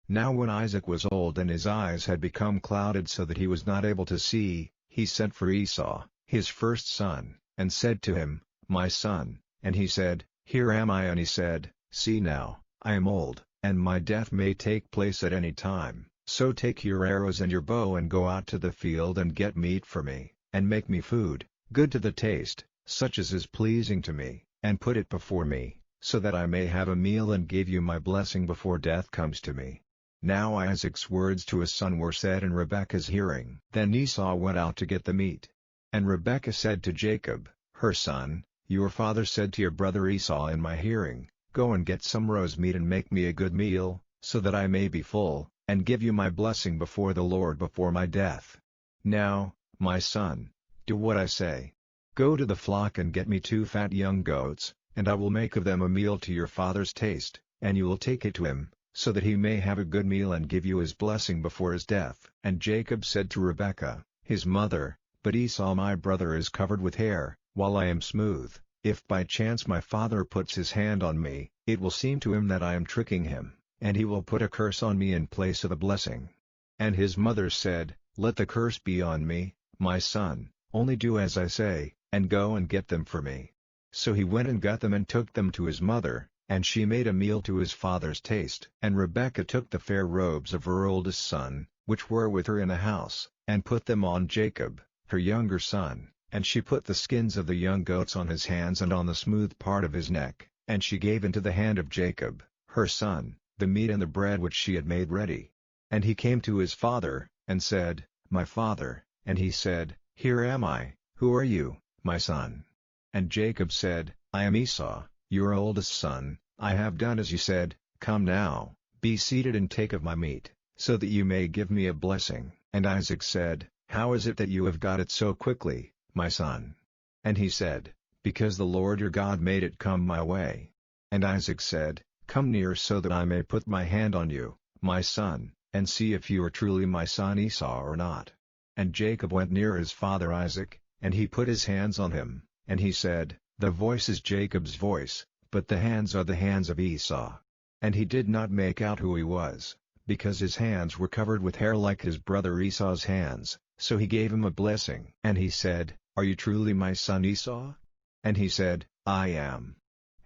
Now when Isaac was old and his eyes had become clouded so that he was not able to see, he sent for Esau, his first son, and said to him, "My son," and he said, "Here am I," and he said, "See now, I am old, and my death may take place at any time, so take your arrows and your bow and go out to the field and get meat for me, and make me food, good to the taste, such as is pleasing to me, and put it before me, so that I may have a meal and give you my blessing before death comes to me." Now Isaac's words to his son were said in Rebekah's hearing. Then Esau went out to get the meat. And Rebekah said to Jacob, her son, "Your father said to your brother Esau in my hearing, 'Go and get some roast meat and make me a good meal, so that I may be full, and give you my blessing before the Lord before my death.' Now, my son, do what I say. Go to the flock and get me 2 fat young goats, and I will make of them a meal to your father's taste, and you will take it to him, so that he may have a good meal and give you his blessing before his death." And Jacob said to Rebekah, his mother, "But Esau my brother is covered with hair, while I am smooth. If by chance my father puts his hand on me, it will seem to him that I am tricking him, and he will put a curse on me in place of a blessing." And his mother said, "Let the curse be on me, my son, only do as I say, and go and get them for me." So he went and got them and took them to his mother, and she made a meal to his father's taste. And Rebekah took the fair robes of her oldest son, which were with her in the house, and put them on Jacob, her younger son, and she put the skins of the young goats on his hands and on the smooth part of his neck, and she gave into the hand of Jacob, her son, the meat and the bread which she had made ready. And he came to his father, and said, "My father," and he said, "Here am I, who are you, my son?" And Jacob said, "I am Esau, your oldest son, I have done as you said, come now, be seated and take of my meat, so that you may give me a blessing." And Isaac said, "How is it that you have got it so quickly, my son?" And he said, "Because the Lord your God made it come my way." And Isaac said, "Come near so that I may put my hand on you, my son, and see if you are truly my son Esau or not." And Jacob went near his father Isaac, and he put his hands on him, and he said, "The voice is Jacob's voice, but the hands are the hands of Esau." And he did not make out who he was, because his hands were covered with hair like his brother Esau's hands, so he gave him a blessing. And he said, "Are you truly my son Esau?" And he said, "I am."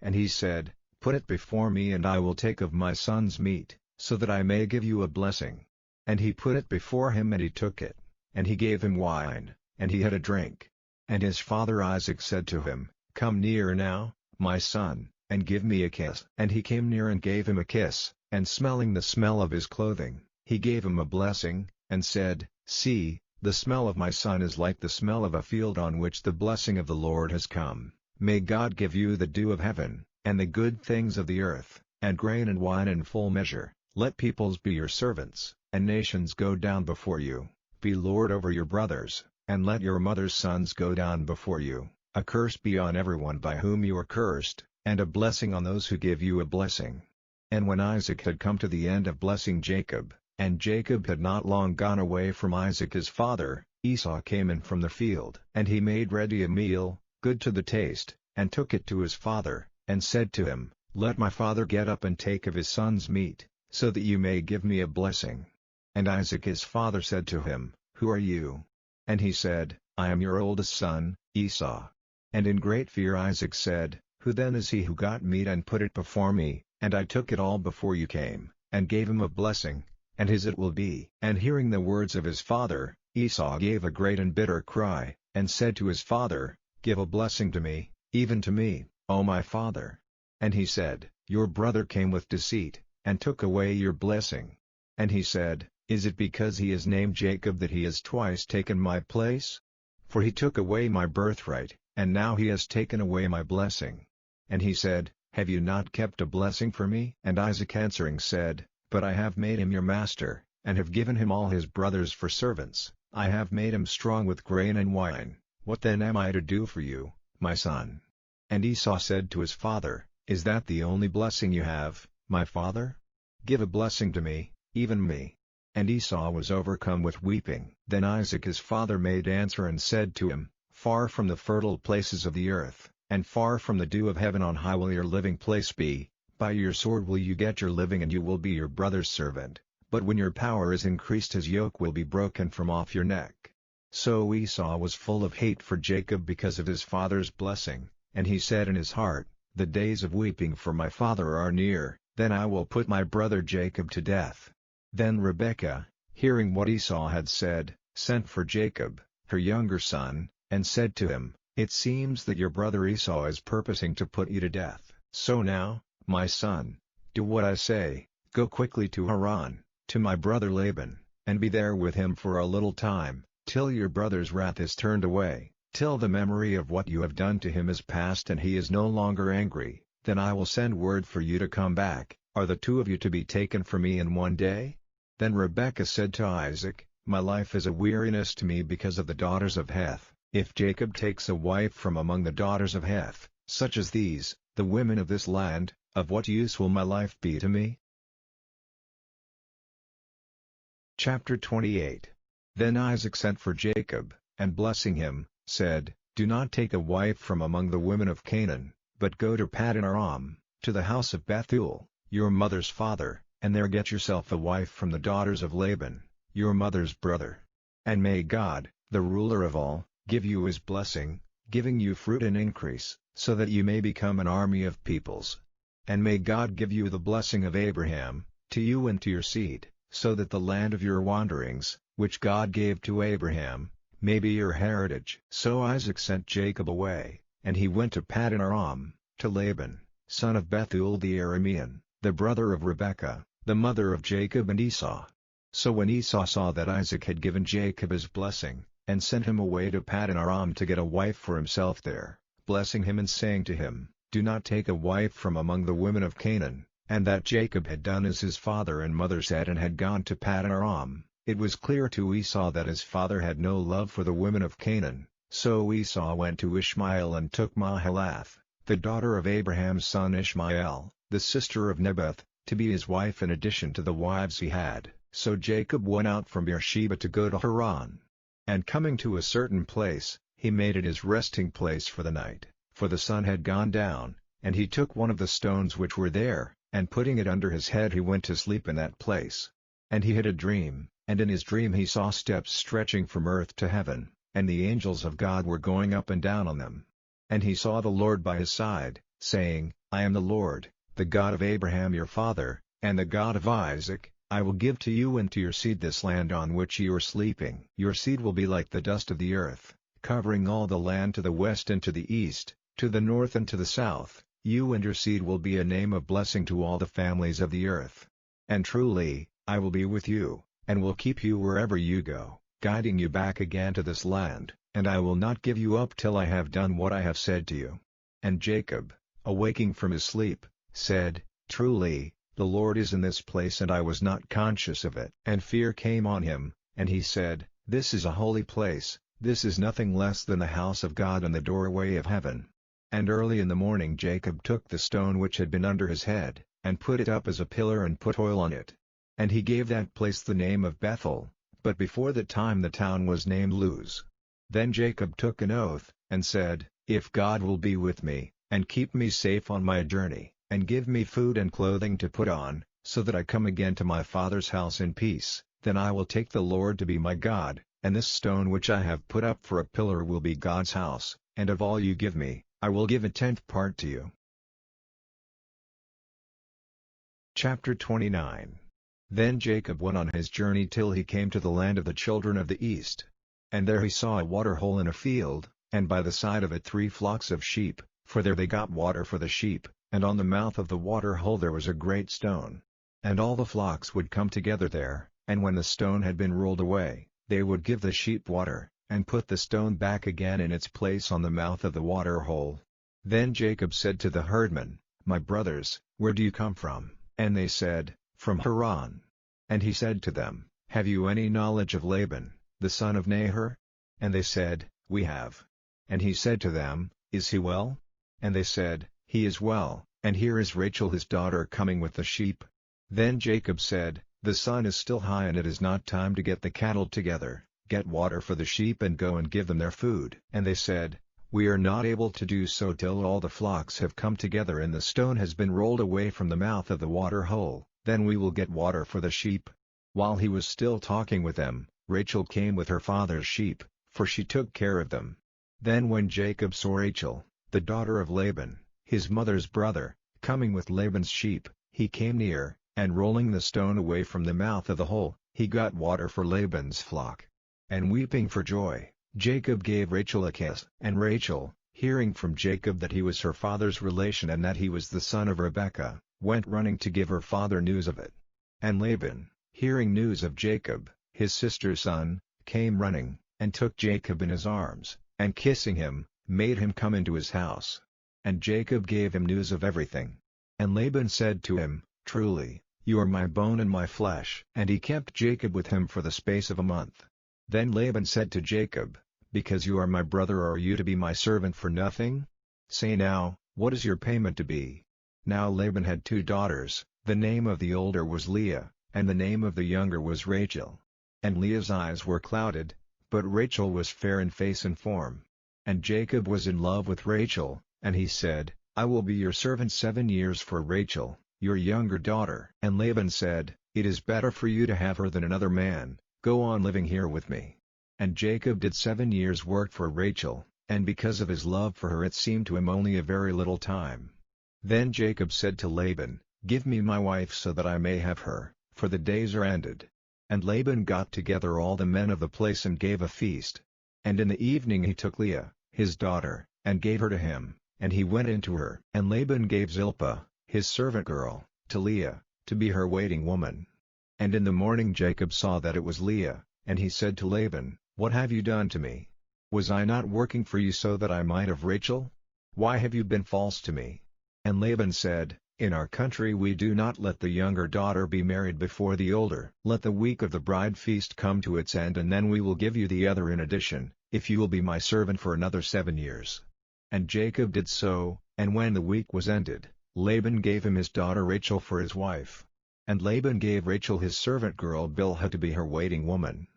And he said, "Put it before me and I will take of my son's meat, so that I may give you a blessing." And he put it before him and he took it, and he gave him wine, and he had a drink. And his father Isaac said to him, "Come near now, my son, and give me a kiss." And he came near and gave him a kiss, and smelling the smell of his clothing, he gave him a blessing, and said, "See, the smell of my son is like the smell of a field on which the blessing of the Lord has come. May God give you the dew of heaven, and the good things of the earth, and grain and wine in full measure. Let peoples be your servants, and nations go down before you. Be lord over your brothers, and let your mother's sons go down before you. A curse be on everyone by whom you are cursed, and a blessing on those who give you a blessing." And when Isaac had come to the end of blessing Jacob, and Jacob had not long gone away from Isaac his father, Esau came in from the field. And he made ready a meal, good to the taste, and took it to his father, and said to him, "Let my father get up and take of his son's meat, so that you may give me a blessing." And Isaac his father said to him, "Who are you?" And he said, "I am your oldest son, Esau." And in great fear Isaac said, "Who then is he who got meat and put it before me, and I took it all before you came?" And gave him a blessing, and his it will be. And hearing the words of his father, Esau gave a great and bitter cry, and said to his father, Give a blessing to me, even to me, O my father. And he said, Your brother came with deceit, and took away your blessing. And he said, Is it because he is named Jacob that he has twice taken my place? For he took away my birthright, and now he has taken away my blessing. And he said, Have you not kept a blessing for me? And Isaac answering said, But I have made him your master, and have given him all his brothers for servants. I have made him strong with grain and wine. What then am I to do for you, my son? And Esau said to his father, Is that the only blessing you have, my father? Give a blessing to me, even me. And Esau was overcome with weeping. Then Isaac his father made answer and said to him, Far from the fertile places of the earth, and far from the dew of heaven on high will your living place be. By your sword will you get your living, and you will be your brother's servant. But when your power is increased, his yoke will be broken from off your neck. So Esau was full of hate for Jacob because of his father's blessing, and he said in his heart, The days of weeping for my father are near, then I will put my brother Jacob to death. Then Rebekah, hearing what Esau had said, sent for Jacob, her younger son, and said to him, It seems that your brother Esau is purposing to put you to death. So now, my son, do what I say, go quickly to Haran, to my brother Laban, and be there with him for a little time, till your brother's wrath is turned away, till the memory of what you have done to him is past and he is no longer angry. Then I will send word for you to come back. Are the two of you to be taken from me in one day? Then Rebekah said to Isaac, My life is a weariness to me because of the daughters of Heth. If Jacob takes a wife from among the daughters of Heth, such as these, the women of this land, of what use will my life be to me? Chapter 28. Then Isaac sent for Jacob, and blessing him, said, Do not take a wife from among the women of Canaan, but go to Paddan Aram, to the house of Bethuel, your mother's father, and there get yourself a wife from the daughters of Laban, your mother's brother. And may God, the ruler of all, give you his blessing, giving you fruit and increase, so that you may become an army of peoples. And may God give you the blessing of Abraham, to you and to your seed, so that the land of your wanderings, which God gave to Abraham, may be your heritage. So Isaac sent Jacob away, and he went to Paddan Aram, to Laban, son of Bethuel the Aramean, the brother of Rebekah, the mother of Jacob and Esau. So when Esau saw that Isaac had given Jacob his blessing, and sent him away to Paddan Aram to get a wife for himself there, blessing him and saying to him, Do not take a wife from among the women of Canaan, and that Jacob had done as his father and mother said and had gone to Paddan Aram, it was clear to Esau that his father had no love for the women of Canaan. So Esau went to Ishmael and took Mahalath, the daughter of Abraham's son Ishmael, the sister of Nebaioth, to be his wife in addition to the wives he had. So Jacob went out from Beersheba to go to Haran. And coming to a certain place, he made it his resting place for the night, for the sun had gone down, and he took one of the stones which were there, and putting it under his head he went to sleep in that place. And he had a dream, and in his dream he saw steps stretching from earth to heaven, and the angels of God were going up and down on them. And he saw the Lord by his side, saying, I am the Lord, the God of Abraham your father, and the God of Isaac. I will give to you and to your seed this land on which you are sleeping. Your seed will be like the dust of the earth, covering all the land to the west and to the east, to the north and to the south. You and your seed will be a name of blessing to all the families of the earth. And truly, I will be with you, and will keep you wherever you go, guiding you back again to this land, and I will not give you up till I have done what I have said to you. And Jacob, awaking from his sleep, said, Truly, the Lord is in this place, and I was not conscious of it. And fear came on him, and he said, This is a holy place, this is nothing less than the house of God and the doorway of heaven. And early in the morning Jacob took the stone which had been under his head, and put it up as a pillar and put oil on it. And he gave that place the name of Bethel, but before that time the town was named Luz. Then Jacob took an oath, and said, If God will be with me, and keep me safe on my journey, and give me food and clothing to put on, so that I come again to my father's house in peace, then I will take the Lord to be my God, and this stone which I have put up for a pillar will be God's house, and of all you give me, I will give a 10th part to you. Chapter 29. Then Jacob went on his journey till he came to the land of the children of the east. And there he saw a water hole in a field, and by the side of it 3 flocks of sheep, for there they got water for the sheep, and on the mouth of the water hole there was a great stone. And all the flocks would come together there, and when the stone had been rolled away, they would give the sheep water, and put the stone back again in its place on the mouth of the water hole. Then Jacob said to the herdmen, My brothers, where do you come from? And they said, From Haran. And he said to them, Have you any knowledge of Laban, the son of Nahor? And they said, We have. And he said to them, Is he well? And they said, He is well, and here is Rachel his daughter coming with the sheep. Then Jacob said, The sun is still high and it is not time to get the cattle together, get water for the sheep and go and give them their food. And they said, We are not able to do so till all the flocks have come together and the stone has been rolled away from the mouth of the water hole, then we will get water for the sheep. While he was still talking with them, Rachel came with her father's sheep, for she took care of them. Then when Jacob saw Rachel, the daughter of Laban, his mother's brother, coming with Laban's sheep, he came near, and rolling the stone away from the mouth of the hole, he got water for Laban's flock. And weeping for joy, Jacob gave Rachel a kiss. And Rachel, hearing from Jacob that he was her father's relation and that he was the son of Rebekah, went running to give her father news of it. And Laban, hearing news of Jacob, his sister's son, came running, and took Jacob in his arms, and kissing him, made him come into his house. And Jacob gave him news of everything. And Laban said to him, Truly, you are my bone and my flesh. And he kept Jacob with him for the space of a month. Then Laban said to Jacob, Because you are my brother, are you to be my servant for nothing? Say now, what is your payment to be? Now Laban had 2 daughters, the name of the older was Leah, and the name of the younger was Rachel. And Leah's eyes were clouded, but Rachel was fair in face and form. And Jacob was in love with Rachel, and he said, I will be your servant 7 years for Rachel, your younger daughter. And Laban said, It is better for you to have her than another man, go on living here with me. And Jacob did 7 years' work for Rachel, and because of his love for her it seemed to him only a very little time. Then Jacob said to Laban, Give me my wife so that I may have her, for the days are ended. And Laban got together all the men of the place and gave a feast. And in the evening he took Leah, his daughter, and gave her to him, and he went into her. And Laban gave Zilpah, his servant girl, to Leah, to be her waiting woman. And in the morning Jacob saw that it was Leah, and he said to Laban, What have you done to me? Was I not working for you so that I might have Rachel? Why have you been false to me? And Laban said, In our country we do not let the younger daughter be married before the older. Let the week of the bride feast come to its end and then we will give you the other in addition, if you will be my servant for another 7 years. And Jacob did so, and when the week was ended, Laban gave him his daughter Rachel for his wife. And Laban gave Rachel his servant girl Bilhah to be her waiting woman.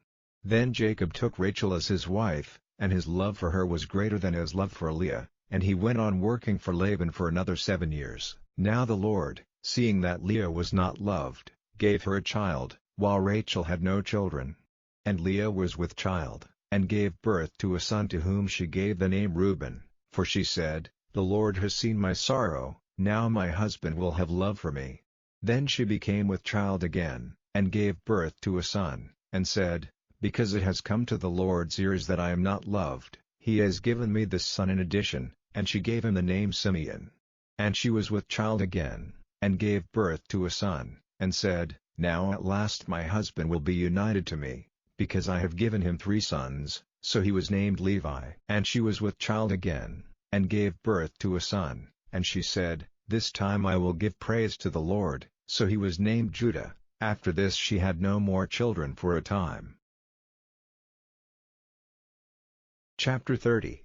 Then Jacob took Rachel as his wife, and his love for her was greater than his love for Leah, and he went on working for Laban for another 7 years. Now the Lord, seeing that Leah was not loved, gave her a child, while Rachel had no children. And Leah was with child, and gave birth to a son to whom she gave the name Reuben, for she said, The Lord has seen my sorrow, now my husband will have love for me. Then she became with child again, and gave birth to a son, and said, Because it has come to the Lord's ears that I am not loved, he has given me this son in addition, and she gave him the name Simeon. And she was with child again, and gave birth to a son, and said, Now at last my husband will be united to me, because I have given him 3 sons, so he was named Levi. And she was with child again, and gave birth to a son, and she said, This time I will give praise to the Lord, so he was named Judah. After this she had no more children for a time. Chapter 30.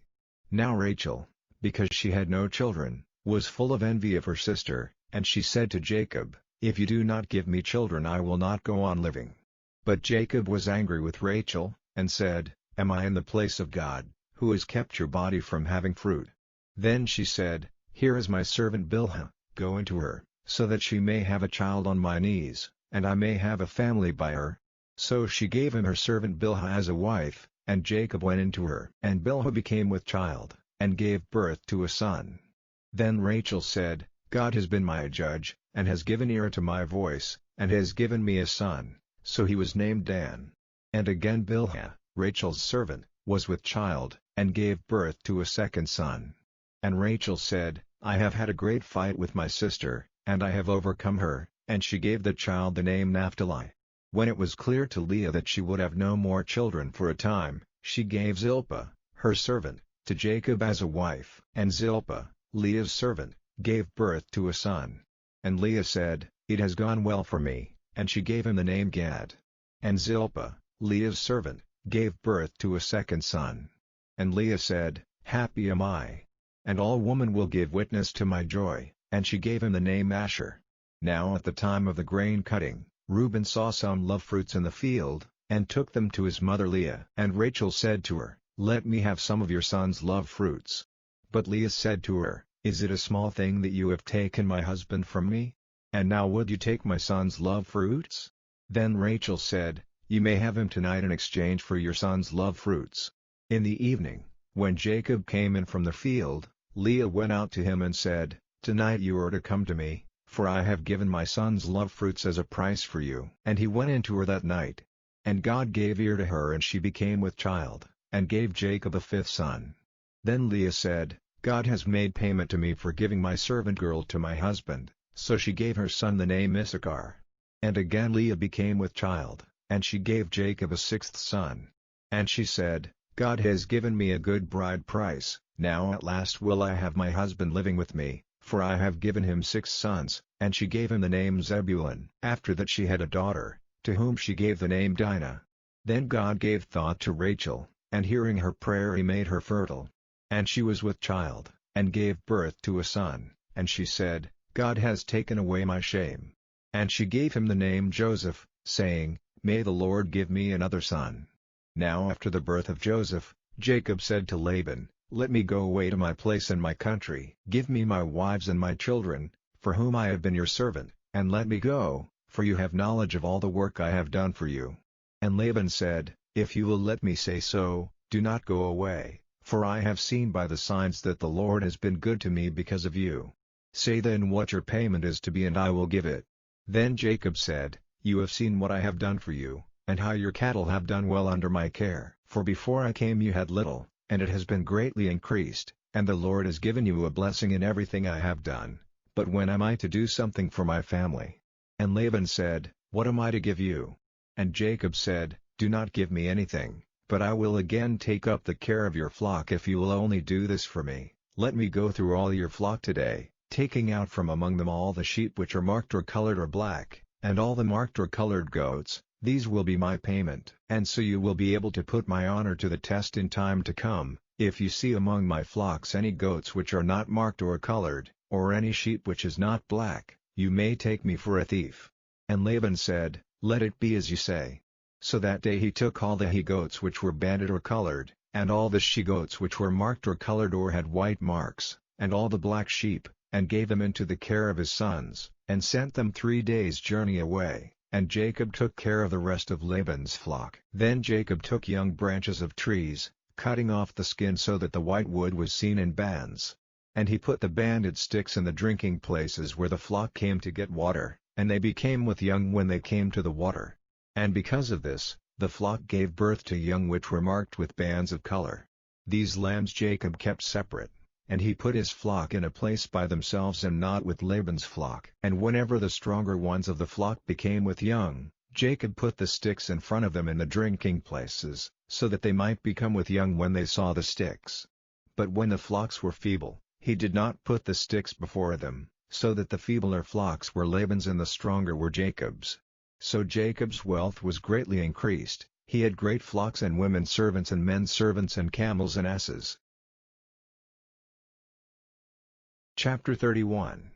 Now Rachel, because she had no children, was full of envy of her sister, and she said to Jacob, If you do not give me children I will not go on living. But Jacob was angry with Rachel, and said, Am I in the place of God, who has kept your body from having fruit? Then she said, Here is my servant Bilhah, go into her, so that she may have a child on my knees, and I may have a family by her. So she gave him her servant Bilhah as a wife, and Jacob went into her. And Bilhah became with child, and gave birth to a son. Then Rachel said, God has been my judge, and has given ear to my voice, and has given me a son, so he was named Dan. And again Bilhah, Rachel's servant, was with child, and gave birth to a second son. And Rachel said, I have had a great fight with my sister, and I have overcome her, and she gave the child the name Naphtali. When it was clear to Leah that she would have no more children for a time, she gave Zilpah, her servant, to Jacob as a wife. And Zilpah, Leah's servant, gave birth to a son. And Leah said, It has gone well for me, and she gave him the name Gad. And Zilpah, Leah's servant, gave birth to a second son. And Leah said, Happy am I. And all women will give witness to my joy, and she gave him the name Asher. Now at the time of the grain cutting, Reuben saw some love fruits in the field, and took them to his mother Leah. And Rachel said to her, Let me have some of your son's love fruits. But Leah said to her, Is it a small thing that you have taken my husband from me? And now would you take my son's love fruits? Then Rachel said, You may have him tonight in exchange for your son's love fruits. In the evening, when Jacob came in from the field, Leah went out to him and said, Tonight you are to come to me, for I have given my son's love fruits as a price for you. And he went in to her that night. And God gave ear to her, and she became with child, and gave Jacob a fifth son. Then Leah said, God has made payment to me for giving my servant girl to my husband, so she gave her son the name Issachar. And again Leah became with child, and she gave Jacob a sixth son. And she said, God has given me a good bride price, now at last will I have my husband living with me, for I have given him 6 sons. And she gave him the name Zebulun. After that she had a daughter, to whom she gave the name Dinah. Then God gave thought to Rachel, and hearing her prayer he made her fertile. And she was with child, and gave birth to a son, and she said, God has taken away my shame. And she gave him the name Joseph, saying, May the Lord give me another son. Now after the birth of Joseph, Jacob said to Laban, Let me go away to my place in my country. Give me my wives and my children, for whom I have been your servant, and let me go, for you have knowledge of all the work I have done for you. And Laban said, If you will let me say so, do not go away, for I have seen by the signs that the Lord has been good to me because of you. Say then what your payment is to be, and I will give it. Then Jacob said, You have seen what I have done for you, and how your cattle have done well under my care. For before I came you had little, and it has been greatly increased, and the Lord has given you a blessing in everything I have done. But when am I to do something for my family? And Laban said, What am I to give you? And Jacob said, Do not give me anything, but I will again take up the care of your flock if you will only do this for me. Let me go through all your flock today, taking out from among them all the sheep which are marked or colored or black, and all the marked or colored goats. These will be my payment. And so you will be able to put my honor to the test in time to come. If you see among my flocks any goats which are not marked or colored, or any sheep which is not black, you may take me for a thief. And Laban said, Let it be as you say. So that day he took all the he-goats which were banded or colored, and all the she-goats which were marked or colored or had white marks, and all the black sheep, and gave them into the care of his sons, and sent them 3 days' journey away. And Jacob took care of the rest of Laban's flock. Then Jacob took young branches of trees, cutting off the skin so that the white wood was seen in bands. And he put the banded sticks in the drinking places where the flock came to get water, and they became with young when they came to the water. And because of this, the flock gave birth to young which were marked with bands of color. These lambs Jacob kept separate, and he put his flock in a place by themselves and not with Laban's flock. And whenever the stronger ones of the flock became with young, Jacob put the sticks in front of them in the drinking places, so that they might become with young when they saw the sticks. But when the flocks were feeble, he did not put the sticks before them, so that the feebler flocks were Laban's and the stronger were Jacob's. So Jacob's wealth was greatly increased, he had great flocks and women servants and men servants and camels and asses. Chapter 31.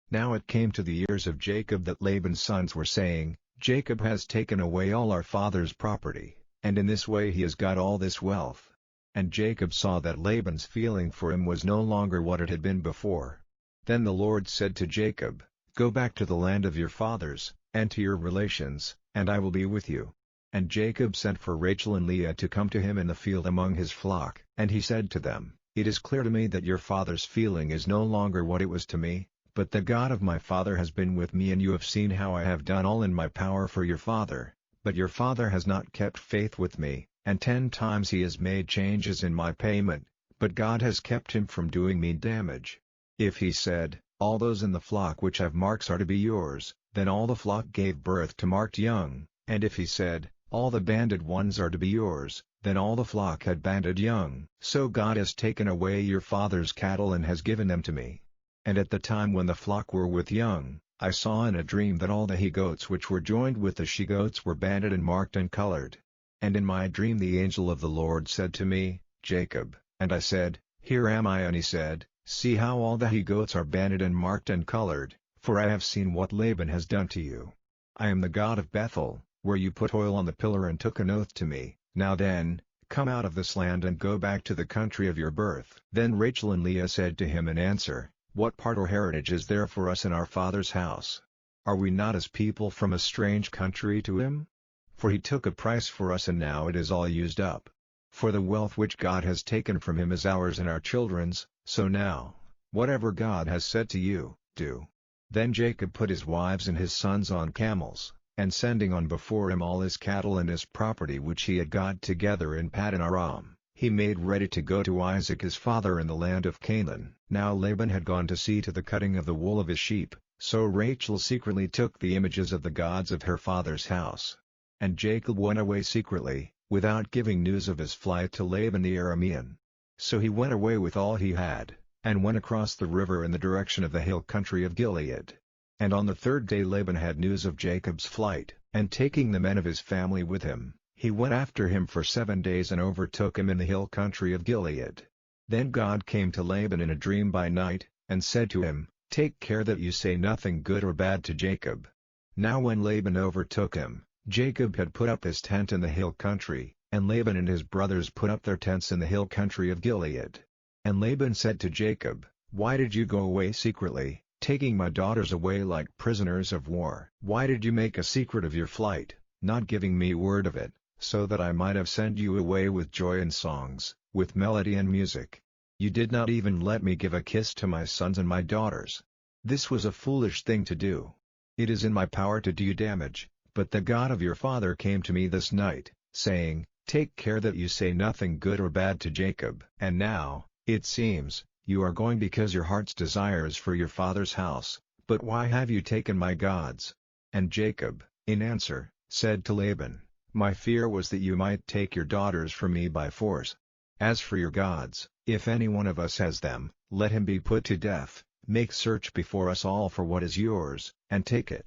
Now it came to the ears of Jacob that Laban's sons were saying, Jacob has taken away all our father's property, and in this way he has got all this wealth. And Jacob saw that Laban's feeling for him was no longer what it had been before. Then the Lord said to Jacob, Go back to the land of your fathers, and to your relations, and I will be with you. And Jacob sent for Rachel and Leah to come to him in the field among his flock, and he said to them, It is clear to me that your father's feeling is no longer what it was to me, But the God of my father has been with me, and you have seen how I have done all in my power for your father, but your father has not kept faith with me, and 10 times he has made changes in my payment, but God has kept him from doing me damage. If he said, 'All those in the flock which have marks are to be yours,' then all the flock gave birth to marked young, and if he said, 'All the banded ones are to be yours,' then all the flock had banded young. So God has taken away your father's cattle and has given them to me. And at the time when the flock were with young, I saw in a dream that all the he-goats which were joined with the she-goats were banded and marked and colored. And in my dream the angel of the Lord said to me, 'Jacob,' and I said, 'Here am I,' and he said, 'See how all the he-goats are banded and marked and colored, for I have seen what Laban has done to you. I am the God of Bethel, where you put oil on the pillar and took an oath to me. Now then, come out of this land and go back to the country of your birth.' Then Rachel and Leah said to him in answer, 'What part or heritage is there for us in our father's house? Are we not as people from a strange country to him? For he took a price for us, and now it is all used up. For the wealth which God has taken from him is ours and our children's, so now, whatever God has said to you, do.' Then Jacob put his wives and his sons on camels, and sending on before him all his cattle and his property which he had got together in Paddan Aram, he made ready to go to Isaac his father in the land of Canaan. Now Laban had gone to see to the cutting of the wool of his sheep, so Rachel secretly took the images of the gods of her father's house. And Jacob went away secretly, without giving news of his flight to Laban the Aramean. So he went away with all he had, and went across the river in the direction of the hill country of Gilead. And on the 3rd day Laban had news of Jacob's flight, and taking the men of his family with him, he went after him for 7 days and overtook him in the hill country of Gilead. Then God came to Laban in a dream by night, and said to him, 'Take care that you say nothing good or bad to Jacob.' Now when Laban overtook him, Jacob had put up his tent in the hill country, and Laban and his brothers put up their tents in the hill country of Gilead. And Laban said to Jacob, 'Why did you go away secretly, taking my daughters away like prisoners of war? Why did you make a secret of your flight, not giving me word of it, so that I might have sent you away with joy and songs, with melody and music? You did not even let me give a kiss to my sons and my daughters. This was a foolish thing to do. It is in my power to do you damage, but the God of your father came to me this night, saying, Take care that you say nothing good or bad to Jacob. And now, it seems, you are going because your heart's desire is for your father's house, but why have you taken my gods?' And Jacob, in answer, said to Laban, 'My fear was that you might take your daughters from me by force. As for your gods, if any one of us has them, let him be put to death. Make search before us all for what is yours, and take it.'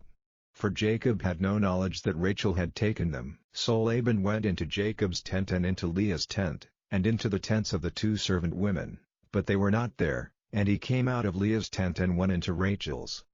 For Jacob had no knowledge that Rachel had taken them. So Laban went into Jacob's tent and into Leah's tent, and into the tents of the 2 servant women, but they were not there, and he came out of Leah's tent and went into Rachel's.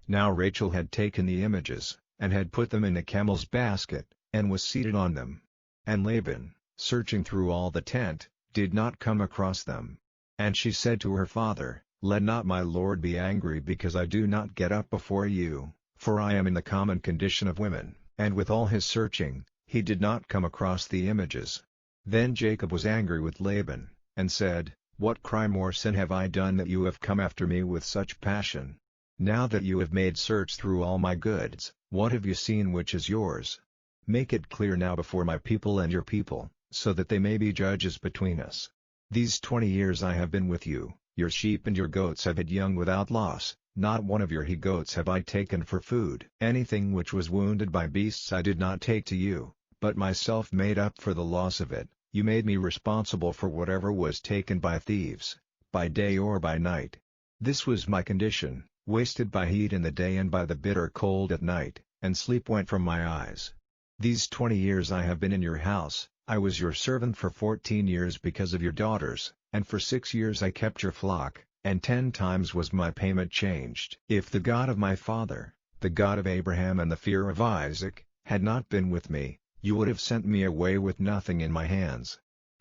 Now Rachel had taken the images, and had put them in a camel's basket, and was seated on them. And Laban, searching through all the tent, did not come across them. And she said to her father, 'Let not my lord be angry because I do not get up before you, for I am in the common condition of women.' And with all his searching, he did not come across the images. Then Jacob was angry with Laban, and said, 'What crime or sin have I done that you have come after me with such passion? Now that you have made search through all my goods, what have you seen which is yours? Make it clear now before my people and your people, so that they may be judges between us. These 20 years I have been with you, your sheep and your goats have had young without loss, not one of your he-goats have I taken for food. Anything which was wounded by beasts I did not take to you, but myself made up for the loss of it. You made me responsible for whatever was taken by thieves, by day or by night. This was my condition, wasted by heat in the day and by the bitter cold at night, and sleep went from my eyes. These 20 years I have been in your house, I was your servant for 14 years because of your daughters, and for 6 years I kept your flock, and 10 times was my payment changed. If the God of my father, the God of Abraham and the fear of Isaac, had not been with me, you would have sent me away with nothing in my hands.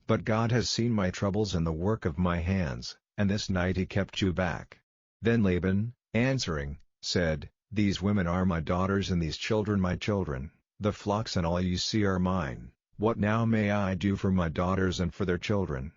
But God has seen my troubles and the work of my hands, and this night he kept you back.' Then Laban, answering, said, 'These women are my daughters and these children my children, the flocks and all you see are mine. What now may I do for my daughters and for their children?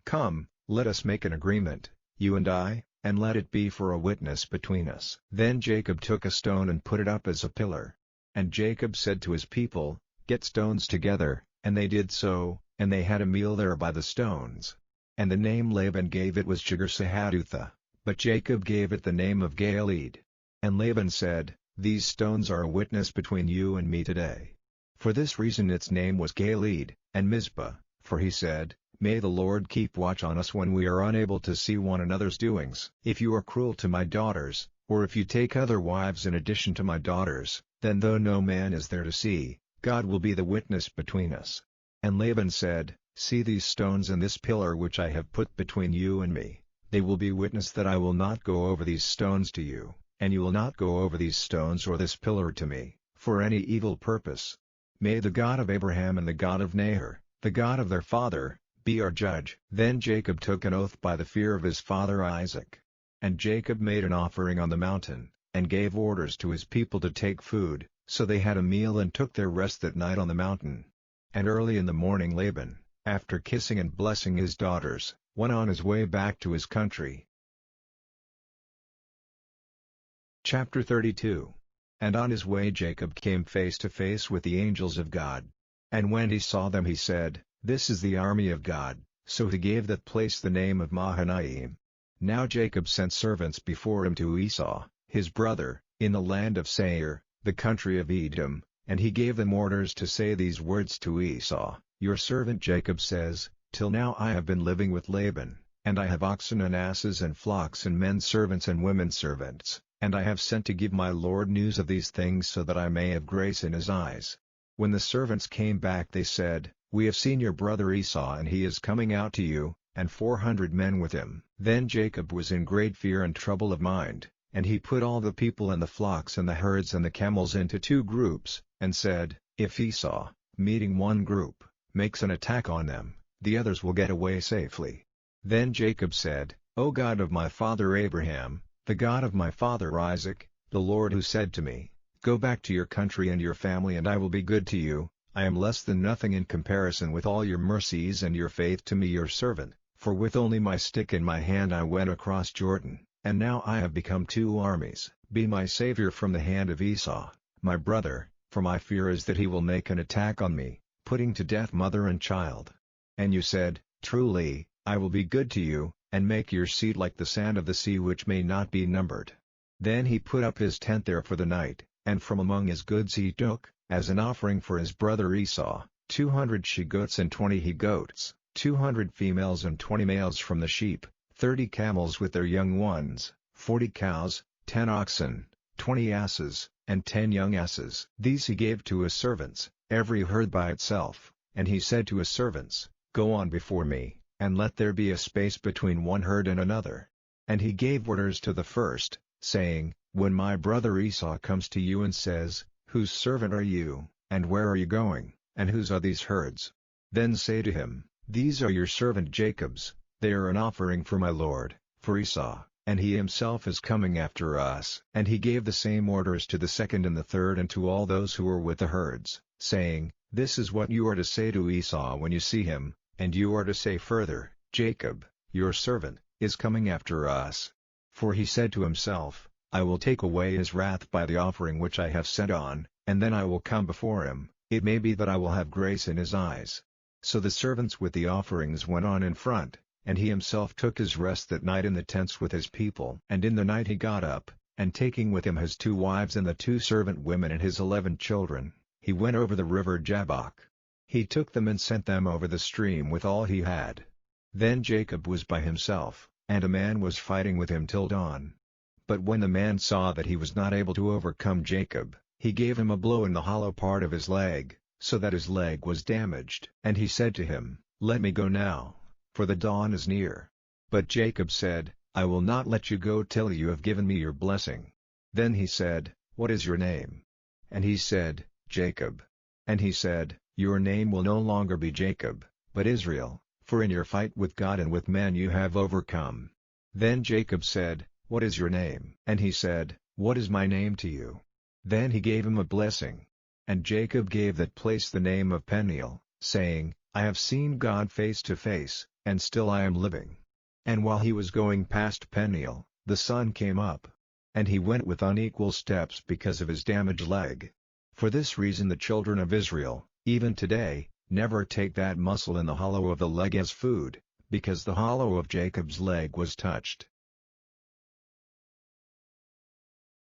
Come, let us make an agreement, you and I, and let it be for a witness between us." Then Jacob took a stone and put it up as a pillar. And Jacob said to his people, "Get stones together," and they did so, and they had a meal there by the stones. And the name Laban gave it was Jegar-sahadutha, but Jacob gave it the name of Galeed. And Laban said, "These stones are a witness between you and me today." For this reason its name was Galeed, and Mizpah, for he said, "May the Lord keep watch on us when we are unable to see one another's doings. If you are cruel to my daughters, or if you take other wives in addition to my daughters, then though no man is there to see, God will be the witness between us." And Laban said, "See these stones and this pillar which I have put between you and me, they will be witness that I will not go over these stones to you, and you will not go over these stones or this pillar to me, for any evil purpose. May the God of Abraham and the God of Nahor, the God of their father, be our judge." Then Jacob took an oath by the fear of his father Isaac. And Jacob made an offering on the mountain, and gave orders to his people to take food, so they had a meal and took their rest that night on the mountain. And early in the morning Laban, after kissing and blessing his daughters, went on his way back to his country. Chapter 32. And on his way Jacob came face to face with the angels of God. And when he saw them he said, "This is the army of God," so he gave that place the name of Mahanaim. Now Jacob sent servants before him to Esau, his brother, in the land of Seir, the country of Edom, and he gave them orders to say these words to Esau, "Your servant Jacob says, till now I have been living with Laban, and I have oxen and asses and flocks and men servants and women servants, and I have sent to give my lord news of these things so that I may have grace in his eyes." When the servants came back they said, "We have seen your brother Esau and he is coming out to you, and 400 men with him." Then Jacob was in great fear and trouble of mind, and he put all the people and the flocks and the herds and the camels into 2 groups, and said, "If Esau, meeting one group, makes an attack on them, the others will get away safely." Then Jacob said, "O God of my father Abraham, the God of my father Isaac, the Lord who said to me, 'Go back to your country and your family and I will be good to you,' I am less than nothing in comparison with all your mercies and your faith to me your servant, for with only my stick in my hand I went across Jordan, and now I have become 2 armies. Be my savior from the hand of Esau, my brother, for my fear is that he will make an attack on me, putting to death mother and child." And you said, "Truly, I will be good to you, and make your seed like the sand of the sea which may not be numbered." Then he put up his tent there for the night, and from among his goods he took, as an offering for his brother Esau, 200 she-goats and 20 he-goats, 200 females and 20 males from the sheep, 30 camels with their young ones, 40 cows, 10 oxen, 20 asses, and 10 young asses. These he gave to his servants, every herd by itself, and he said to his servants, "Go on before me, and let there be a space between one herd and another." And he gave orders to the first, saying, "When my brother Esau comes to you and says, 'Whose servant are you, and where are you going, and whose are these herds?' then say to him, 'These are your servant Jacob's, they are an offering for my lord, for Esau, and he himself is coming after us.'" And he gave the same orders to the second and the third and to all those who were with the herds, saying, "This is what you are to say to Esau when you see him, and you are to say further, 'Jacob, your servant, is coming after us.' For he said to himself, 'I will take away his wrath by the offering which I have sent on, and then I will come before him, it may be that I will have grace in his eyes.'" So the servants with the offerings went on in front, and he himself took his rest that night in the tents with his people. And in the night he got up, and taking with him his 2 wives and the 2 servant women and his 11 children, he went over the river Jabbok. He took them and sent them over the stream with all he had. Then Jacob was by himself, and a man was fighting with him till dawn. But when the man saw that he was not able to overcome Jacob, he gave him a blow in the hollow part of his leg, so that his leg was damaged. And he said to him, "Let me go now, for the dawn is near." But Jacob said, "I will not let you go till you have given me your blessing." Then he said, "What is your name?" And he said, "Jacob." And he said, "Your name will no longer be Jacob, but Israel, for in your fight with God and with men you have overcome." Then Jacob said, "What is your name?" And he said, "What is my name to you?" Then he gave him a blessing. And Jacob gave that place the name of Peniel, saying, "I have seen God face to face, and still I am living." And while he was going past Peniel, the sun came up. And he went with unequal steps because of his damaged leg. For this reason the children of Israel, even today, never take that muscle in the hollow of the leg as food, because the hollow of Jacob's leg was touched.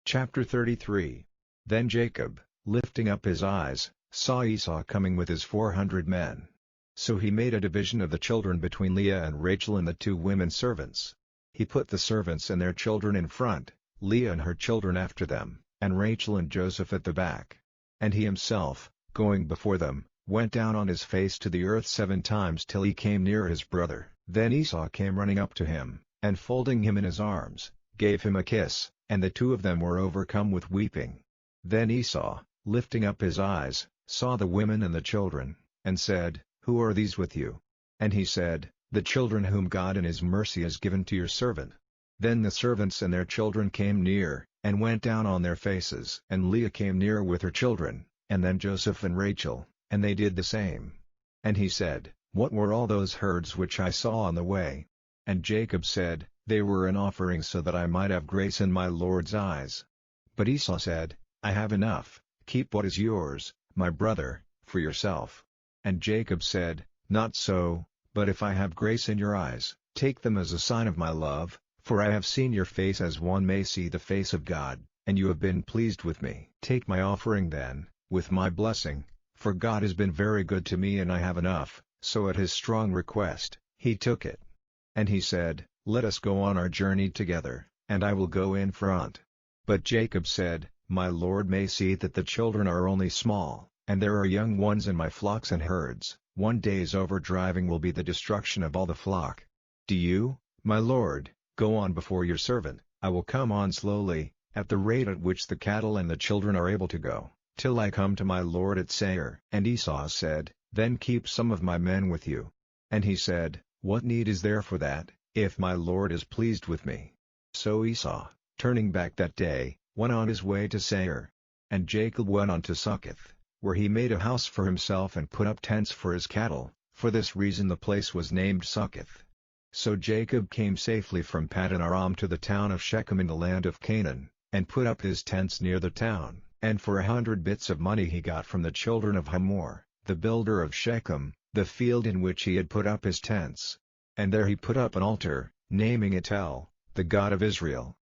Chapter 33. Then Jacob, lifting up his eyes, saw Esau coming with his 400 men. So he made a division of the children between Leah and Rachel and the 2 women servants. He put the servants and their children in front, Leah and her children after them, and Rachel and Joseph at the back. And he himself, going before them, went down on his face to the earth 7 times till he came near his brother. Then Esau came running up to him, and folding him in his arms, gave him a kiss, and the 2 of them were overcome with weeping. Then Esau, lifting up his eyes, saw the women and the children, and said, Who are these with you? And he said, The children whom God in his mercy has given to your servant. Then the servants and their children came near, and went down on their faces. And Leah came near with her children, and then Joseph and Rachel, and they did the same. And he said, What were all those herds which I saw on the way? And Jacob said, They were an offering so that I might have grace in my Lord's eyes. But Esau said, I have enough, keep what is yours, my brother, for yourself. And Jacob said, Not so, but if I have grace in your eyes, take them as a sign of my love, for I have seen your face as one may see the face of God, and you have been pleased with me. Take my offering then, with my blessing, for God has been very good to me and I have enough. So at his strong request, he took it. And he said, Let us go on our journey together, and I will go in front. But Jacob said, My Lord may see that the children are only small, and there are young ones in my flocks and herds. 1 day's overdriving will be the destruction of all the flock. Do you, my Lord, go on before your servant, I will come on slowly, at the rate at which the cattle and the children are able to go, till I come to my Lord at Seir. And Esau said, Then keep some of my men with you. And he said, What need is there for that, if my Lord is pleased with me? So Esau, turning back that day, went on his way to Seir. And Jacob went on to Succoth, where he made a house for himself and put up tents for his cattle. For this reason the place was named Succoth. So Jacob came safely from Paddan Aram to the town of Shechem in the land of Canaan, and put up his tents near the town. And for 100 bits of money he got from the children of Hamor, the builder of Shechem, the field in which he had put up his tents. And there he put up an altar, naming it El, the God of Israel.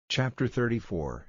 Chapter 34.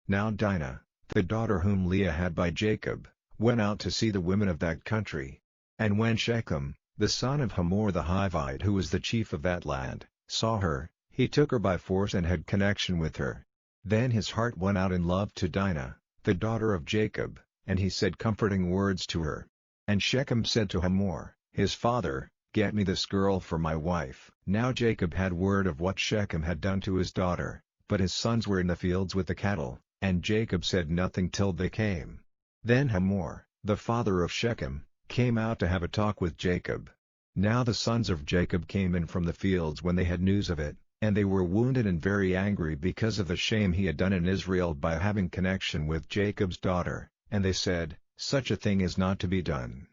Now Dinah, the daughter whom Leah had by Jacob, went out to see the women of that country. And when Shechem, the son of Hamor the Hivite who was the chief of that land, saw her, he took her by force and had connection with her. Then his heart went out in love to Dinah, the daughter of Jacob, and he said comforting words to her. And Shechem said to Hamor, his father, Get me this girl for my wife. Now Jacob had word of what Shechem had done to his daughter, but his sons were in the fields with the cattle, and Jacob said nothing till they came. Then Hamor, the father of Shechem, came out to have a talk with Jacob. Now the sons of Jacob came in from the fields when they had news of it, and they were wounded and very angry because of the shame he had done in Israel by having connection with Jacob's daughter, and they said, Such a thing is not to be done.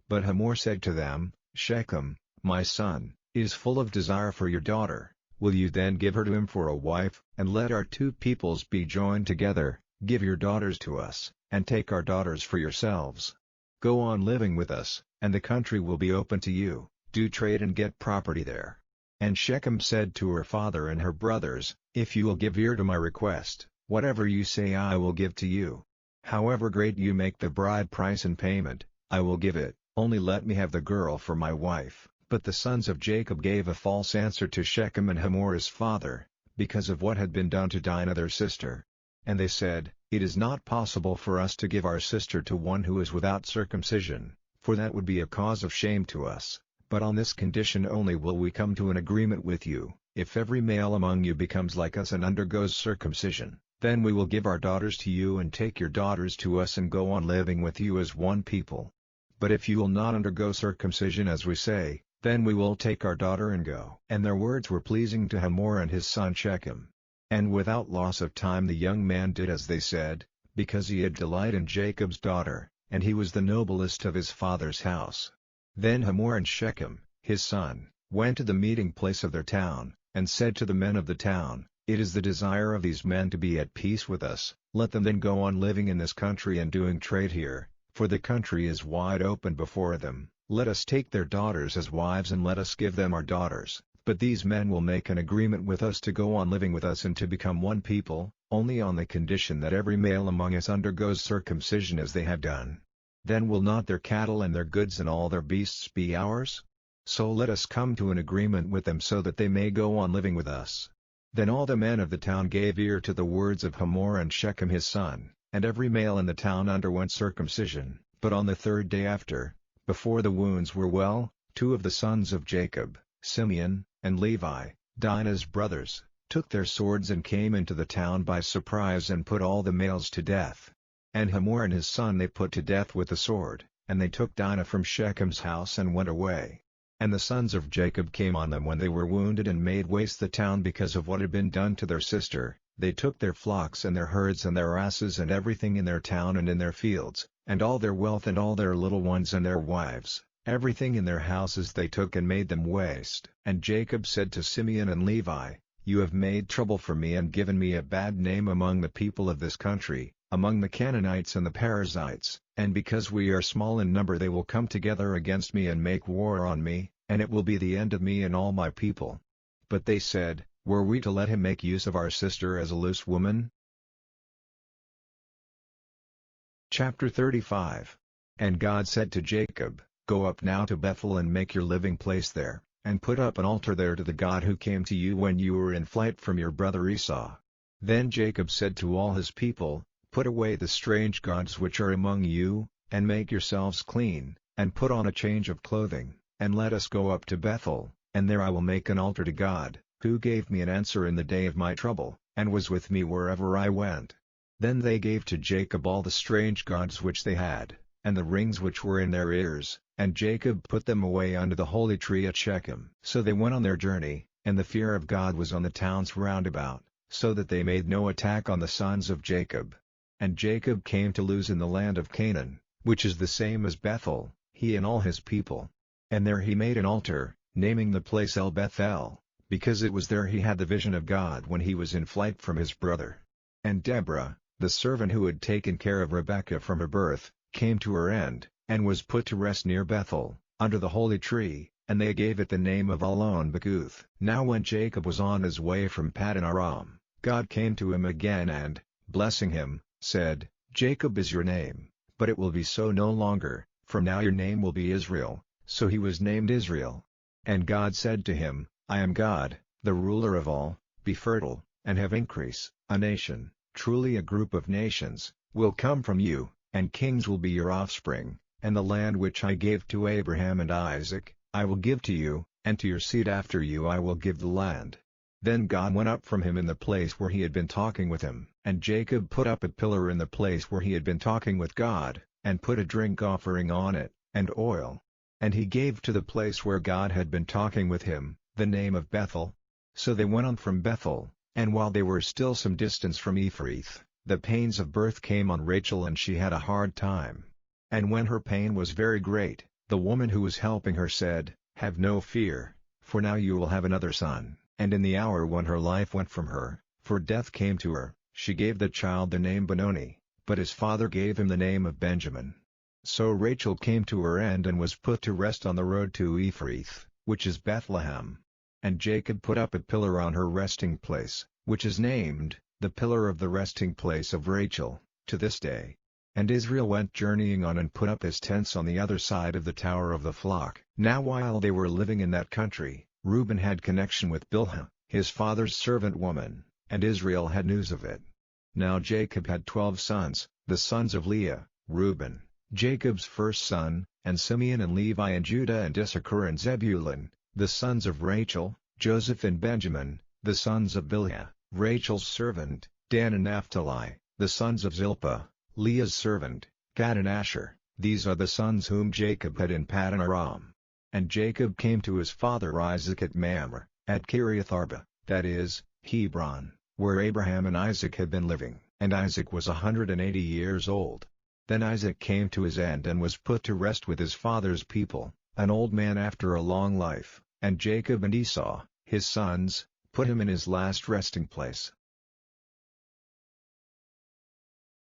But Hamor said to them, Shechem, my son, is full of desire for your daughter. Will you then give her to him for a wife, and let our 2 peoples be joined together? Give your daughters to us, and take our daughters for yourselves. Go on living with us, and the country will be open to you. Do trade and get property there. And Shechem said to her father and her brothers, If you will give ear to my request, whatever you say I will give to you. However great you make the bride price in payment, I will give it, only let me have the girl for my wife. But the sons of Jacob gave a false answer to Shechem and Hamor his father, because of what had been done to Dinah their sister. And they said, It is not possible for us to give our sister to one who is without circumcision, for that would be a cause of shame to us. But on this condition only will we come to an agreement with you, if every male among you becomes like us and undergoes circumcision, then we will give our daughters to you and take your daughters to us and go on living with you as one people. But if you will not undergo circumcision as we say, then we will take our daughter and go. And their words were pleasing to Hamor and his son Shechem. And without loss of time the young man did as they said, because he had delight in Jacob's daughter, and he was the noblest of his father's house. Then Hamor and Shechem, his son, went to the meeting place of their town, and said to the men of the town, "It is the desire of these men to be at peace with us, let them then go on living in this country and doing trade here, for the country is wide open before them. Let us take their daughters as wives and let us give them our daughters, but these men will make an agreement with us to go on living with us and to become one people, only on the condition that every male among us undergoes circumcision as they have done. Then will not their cattle and their goods and all their beasts be ours? So let us come to an agreement with them so that they may go on living with us." Then all the men of the town gave ear to the words of Hamor and Shechem his son, and every male in the town underwent circumcision. But on the third day after, before the wounds were well, 2 of the sons of Jacob, Simeon, and Levi, Dinah's brothers, took their swords and came into the town by surprise and put all the males to death. And Hamor and his son they put to death with the sword, and they took Dinah from Shechem's house and went away. And the sons of Jacob came on them when they were wounded and made waste the town because of what had been done to their sister. They took their flocks and their herds and their asses and everything in their town and in their fields, and all their wealth and all their little ones and their wives, everything in their houses they took and made them waste. And Jacob said to Simeon and Levi, "You have made trouble for me and given me a bad name among the people of this country, among the Canaanites and the Perizzites, and because we are small in number they will come together against me and make war on me, and it will be the end of me and all my people." But they said, "Were we to let him make use of our sister as a loose woman?" Chapter 35. And God said to Jacob, "Go up now to Bethel and make your living place there, and put up an altar there to the God who came to you when you were in flight from your brother Esau." Then Jacob said to all his people, "Put away the strange gods which are among you, and make yourselves clean, and put on a change of clothing, and let us go up to Bethel, and there I will make an altar to God, who gave me an answer in the day of my trouble, and was with me wherever I went." Then they gave to Jacob all the strange gods which they had, and the rings which were in their ears, and Jacob put them away under the holy tree at Shechem. So they went on their journey, and the fear of God was on the towns round about, so that they made no attack on the sons of Jacob. And Jacob came to Luz in the land of Canaan, which is the same as Bethel, he and all his people. And there he made an altar, naming the place El Bethel, because it was there he had the vision of God when he was in flight from his brother. And Deborah, the servant who had taken care of Rebekah from her birth, came to her end, and was put to rest near Bethel, under the holy tree, and they gave it the name of Allon-Bacuth. Now when Jacob was on his way from Paddan Aram, God came to him again and, blessing him, said, "Jacob is your name, but it will be so no longer, from now your name will be Israel." So he was named Israel. And God said to him, "I am God, the ruler of all, be fertile, and have increase. A nation, truly a group of nations, will come from you, and kings will be your offspring, and the land which I gave to Abraham and Isaac, I will give to you, and to your seed after you I will give the land." Then God went up from him in the place where he had been talking with him, and Jacob put up a pillar in the place where he had been talking with God, and put a drink offering on it, and oil. And he gave to the place where God had been talking with him, the name of Bethel. So they went on from Bethel, and while they were still some distance from Ephrath, the pains of birth came on Rachel and she had a hard time. And when her pain was very great, the woman who was helping her said, "Have no fear, for now you will have another son." And in the hour when her life went from her, for death came to her, she gave the child the name Benoni, but his father gave him the name of Benjamin. So Rachel came to her end and was put to rest on the road to Ephrath, which is Bethlehem. And Jacob put up a pillar on her resting place, which is named, the pillar of the resting place of Rachel, to this day. And Israel went journeying on and put up his tents on the other side of the tower of the flock. Now while they were living in that country, Reuben had connection with Bilhah, his father's servant woman, and Israel had news of it. Now Jacob had 12 sons, the sons of Leah, Reuben, Jacob's first son, and Simeon and Levi and Judah and Issachar and Zebulun, the sons of Rachel, Joseph and Benjamin, the sons of Bilhah, Rachel's servant, Dan and Naphtali, the sons of Zilpah, Leah's servant, Gad and Asher. These are the sons whom Jacob had in Paddan Aram. And Jacob came to his father Isaac at Mamre, at Kiriath Arba, that is, Hebron, where Abraham and Isaac had been living. And Isaac was 180 years old. Then Isaac came to his end and was put to rest with his father's people, an old man after a long life, and Jacob and Esau, his sons, put him in his last resting place.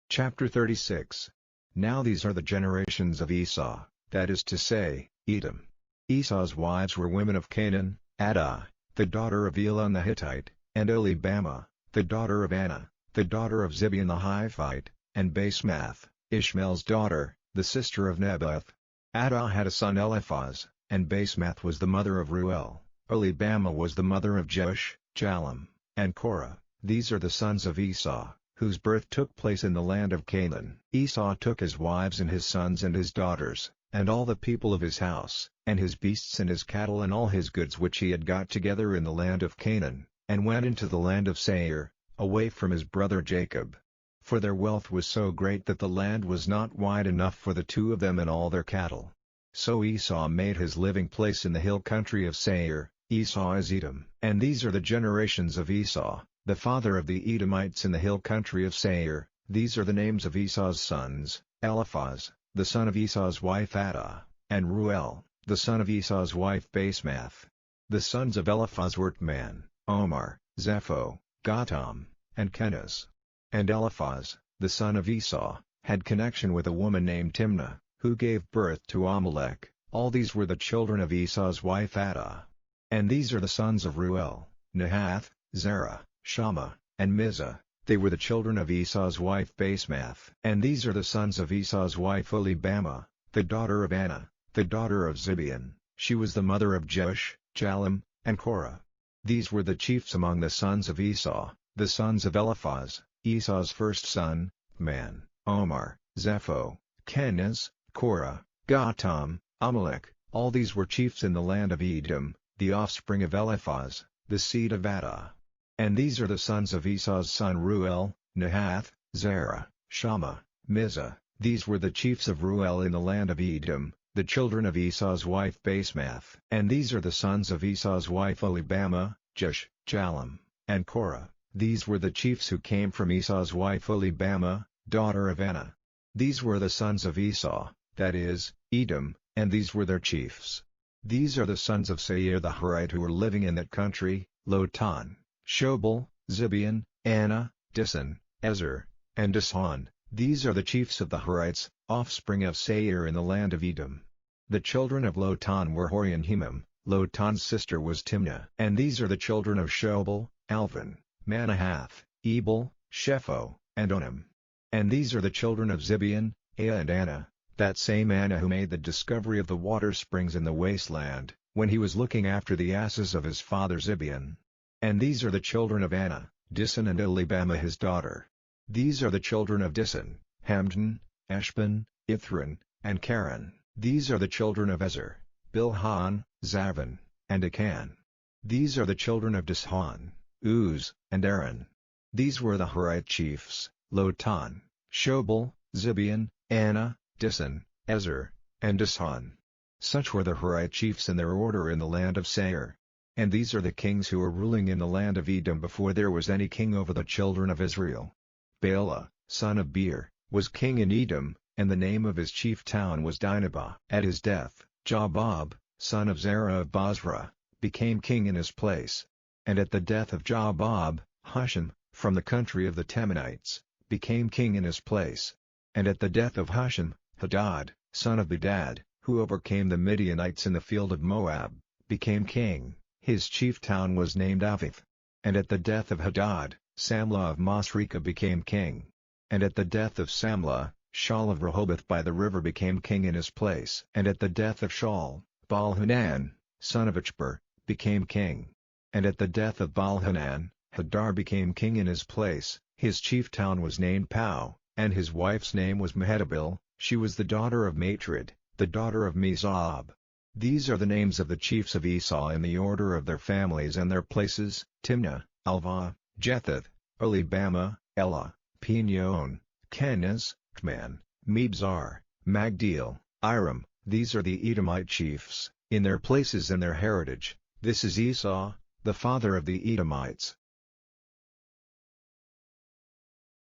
Chapter 36. Now these are the generations of Esau, that is to say, Edom. Esau's wives were women of Canaan: Adah, the daughter of Elon the Hittite, and Oholibamah, the daughter of Anah, the daughter of Zibeon the Hivite, and Basemath, Ishmael's daughter, the sister of Nebaioth. Adah had a son Eliphaz, and Basemath was the mother of Reuel. Oholibamah was the mother of Jeush, Jalem, and Korah. These are the sons of Esau, whose birth took place in the land of Canaan. Esau took his wives and his sons and his daughters, and all the people of his house, and his beasts and his cattle and all his goods which he had got together in the land of Canaan, and went into the land of Seir, away from his brother Jacob. For their wealth was so great that the land was not wide enough for the two of them and all their cattle. So Esau made his living place in the hill country of Seir. Esau is Edom. And these are the generations of Esau, the father of the Edomites in the hill country of Seir. These are the names of Esau's sons: Eliphaz, the son of Esau's wife Adah, and Reuel, the son of Esau's wife Basemath. The sons of Eliphaz were Teman, Omar, Zepho, Gatam, and Kenaz. And Eliphaz, the son of Esau, had connection with a woman named Timnah, who gave birth to Amalek. All these were the children of Esau's wife Adah. And these are the sons of Reuel: Nahath, Zerah, Shammah, and Mizah. They were the children of Esau's wife Basemath. And these are the sons of Esau's wife Oholibamah, the daughter of Anah, the daughter of Zibeon. She was the mother of Jeush, Jalem, and Korah. These were the chiefs among the sons of Esau, the sons of Eliphaz, Esau's first son: Man, Omar, Zepho, Kenaz, Korah, Gatam, Amalek. All these were chiefs in the land of Edom, the offspring of Eliphaz, the seed of Adah. And these are the sons of Esau's son Reuel: Nahath, Zerah, Shammah, Mizah. These were the chiefs of Reuel in the land of Edom, the children of Esau's wife Basemath. And these are the sons of Esau's wife Oholibamah: Jeush, Jalem, and Korah. These were the chiefs who came from Esau's wife Oholibamah, daughter of Anah. These were the sons of Esau, that is, Edom, and these were their chiefs. These are the sons of Seir the Horite who were living in that country: Lotan, Shobal, Zibeon, Anah, Dishan, Ezer, and Dishon. These are the chiefs of the Horites, offspring of Seir in the land of Edom. The children of Lotan were Hori and Hemam. Lotan's sister was Timnah. And these are the children of Shobal: Alvan, Manahath, Ebal, Shepho, and Onam. And these are the children of Zibeon, Ea and Anah, that same Anah who made the discovery of the water springs in the wasteland, when he was looking after the asses of his father Zibeon. And these are the children of Anah, Dishan and Oholibamah his daughter. These are the children of Dishan: Hamdan, Eshban, Ithran, and Karen. These are the children of Ezer: Bilhan, Zavan, and Akan. These are the children of Dishon: Uz, and Aaron. These were the Horite chiefs: Lotan, Shobal, Zibeon, Anah, Dishan, Ezer, and Dishon. Such were the Horite chiefs in their order in the land of Seir. And these are the kings who were ruling in the land of Edom before there was any king over the children of Israel. Bela, son of Beer, was king in Edom, and the name of his chief town was Dinhabah. At his death, Jobab, son of Zerah of Bozrah, became king in his place. And at the death of Jobab, Husham, from the country of the Temanites, became king in his place. And at the death of Husham, Hadad, son of Bedad, who overcame the Midianites in the field of Moab, became king. His chief town was named Avith. And at the death of Hadad, Samlah of Masrekah became king. And at the death of Samlah, Shaul of Rehoboth by the river became king in his place. And at the death of Shaul, Baal-Hanan, son of Achbor, became king. And at the death of Baal-Hanan, Hadar became king in his place. His chief town was named Pau, and his wife's name was Mehetabel. She was the daughter of Matred, the daughter of Mizab. These are the names of the chiefs of Esau in the order of their families and their places: Timnah, Alvah, Jetheth, Oholibamah, Elah, Penion, Kenaz, Teman, Mibzar, Magdiel, Iram. These are the Edomite chiefs, in their places and their heritage. This is Esau, the father of the Edomites.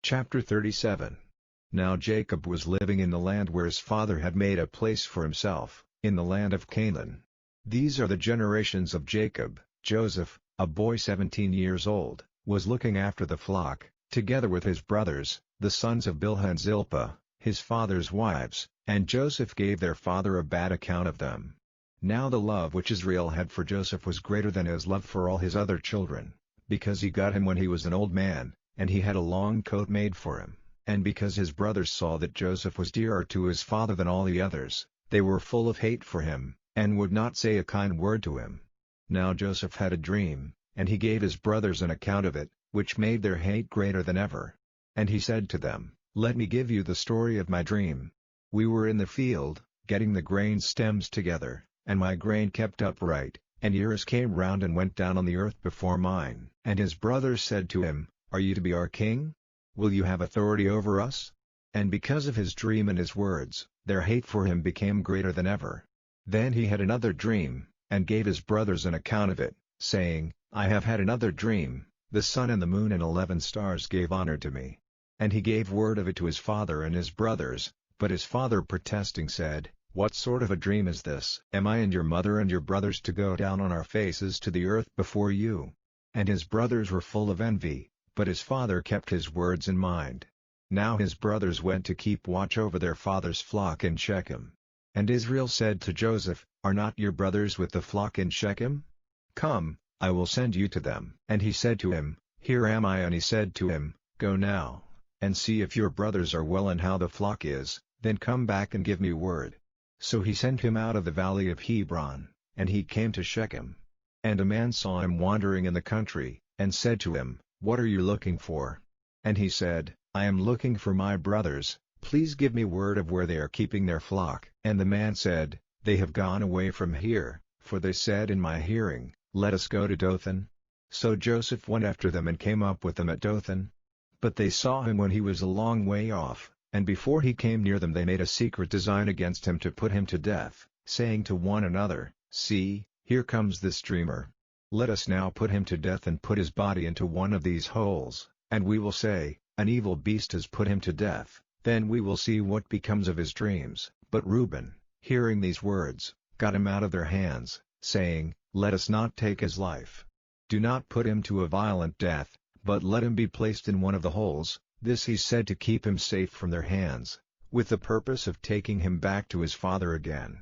Chapter 37. Now Jacob was living in the land where his father had made a place for himself, in the land of Canaan. These are the generations of Jacob. Joseph, a boy 17 years old, was looking after the flock, together with his brothers, the sons of Bilhah and Zilpah, his father's wives, and Joseph gave their father a bad account of them. Now the love which Israel had for Joseph was greater than his love for all his other children, because he got him when he was an old man, and he had a long coat made for him, and because his brothers saw that Joseph was dearer to his father than all the others, they were full of hate for him, and would not say a kind word to him. Now Joseph had a dream, and he gave his brothers an account of it, which made their hate greater than ever. And he said to them, "Let me give you the story of my dream. We were in the field, getting the grain stems together, and my grain kept upright, and ears came round and went down on the earth before mine." And his brothers said to him, "Are you to be our king? Will you have authority over us?" And because of his dream and his words, their hate for him became greater than ever. Then he had another dream, and gave his brothers an account of it, saying, "I have had another dream, the sun and the moon and 11 stars gave honor to me." And he gave word of it to his father and his brothers, but his father protesting said, "What sort of a dream is this? Am I and your mother and your brothers to go down on our faces to the earth before you?" And his brothers were full of envy, but his father kept his words in mind. Now his brothers went to keep watch over their father's flock in Shechem. And Israel said to Joseph, "Are not your brothers with the flock in Shechem? Come, I will send you to them." And he said to him, "Here am I." And he said to him, "Go now, and see if your brothers are well and how the flock is, then come back and give me word." So he sent him out of the valley of Hebron, and he came to Shechem. And a man saw him wandering in the country, and said to him, "What are you looking for?" And he said, "I am looking for my brothers, please give me word of where they are keeping their flock." And the man said, "They have gone away from here, for they said in my hearing, 'Let us go to Dothan.'" So Joseph went after them and came up with them at Dothan. But they saw him when he was a long way off, and before he came near them they made a secret design against him to put him to death, saying to one another, "See, here comes this dreamer. Let us now put him to death and put his body into one of these holes, and we will say, 'An evil beast has put him to death,' then we will see what becomes of his dreams." But Reuben, hearing these words, got him out of their hands, saying, "Let us not take his life. Do not put him to a violent death, but let him be placed in one of the holes." This he said to keep him safe from their hands, with the purpose of taking him back to his father again.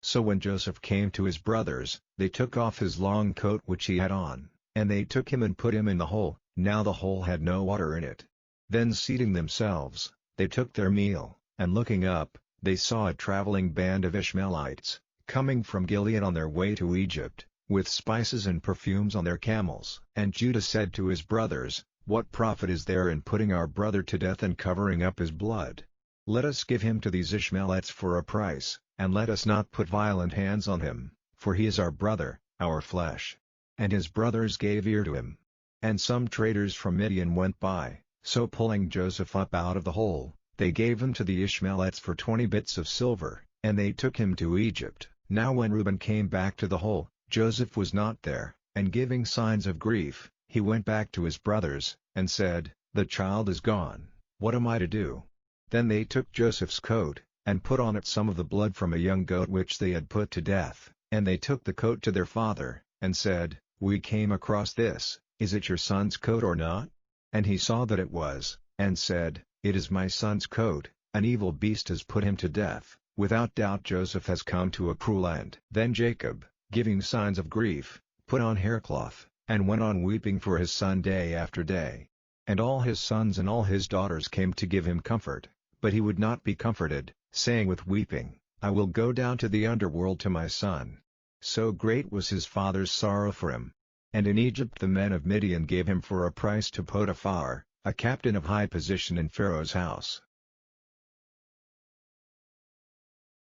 So when Joseph came to his brothers, they took off his long coat which he had on, and they took him and put him in the hole. Now the hole had no water in it. Then seating themselves, they took their meal, and looking up, they saw a traveling band of Ishmaelites, coming from Gilead on their way to Egypt, with spices and perfumes on their camels. And Judah said to his brothers, "What profit is there in putting our brother to death and covering up his blood? Let us give him to these Ishmaelites for a price, and let us not put violent hands on him, for he is our brother, our flesh." And his brothers gave ear to him. And some traders from Midian went by, so pulling Joseph up out of the hole, they gave him to the Ishmaelites for 20 bits of silver, and they took him to Egypt. Now when Reuben came back to the hole, Joseph was not there, and giving signs of grief, he went back to his brothers, and said, "The child is gone, what am I to do?" Then they took Joseph's coat, and put on it some of the blood from a young goat which they had put to death, and they took the coat to their father, and said, "We came across this, is it your son's coat or not?" And he saw that it was, and said, "It is my son's coat, an evil beast has put him to death, without doubt Joseph has come to a cruel end." Then Jacob, giving signs of grief, put on haircloth, and went on weeping for his son day after day. And all his sons and all his daughters came to give him comfort, but he would not be comforted, saying with weeping, "I will go down to the underworld to my son." So great was his father's sorrow for him. And in Egypt the men of Midian gave him for a price to Potiphar, a captain of high position in Pharaoh's house.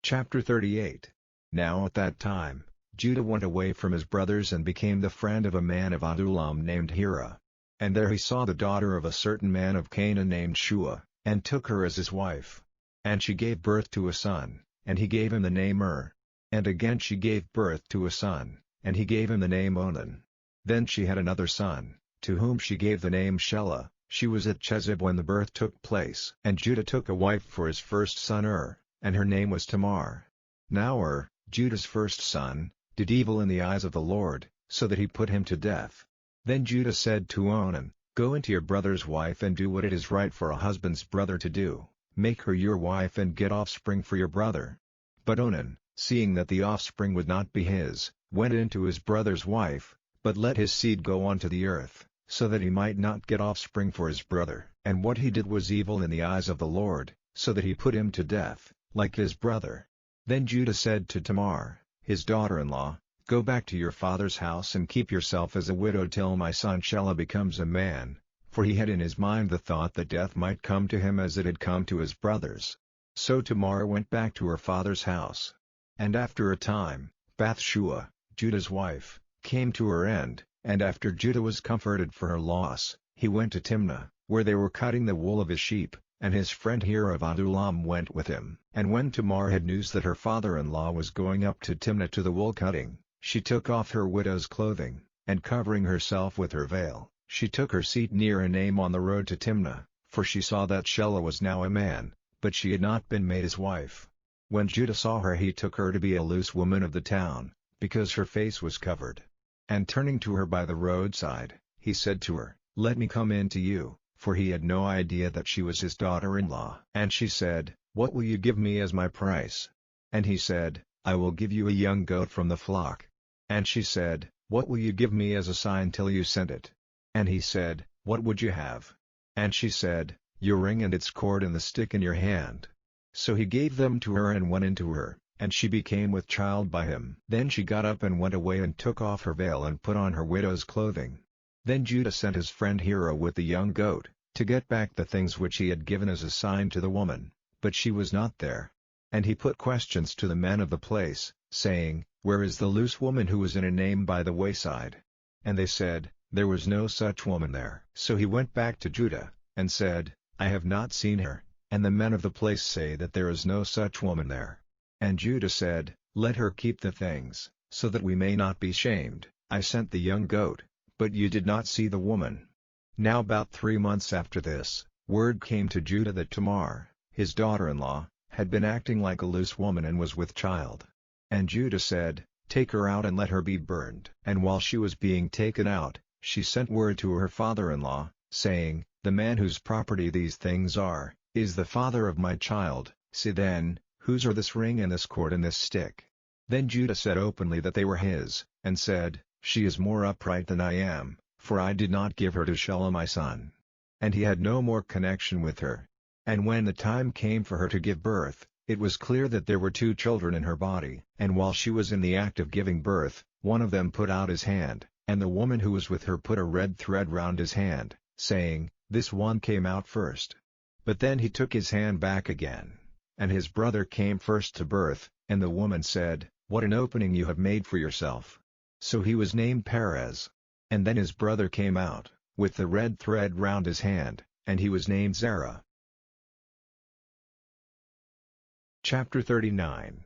Chapter 38. Now at that time, Judah went away from his brothers and became the friend of a man of Adullam named Hira. And there he saw the daughter of a certain man of Canaan named Shua, and took her as his wife. And she gave birth to a son, and he gave him the name And again she gave birth to a son, and he gave him the name Onan. Then she had another son, to whom she gave the name Shelah. She was at Chezib when the birth took place. And Judah took a wife for his first son and her name was Tamar. Now Judah's first son, did evil in the eyes of the Lord, so that he put him to death. Then Judah said to Onan, Go into your brother's wife and do what it is right for a husband's brother to do, make her your wife and get offspring for your brother. But Onan, seeing that the offspring would not be his, went into his brother's wife, but let his seed go on to the earth, so that he might not get offspring for his brother. And what he did was evil in the eyes of the Lord, so that he put him to death, like his brother. Then Judah said to Tamar, his daughter-in-law, Go back to your father's house and keep yourself as a widow till my son Shelah becomes a man, for he had in his mind the thought that death might come to him as it had come to his brothers. So Tamar went back to her father's house. And after a time, Bathshua, Judah's wife, came to her end, and after Judah was comforted for her loss, he went to Timnah, where they were cutting the wool of his sheep, and his friend Hira of Adullam went with him. And when Tamar had news that her father-in-law was going up to Timnah to the wool cutting, she took off her widow's clothing, and covering herself with her veil, she took her seat near Enaim on the road to Timnah, for she saw that Shelah was now a man, but she had not been made his wife. When Judah saw her he took her to be a loose woman of the town, because her face was covered. And turning to her by the roadside, he said to her, Let me come in to you, for he had no idea that she was his daughter-in-law. And she said, What will you give me as my price? And he said, I will give you a young goat from the flock. And she said, What will you give me as a sign till you send it? And he said, What would you have? And she said, Your ring and its cord and the stick in your hand. So he gave them to her and went into her, and she became with child by him. Then she got up and went away and took off her veil and put on her widow's clothing. Then Judah sent his friend Hira with the young goat, to get back the things which he had given as a sign to the woman, but she was not there. And he put questions to the men of the place, saying, Where is the loose woman who was in Enaim by the wayside? And they said, There was no such woman there. So he went back to Judah, and said, I have not seen her, and the men of the place say that there is no such woman there. And Judah said, Let her keep the things, so that we may not be shamed. I sent the young goat, but you did not see the woman. Now about 3 months after this, word came to Judah that Tamar, his daughter-in-law, had been acting like a loose woman and was with child. And Judah said, Take her out and let her be burned. And while she was being taken out, she sent word to her father-in-law, saying, The man whose property these things are, is the father of my child. See then, whose are this ring and this cord and this stick? Then Judah said openly that they were his, and said, She is more upright than I am, for I did not give her to Shelah my son. And he had no more connection with her. And when the time came for her to give birth, it was clear that there were 2 children in her body. And while she was in the act of giving birth, one of them put out his hand, and the woman who was with her put a red thread round his hand, saying, This one came out first. But then he took his hand back again. And his brother came first to birth, and the woman said, What an opening you have made for yourself. So he was named Perez. And then his brother came out, with the red thread round his hand, and he was named Zerah. Chapter 39.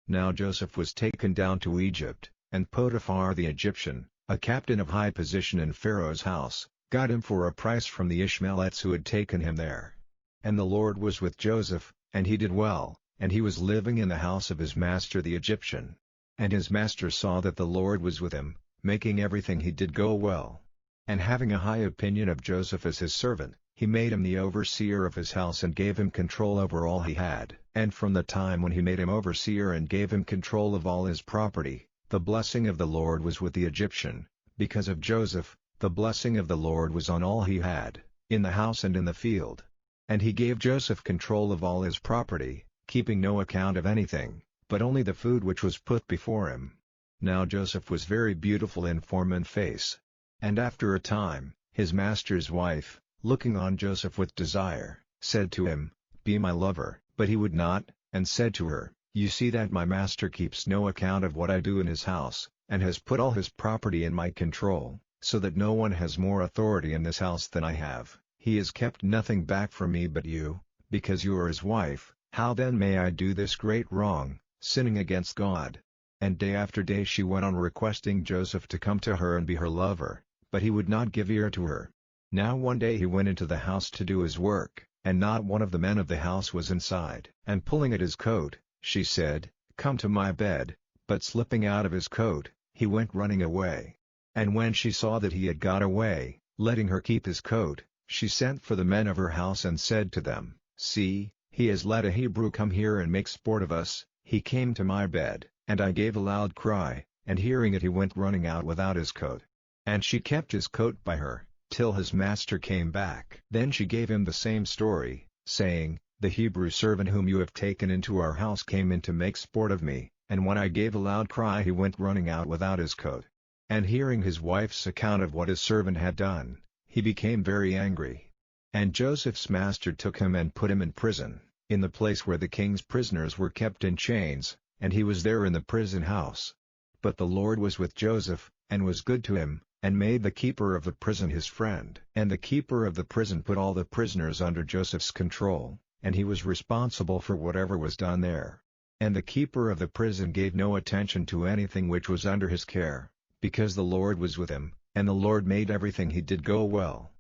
Now Joseph was taken down to Egypt, and Potiphar the Egyptian, a captain of high position in Pharaoh's house, got him for a price from the Ishmaelites who had taken him there. And the Lord was with Joseph, and he did well, and he was living in the house of his master the Egyptian. And his master saw that the Lord was with him, making everything he did go well. And having a high opinion of Joseph as his servant, he made him the overseer of his house and gave him control over all he had. And from the time when he made him overseer and gave him control of all his property, the blessing of the Lord was with the Egyptian. Because of Joseph, the blessing of the Lord was on all he had, in the house and in the field. And he gave Joseph control of all his property, keeping no account of anything, but only the food which was put before him. Now Joseph was very beautiful in form and face. And after a time, his master's wife, looking on Joseph with desire, said to him, Be my lover. But he would not, and said to her, You see that my master keeps no account of what I do in his house, and has put all his property in my control, so that no one has more authority in this house than I have. He has kept nothing back from me but you, because you are his wife. How then may I do this great wrong, sinning against God? And day after day she went on requesting Joseph to come to her and be her lover, but he would not give ear to her. Now one day he went into the house to do his work, and not one of the men of the house was inside. And pulling at his coat, she said, Come to my bed, but slipping out of his coat, he went running away. And when she saw that he had got away, letting her keep his coat, she sent for the men of her house and said to them, "See, he has let a Hebrew come here and make sport of us." He came to my bed, and I gave a loud cry, and hearing it he went running out without his coat. And she kept his coat by her, till his master came back. Then she gave him the same story, saying, "The Hebrew servant whom you have taken into our house came in to make sport of me, and when I gave a loud cry he went running out without his coat." And hearing his wife's account of what his servant had done, he became very angry. And Joseph's master took him and put him in prison, in the place where the king's prisoners were kept in chains, and he was there in the prison house. But the Lord was with Joseph, and was good to him, and made the keeper of the prison his friend. And the keeper of the prison put all the prisoners under Joseph's control, and he was responsible for whatever was done there. And the keeper of the prison gave no attention to anything which was under his care, because the Lord was with him, and the Lord made everything he did go well.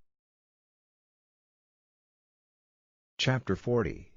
Chapter 40.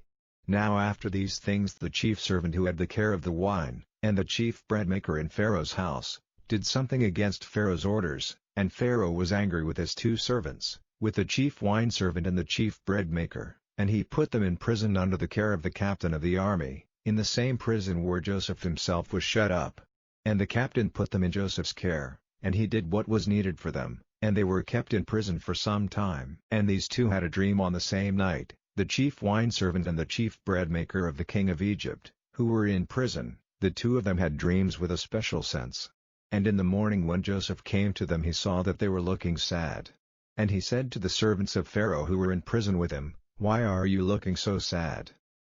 Now after these things the chief servant who had the care of the wine, and the chief breadmaker in Pharaoh's house, did something against Pharaoh's orders, and Pharaoh was angry with his two servants, with the chief wine servant and the chief breadmaker, and he put them in prison under the care of the captain of the army, in the same prison where Joseph himself was shut up. And the captain put them in Joseph's care, and he did what was needed for them, and they were kept in prison for some time. And these two had a dream on the same night, the chief wine servant and the chief breadmaker of the king of Egypt, who were in prison. The two of them had dreams with a special sense. And in the morning when Joseph came to them he saw that they were looking sad. And he said to the servants of Pharaoh who were in prison with him, "Why are you looking so sad?"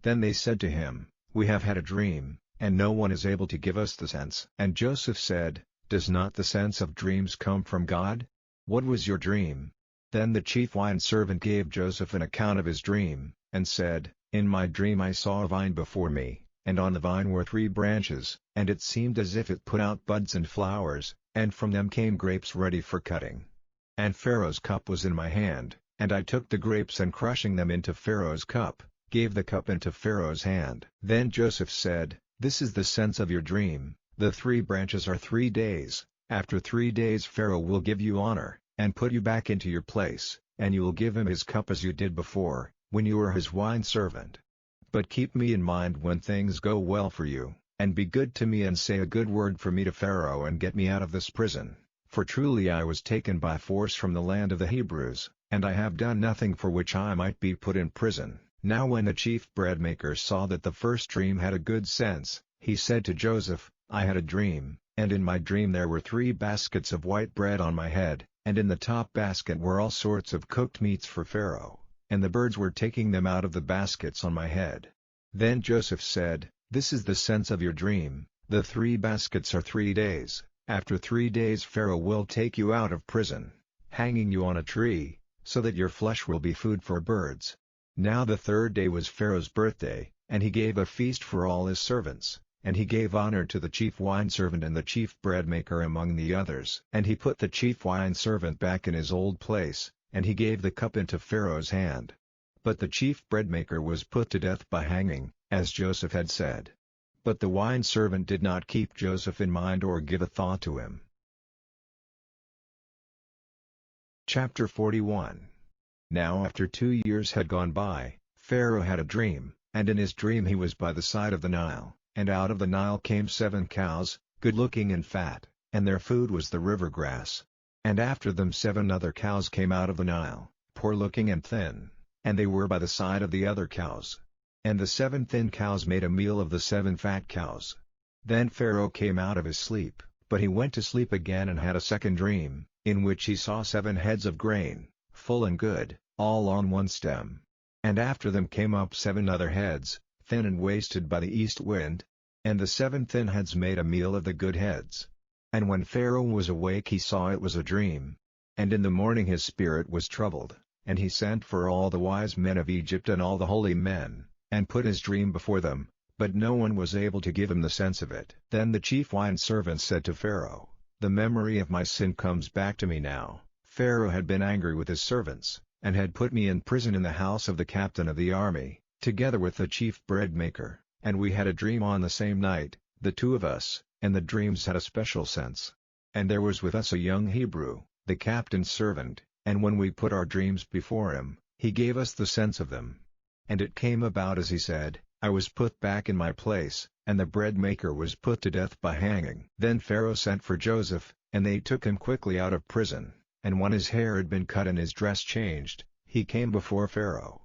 Then they said to him, "We have had a dream, and no one is able to give us the sense." And Joseph said, "Does not the sense of dreams come from God? What was your dream?" Then the chief wine servant gave Joseph an account of his dream, and said, "In my dream I saw a vine before me, and on the vine were 3 branches, and it seemed as if it put out buds and flowers, and from them came grapes ready for cutting. And Pharaoh's cup was in my hand, and I took the grapes and crushing them into Pharaoh's cup, gave the cup into Pharaoh's hand." Then Joseph said, "This is the sense of your dream, the 3 branches are 3 days, after 3 days Pharaoh will give you honor, and put you back into your place, and you will give him his cup as you did before, when you were his wine servant. But keep me in mind when things go well for you, and be good to me and say a good word for me to Pharaoh and get me out of this prison, for truly I was taken by force from the land of the Hebrews, and I have done nothing for which I might be put in prison." Now when the chief breadmaker saw that the first dream had a good sense, he said to Joseph, "I had a dream, and in my dream there were 3 baskets of white bread on my head, and in the top basket were all sorts of cooked meats for Pharaoh, and the birds were taking them out of the baskets on my head." Then Joseph said, "This is the sense of your dream, the 3 baskets are 3 days, after 3 days Pharaoh will take you out of prison, hanging you on a tree, so that your flesh will be food for birds." Now the 3rd day was Pharaoh's birthday, and he gave a feast for all his servants, and he gave honor to the chief wine servant and the chief breadmaker among the others. And he put the chief wine servant back in his old place, and he gave the cup into Pharaoh's hand. But the chief breadmaker was put to death by hanging, as Joseph had said. But the wine servant did not keep Joseph in mind or give a thought to him. Chapter 41. Now after 2 years had gone by, Pharaoh had a dream, and in his dream he was by the side of the Nile, and out of the Nile came 7 cows, good-looking and fat, and their food was the river grass. And after them 7 other cows came out of the Nile, poor-looking and thin, and they were by the side of the other cows. And the 7 thin cows made a meal of the 7 fat cows. Then Pharaoh came out of his sleep, but he went to sleep again and had a second dream, in which he saw 7 heads of grain, full and good, all on one stem. And after them came up 7 other heads, thin and wasted by the east wind. And the 7 thin heads made a meal of the good heads. And when Pharaoh was awake he saw it was a dream. And in the morning his spirit was troubled, and he sent for all the wise men of Egypt and all the holy men, and put his dream before them, but no one was able to give him the sense of it. Then the chief wine servant said to Pharaoh, "The memory of my sin comes back to me now." Pharaoh had been angry with his servants, and had put me in prison in the house of the captain of the army, together with the chief breadmaker, and we had a dream on the same night, the 2 of us, and the dreams had a special sense. And there was with us a young Hebrew, the captain's servant, and when we put our dreams before him, he gave us the sense of them. And it came about as he said, I was put back in my place, and the bread maker was put to death by hanging. Then Pharaoh sent for Joseph, and they took him quickly out of prison, and when his hair had been cut and his dress changed, he came before Pharaoh.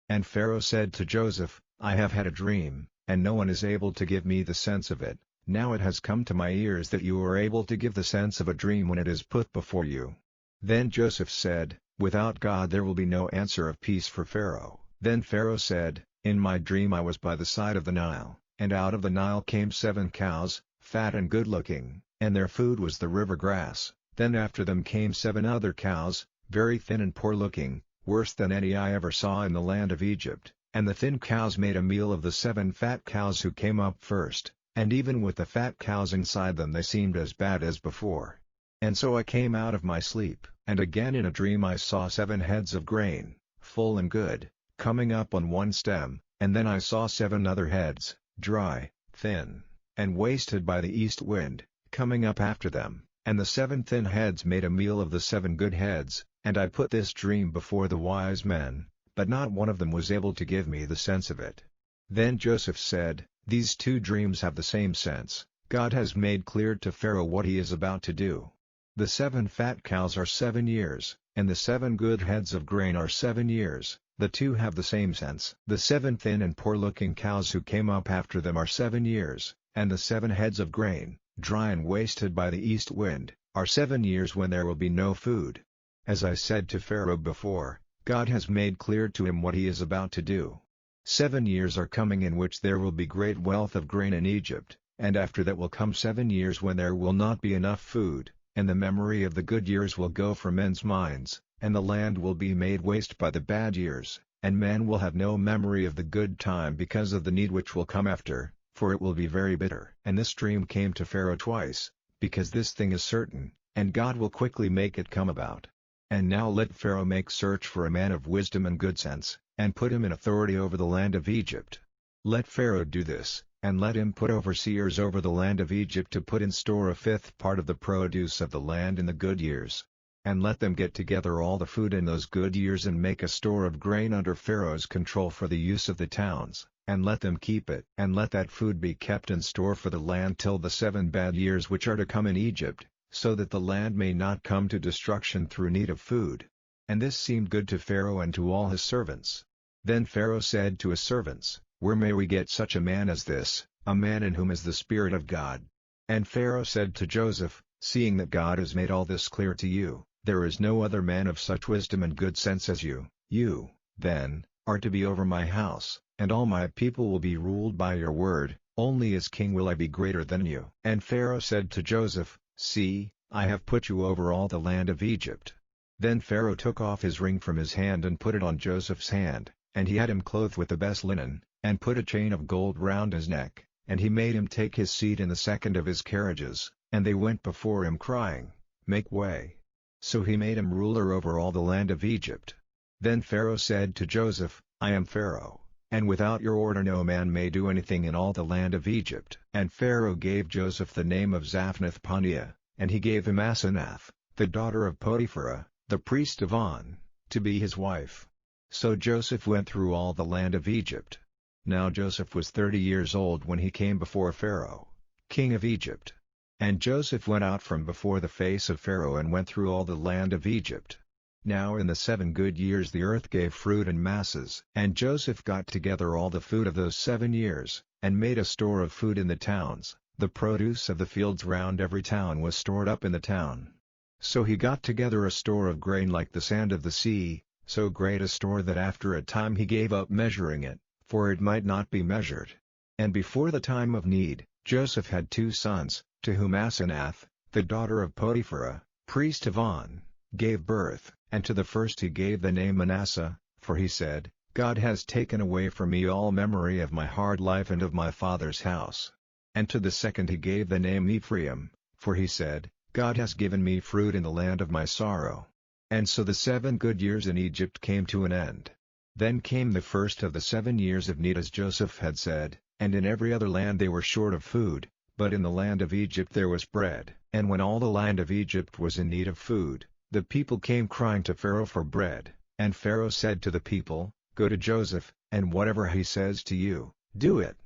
And Pharaoh said to Joseph, I have had a dream, and no one is able to give me the sense of it. Now it has come to my ears that you are able to give the sense of a dream when it is put before you. Then Joseph said, Without God there will be no answer of peace for Pharaoh. Then Pharaoh said, In my dream I was by the side of the Nile, and out of the Nile came 7 cows, fat and good-looking, and their food was the river grass. Then after them came 7 other cows, very thin and poor-looking, worse than any I ever saw in the land of Egypt, and the thin cows made a meal of the 7 fat cows who came up first, and even with the fat cows inside them they seemed as bad as before. And so I came out of my sleep, and again in a dream I saw 7 heads of grain, full and good, coming up on one stem, and then I saw 7 other heads, dry, thin, and wasted by the east wind, coming up after them, and the 7 thin heads made a meal of the 7 good heads, and I put this dream before the wise men, but not one of them was able to give me the sense of it. Then Joseph said, These 2 dreams have the same sense. God has made clear to Pharaoh what he is about to do. The 7 fat cows are 7 years, and the 7 good heads of grain are 7 years, the 2 have the same sense. The 7 thin and poor-looking cows who came up after them are 7 years, and the 7 heads of grain, dry and wasted by the east wind, are 7 years when there will be no food. As I said to Pharaoh before, God has made clear to him what he is about to do. 7 years are coming in which there will be great wealth of grain in Egypt, and after that will come 7 years when there will not be enough food, and the memory of the good years will go from men's minds, and the land will be made waste by the bad years, and men will have no memory of the good time because of the need which will come after, for it will be very bitter. And this dream came to Pharaoh twice, because this thing is certain, and God will quickly make it come about. And now let Pharaoh make search for a man of wisdom and good sense, and put him in authority over the land of Egypt. Let Pharaoh do this, and let him put overseers over the land of Egypt to put in store a 5th part of the produce of the land in the good years. And let them get together all the food in those good years and make a store of grain under Pharaoh's control for the use of the towns, and let them keep it. And let that food be kept in store for the land till the 7 bad years which are to come in Egypt, so that the land may not come to destruction through need of food. And this seemed good to Pharaoh and to all his servants. Then Pharaoh said to his servants, Where may we get such a man as this, a man in whom is the Spirit of God? And Pharaoh said to Joseph, Seeing that God has made all this clear to you, there is no other man of such wisdom and good sense as you. You, then, are to be over my house, and all my people will be ruled by your word, only as king will I be greater than you. And Pharaoh said to Joseph, See, I have put you over all the land of Egypt. Then Pharaoh took off his ring from his hand and put it on Joseph's hand, and he had him clothed with the best linen, and put a chain of gold round his neck, and he made him take his seat in the second of his carriages, and they went before him crying, Make way. So he made him ruler over all the land of Egypt. Then Pharaoh said to Joseph, I am Pharaoh, and without your order no man may do anything in all the land of Egypt. And Pharaoh gave Joseph the name of Zaphnath-Paaneah, and he gave him Asenath, the daughter of Potiphera, the priest of On, to be his wife. So Joseph went through all the land of Egypt. Now Joseph was 30 years old when he came before Pharaoh, king of Egypt. And Joseph went out from before the face of Pharaoh and went through all the land of Egypt. Now in the 7 good years the earth gave fruit in masses. And Joseph got together all the food of those 7 years, and made a store of food in the towns. The produce of the fields round every town was stored up in the town. So he got together a store of grain like the sand of the sea, so great a store that after a time he gave up measuring it, for it might not be measured. And before the time of need, Joseph had 2 sons, to whom Asenath, the daughter of Potiphera, priest of On, gave birth, and to the first he gave the name Manasseh, for he said, God has taken away from me all memory of my hard life and of my father's house. And to the second he gave the name Ephraim, for he said, God has given me fruit in the land of my sorrow. And so the 7 good years in Egypt came to an end. Then came the first of the 7 years of need as Joseph had said, and in every other land they were short of food, But in the land of Egypt there was bread. And when all the land of Egypt was in need of food, the people came crying to Pharaoh for bread. And Pharaoh said to the people, "Go to Joseph, and whatever he says to you, do it."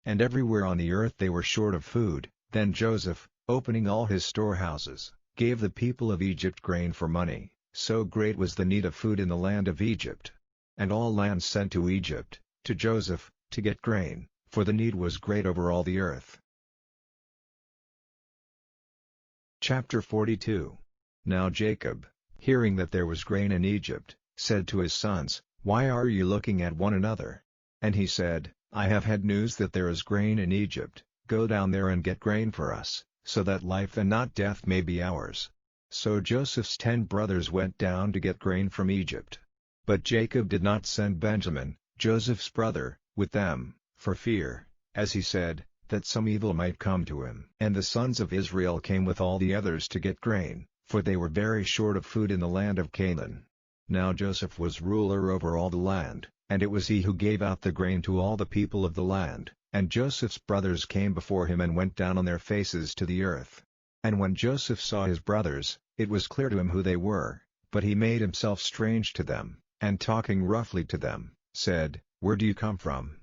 And everywhere on the earth they were short of food. Then Joseph, opening all his storehouses, gave the people of Egypt grain for money, so great was the need of food in the land of Egypt. And all lands sent to Egypt, to Joseph, to get grain, for the need was great over all the earth. Chapter 42. Now Jacob, hearing that there was grain in Egypt, said to his sons, "Why are you looking at one another?" And he said, "I have had news that there is grain in Egypt. Go down there and get grain for us, so that life and not death may be ours." So Joseph's 10 brothers went down to get grain from Egypt. But Jacob did not send Benjamin, Joseph's brother, with them, for fear, as he said, that some evil might come to him. And the sons of Israel came with all the others to get grain, for they were very short of food in the land of Canaan. Now Joseph was ruler over all the land, and it was he who gave out the grain to all the people of the land. And Joseph's brothers came before him and went down on their faces to the earth. And when Joseph saw his brothers, it was clear to him who they were, but he made himself strange to them, and talking roughly to them, said, "Where do you come from?"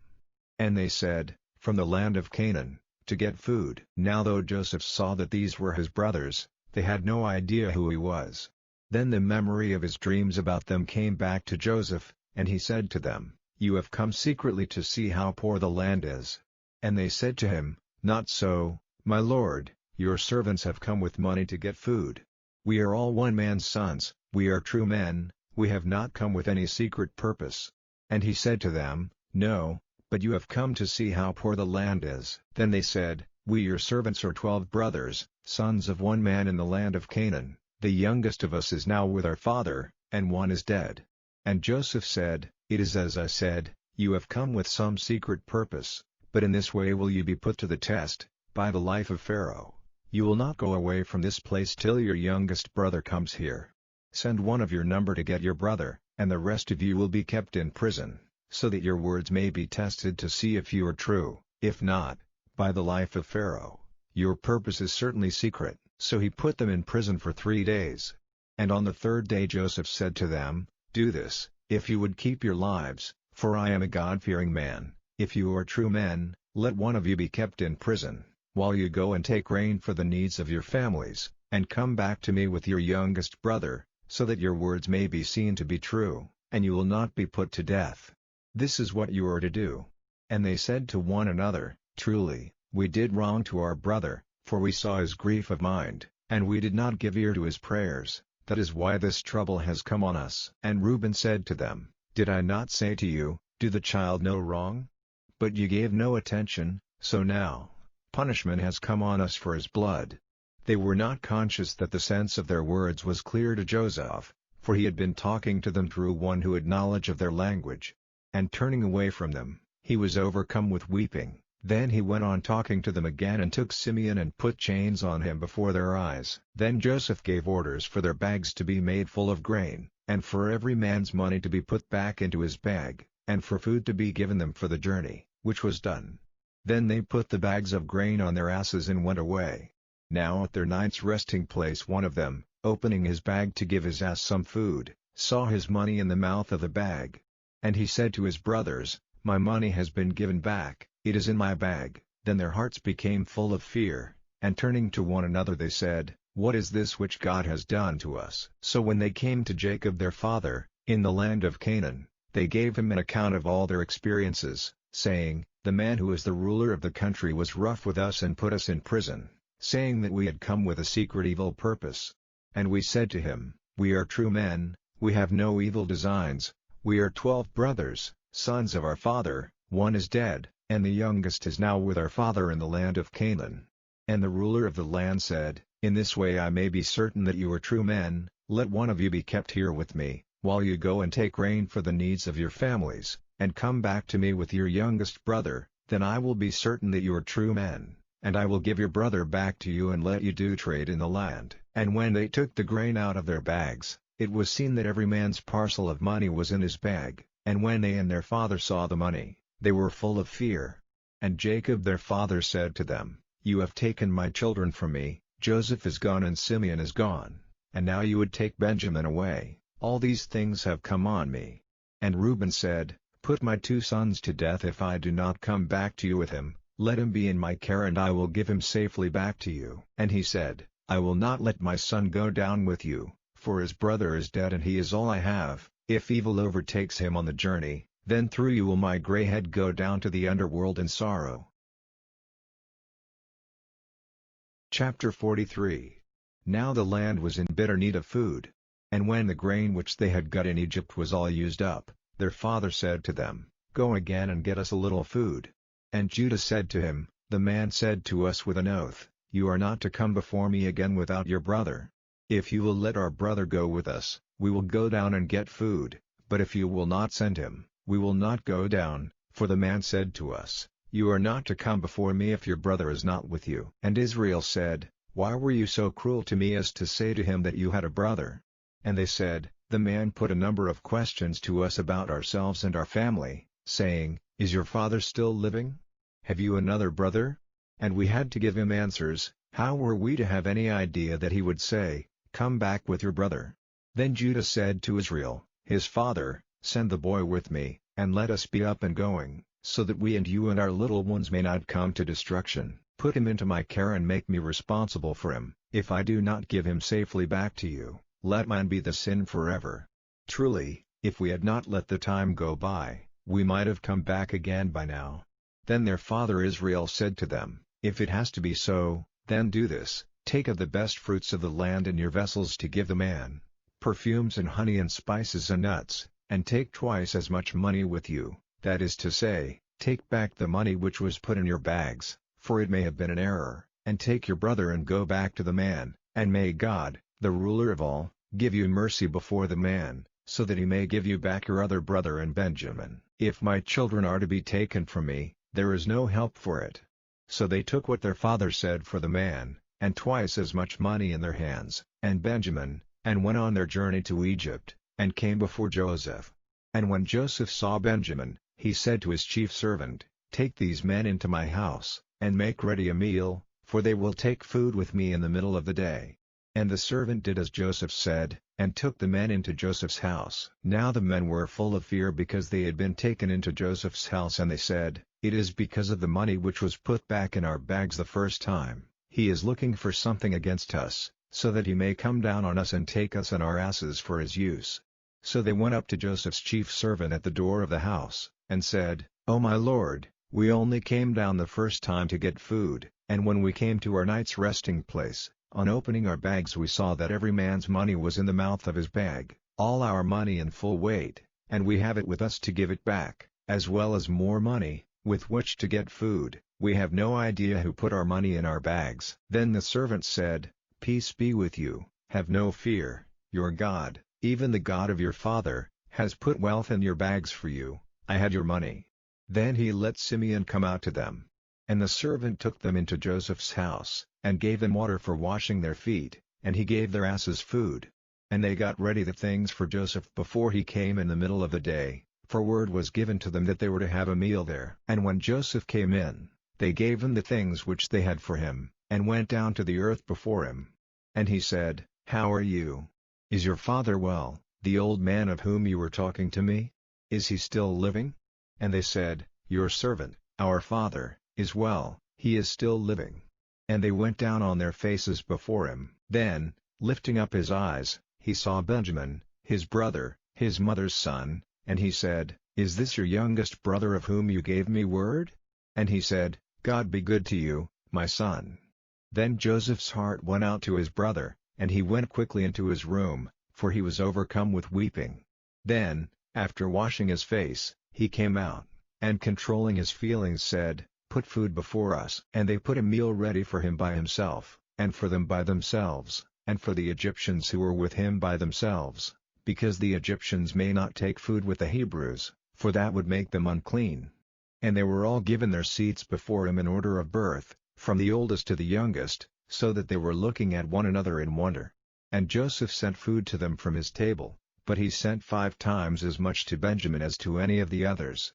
And they said, "From the land of Canaan, to get food." Now though Joseph saw that these were his brothers, they had no idea who he was. Then the memory of his dreams about them came back to Joseph, and he said to them, "You have come secretly to see how poor the land is." And they said to him, "Not so, my lord, your servants have come with money to get food. We are all one man's sons, we are true men, we have not come with any secret purpose." And he said to them, "No, but you have come to see how poor the land is." Then they said, "We your servants are 12 brothers, sons of one man in the land of Canaan. The youngest of us is now with our father, and one is dead." And Joseph said, "It is as I said, you have come with some secret purpose, but in this way will you be put to the test, by the life of Pharaoh. You will not go away from this place till your youngest brother comes here. Send one of your number to get your brother, and the rest of you will be kept in prison, so that your words may be tested to see if you are true. If not, by the life of Pharaoh, your purpose is certainly secret." So he put them in prison for 3 days. And on the 3rd day Joseph said to them, "Do this, if you would keep your lives, for I am a God-fearing man. If you are true men, let one of you be kept in prison, while you go and take grain for the needs of your families, and come back to me with your youngest brother, so that your words may be seen to be true, and you will not be put to death. This is what you are to do." And they said to one another, "Truly, we did wrong to our brother, for we saw his grief of mind, and we did not give ear to his prayers. That is why this trouble has come on us." And Reuben said to them, "Did I not say to you, do the child no wrong? But you gave no attention, so now, punishment has come on us for his blood." They were not conscious that the sense of their words was clear to Joseph, for he had been talking to them through one who had knowledge of their language. And turning away from them, he was overcome with weeping. Then he went on talking to them again and took Simeon and put chains on him before their eyes. Then Joseph gave orders for their bags to be made full of grain, and for every man's money to be put back into his bag, and for food to be given them for the journey, which was done. Then they put the bags of grain on their asses and went away. Now at their night's resting place one of them, opening his bag to give his ass some food, saw his money in the mouth of the bag. And he said to his brothers, "My money has been given back, it is in my bag." Then their hearts became full of fear, and turning to one another they said, "What is this which God has done to us?" So when they came to Jacob their father, in the land of Canaan, they gave him an account of all their experiences, saying, "The man who is the ruler of the country was rough with us and put us in prison, saying that we had come with a secret evil purpose. And we said to him, 'We are true men, we have no evil designs, we are 12 brothers, sons of our father, one is dead, and the youngest is now with our father in the land of Canaan.' And the ruler of the land said, 'In this way I may be certain that you are true men, let one of you be kept here with me, while you go and take grain for the needs of your families, and come back to me with your youngest brother, then I will be certain that you are true men, and I will give your brother back to you and let you do trade in the land.' And when they took the grain out of their bags, it was seen that every man's parcel of money was in his bag, and when they and their father saw the money, they were full of fear. And Jacob their father said to them, "You have taken my children from me, Joseph is gone and Simeon is gone, and now you would take Benjamin away. All these things have come on me." And Reuben said, "Put my 2 sons to death if I do not come back to you with him, let him be in my care and I will give him safely back to you." And he said, "I will not let my son go down with you, for his brother is dead and he is all I have. If evil overtakes him on the journey, then through you will my gray head go down to the underworld in sorrow." Chapter 43. Now the land was in bitter need of food. And when the grain which they had got in Egypt was all used up, their father said to them, "Go again and get us a little food." And Judah said to him, "The man said to us with an oath, 'You are not to come before me again without your brother. If you will let our brother go with us, we will go down and get food, but if you will not send him, we will not go down, for the man said to us, You are not to come before me if your brother is not with you.'" And Israel said, "Why were you so cruel to me as to say to him that you had a brother?" And they said, "The man put a number of questions to us about ourselves and our family, saying, 'Is your father still living? Have you another brother?' And we had to give him answers. How were we to have any idea that he would say, 'Come back with your brother'?" Then Judah said to Israel, his father, "Send the boy with me, and let us be up and going, so that we and you and our little ones may not come to destruction. Put him into my care and make me responsible for him. If I do not give him safely back to you, let mine be the sin forever." Truly, if we had not let the time go by, we might have come back again by now. Then their father Israel said to them, "If it has to be so, then do this, take of the best fruits of the land in your vessels to give the man, perfumes and honey and spices and nuts, and take twice as much money with you, that is to say, take back the money which was put in your bags, for it may have been an error, and take your brother and go back to the man, and may God, the ruler of all, give you mercy before the man, so that he may give you back your other brother and Benjamin. If my children are to be taken from me, there is no help for it." So they took what their father said for the man, and twice as much money in their hands, and Benjamin, and went on their journey to Egypt, and came before Joseph. And when Joseph saw Benjamin, he said to his chief servant, "Take these men into my house, and make ready a meal, for they will take food with me in the middle of the day." And the servant did as Joseph said, and took the men into Joseph's house. Now the men were full of fear because they had been taken into Joseph's house, and they said, "It is because of the money which was put back in our bags the first time. He is looking for something against us, so that he may come down on us and take us and our asses for his use." So they went up to Joseph's chief servant at the door of the house, and said, "O my lord, we only came down the first time to get food, and when we came to our night's resting place, on opening our bags we saw that every man's money was in the mouth of his bag, all our money in full weight, and we have it with us to give it back, as well as more money, with which to get food. We have no idea who put our money in our bags." Then the servant said, "Peace be with you, have no fear, your God, even the God of your father, has put wealth in your bags for you. I had your money." Then he let Simeon come out to them. And the servant took them into Joseph's house, and gave them water for washing their feet, and he gave their asses food. And they got ready the things for Joseph before he came in the middle of the day, for word was given to them that they were to have a meal there. And when Joseph came in, they gave him the things which they had for him, and went down to the earth before him. And he said, "How are you? Is your father well, the old man of whom you were talking to me? Is he still living?" And they said, "Your servant, our father, is well, he is still living." And they went down on their faces before him. Then, lifting up his eyes, he saw Benjamin, his brother, his mother's son, and he said, "Is this your youngest brother of whom you gave me word?" And he said, "God be good to you, my son." Then Joseph's heart went out to his brother, and he went quickly into his room, for he was overcome with weeping. Then, after washing his face, he came out, and controlling his feelings said, "Put food before us." And they put a meal ready for him by himself, and for them by themselves, and for the Egyptians who were with him by themselves, because the Egyptians may not take food with the Hebrews, for that would make them unclean. And they were all given their seats before him in order of birth, from the oldest to the youngest, so that they were looking at one another in wonder. And Joseph sent food to them from his table, but he sent 5 times as much to Benjamin as to any of the others.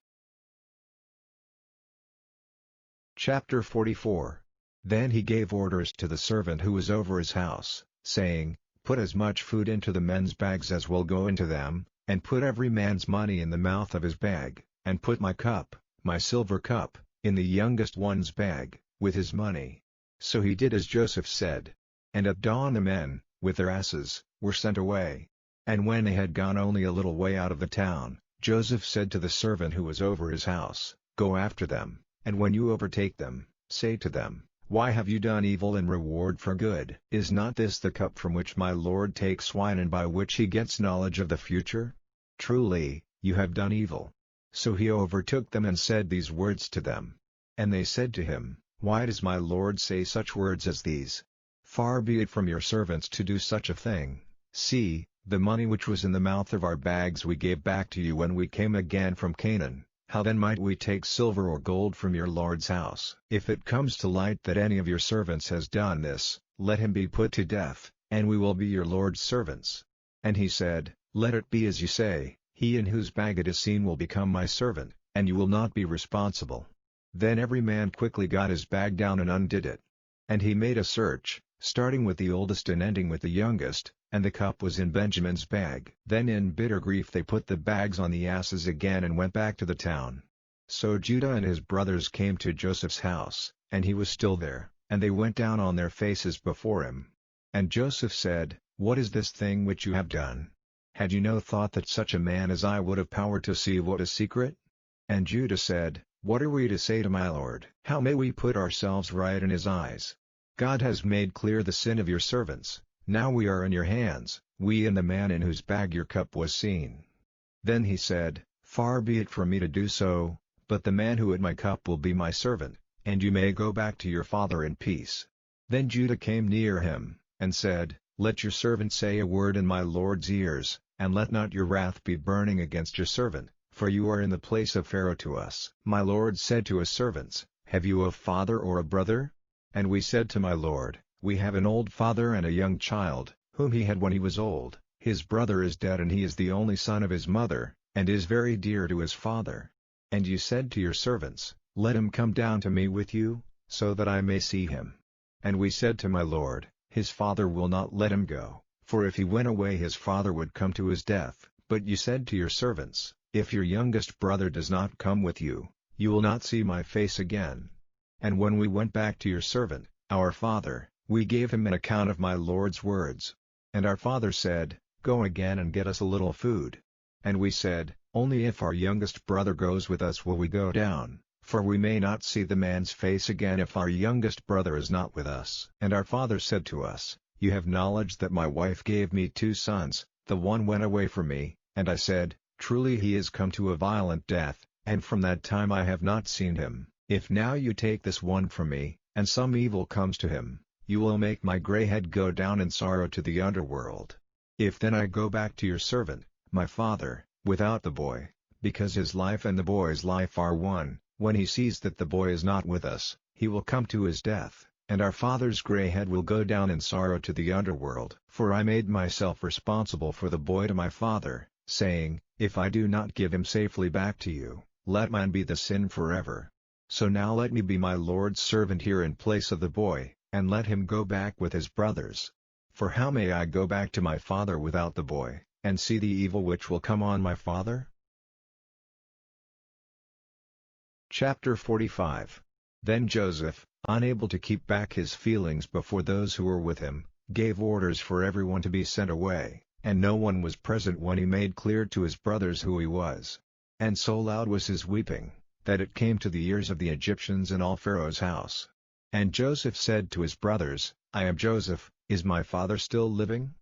Chapter 44. Then he gave orders to the servant who was over his house, saying, "Put as much food into the men's bags as will go into them, and put every man's money in the mouth of his bag, and put my cup, my silver cup, in the youngest one's bag, with his money." So he did as Joseph said. And at dawn the men, with their asses, were sent away. And when they had gone only a little way out of the town, Joseph said to the servant who was over his house, "Go after them, and when you overtake them, say to them, 'Why have you done evil in reward for good? Is not this the cup from which my Lord takes wine and by which he gets knowledge of the future? Truly, you have done evil.'" So he overtook them and said these words to them. And they said to him, "Why does my Lord say such words as these? Far be it from your servants to do such a thing. See, the money which was in the mouth of our bags we gave back to you when we came again from Canaan. How then might we take silver or gold from your Lord's house? If it comes to light that any of your servants has done this, let him be put to death, and we will be your Lord's servants." And he said, "Let it be as you say, he in whose bag it is seen will become my servant, and you will not be responsible." Then every man quickly got his bag down and undid it. And he made a search, starting with the oldest and ending with the youngest, and the cup was in Benjamin's bag. Then in bitter grief they put the bags on the asses again and went back to the town. So Judah and his brothers came to Joseph's house, and he was still there, and they went down on their faces before him. And Joseph said, "What is this thing which you have done? Had you no thought that such a man as I would have power to see what is secret?" And Judah said, "What are we to say to my lord? How may we put ourselves right in his eyes? God has made clear the sin of your servants. Now we are in your hands, we and the man in whose bag your cup was seen." Then he said, "Far be it from me to do so, but the man who had my cup will be my servant, and you may go back to your father in peace." Then Judah came near him, and said, "Let your servant say a word in my lord's ears, and let not your wrath be burning against your servant, for you are in the place of Pharaoh to us." My lord said to his servants, "Have you a father or a brother?" And we said to my lord, "We have an old father and a young child, whom he had when he was old. His brother is dead and he is the only son of his mother, and is very dear to his father. And you said to your servants, 'Let him come down to me with you, so that I may see him.' And we said to my lord, 'His father will not let him go, for if he went away his father would come to his death.' But you said to your servants, 'If your youngest brother does not come with you, you will not see my face again.' And when we went back to your servant, our father, we gave him an account of my lord's words. And our father said, 'Go again and get us a little food.' And we said, 'Only if our youngest brother goes with us will we go down, for we may not see the man's face again if our youngest brother is not with us.' And our father said to us, 'You have knowledge that my wife gave me 2 sons, the one went away from me, and I said, Truly he is come to a violent death, and from that time I have not seen him. If now you take this one from me, and some evil comes to him, you will make my gray head go down in sorrow to the underworld. If then I go back to your servant, my father, without the boy, because his life and the boy's life are one, when he sees that the boy is not with us, he will come to his death, and our father's gray head will go down in sorrow to the underworld. For I made myself responsible for the boy to my father, saying, If I do not give him safely back to you, let mine be the sin forever. So now let me be my Lord's servant here in place of the boy, and let him go back with his brothers. For how may I go back to my father without the boy, and see the evil which will come on my father?" Chapter 45. Then Joseph, unable to keep back his feelings before those who were with him, gave orders for everyone to be sent away, and no one was present when he made clear to his brothers who he was. And so loud was his weeping, that it came to the ears of the Egyptians and all Pharaoh's house. And Joseph said to his brothers, I am Joseph, is my father still living?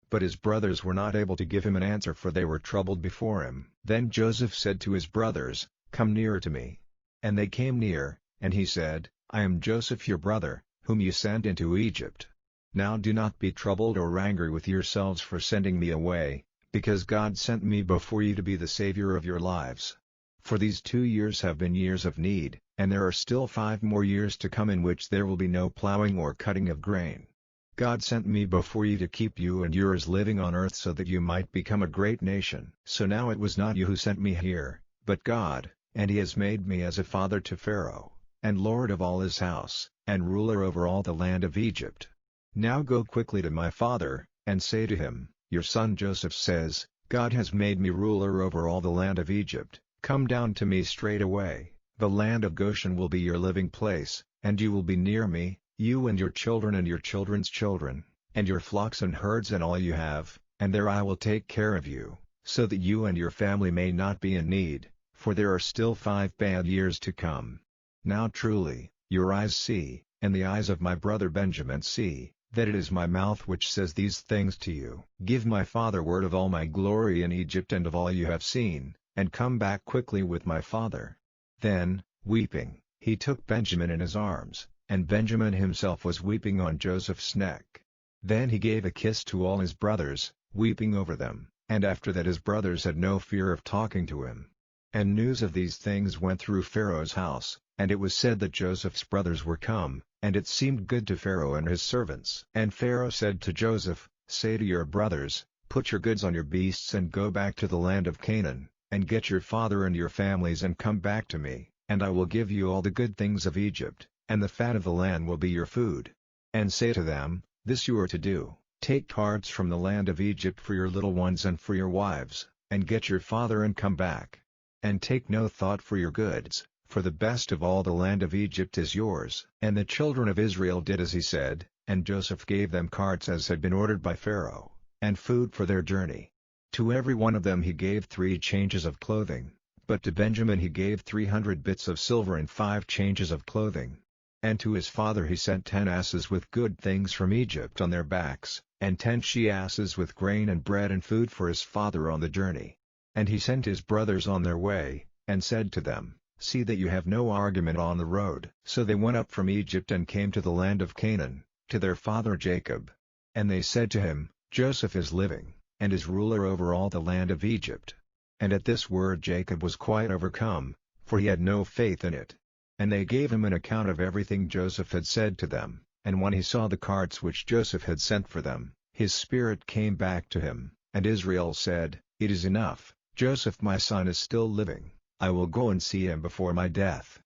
But his brothers were not able to give him an answer, for they were troubled before him. Then Joseph said to his brothers, Come nearer to me. And they came near, and he said, I am Joseph your brother, whom you sent into Egypt. Now do not be troubled or angry with yourselves for sending me away, because God sent me before you to be the Savior of your lives. For these 2 years have been years of need, and there are still 5 more years to come in which there will be no plowing or cutting of grain. God sent me before you to keep you and yours living on earth so that you might become a great nation. So now it was not you who sent me here, but God, and he has made me as a father to Pharaoh, and lord of all his house, and ruler over all the land of Egypt. Now go quickly to my father, and say to him, Your son Joseph says, God has made me ruler over all the land of Egypt. Come down to me straightway. The land of Goshen will be your living place, and you will be near me, you and your children and your children's children, and your flocks and herds and all you have, and there I will take care of you, so that you and your family may not be in need, for there are still 5 bad years to come. Now truly, your eyes see, and the eyes of my brother Benjamin see, that it is my mouth which says these things to you. Give my father word of all my glory in Egypt and of all you have seen, and come back quickly with my father. Then, weeping, he took Benjamin in his arms, and Benjamin himself was weeping on Joseph's neck. Then he gave a kiss to all his brothers, weeping over them, and after that his brothers had no fear of talking to him. And news of these things went through Pharaoh's house, and it was said that Joseph's brothers were come, and it seemed good to Pharaoh and his servants. And Pharaoh said to Joseph, Say to your brothers, Put your goods on your beasts and go back to the land of Canaan, and get your father and your families and come back to me, and I will give you all the good things of Egypt, and the fat of the land will be your food. And say to them, This you are to do, take cards from the land of Egypt for your little ones and for your wives, and get your father and come back. And take no thought for your goods, for the best of all the land of Egypt is yours. And the children of Israel did as he said, and Joseph gave them carts as had been ordered by Pharaoh, and food for their journey. To every one of them he gave 3 changes of clothing, but to Benjamin he gave 300 bits of silver and 5 changes of clothing. And to his father he sent 10 asses with good things from Egypt on their backs, and 10 she-asses with grain and bread and food for his father on the journey. And he sent his brothers on their way, and said to them, See that you have no argument on the road. So they went up from Egypt and came to the land of Canaan, to their father Jacob. And they said to him, Joseph is living, and is ruler over all the land of Egypt. And at this word Jacob was quite overcome, for he had no faith in it. And they gave him an account of everything Joseph had said to them, and when he saw the carts which Joseph had sent for them, his spirit came back to him, and Israel said, It is enough, Joseph my son is still living, I will go and see him before my death.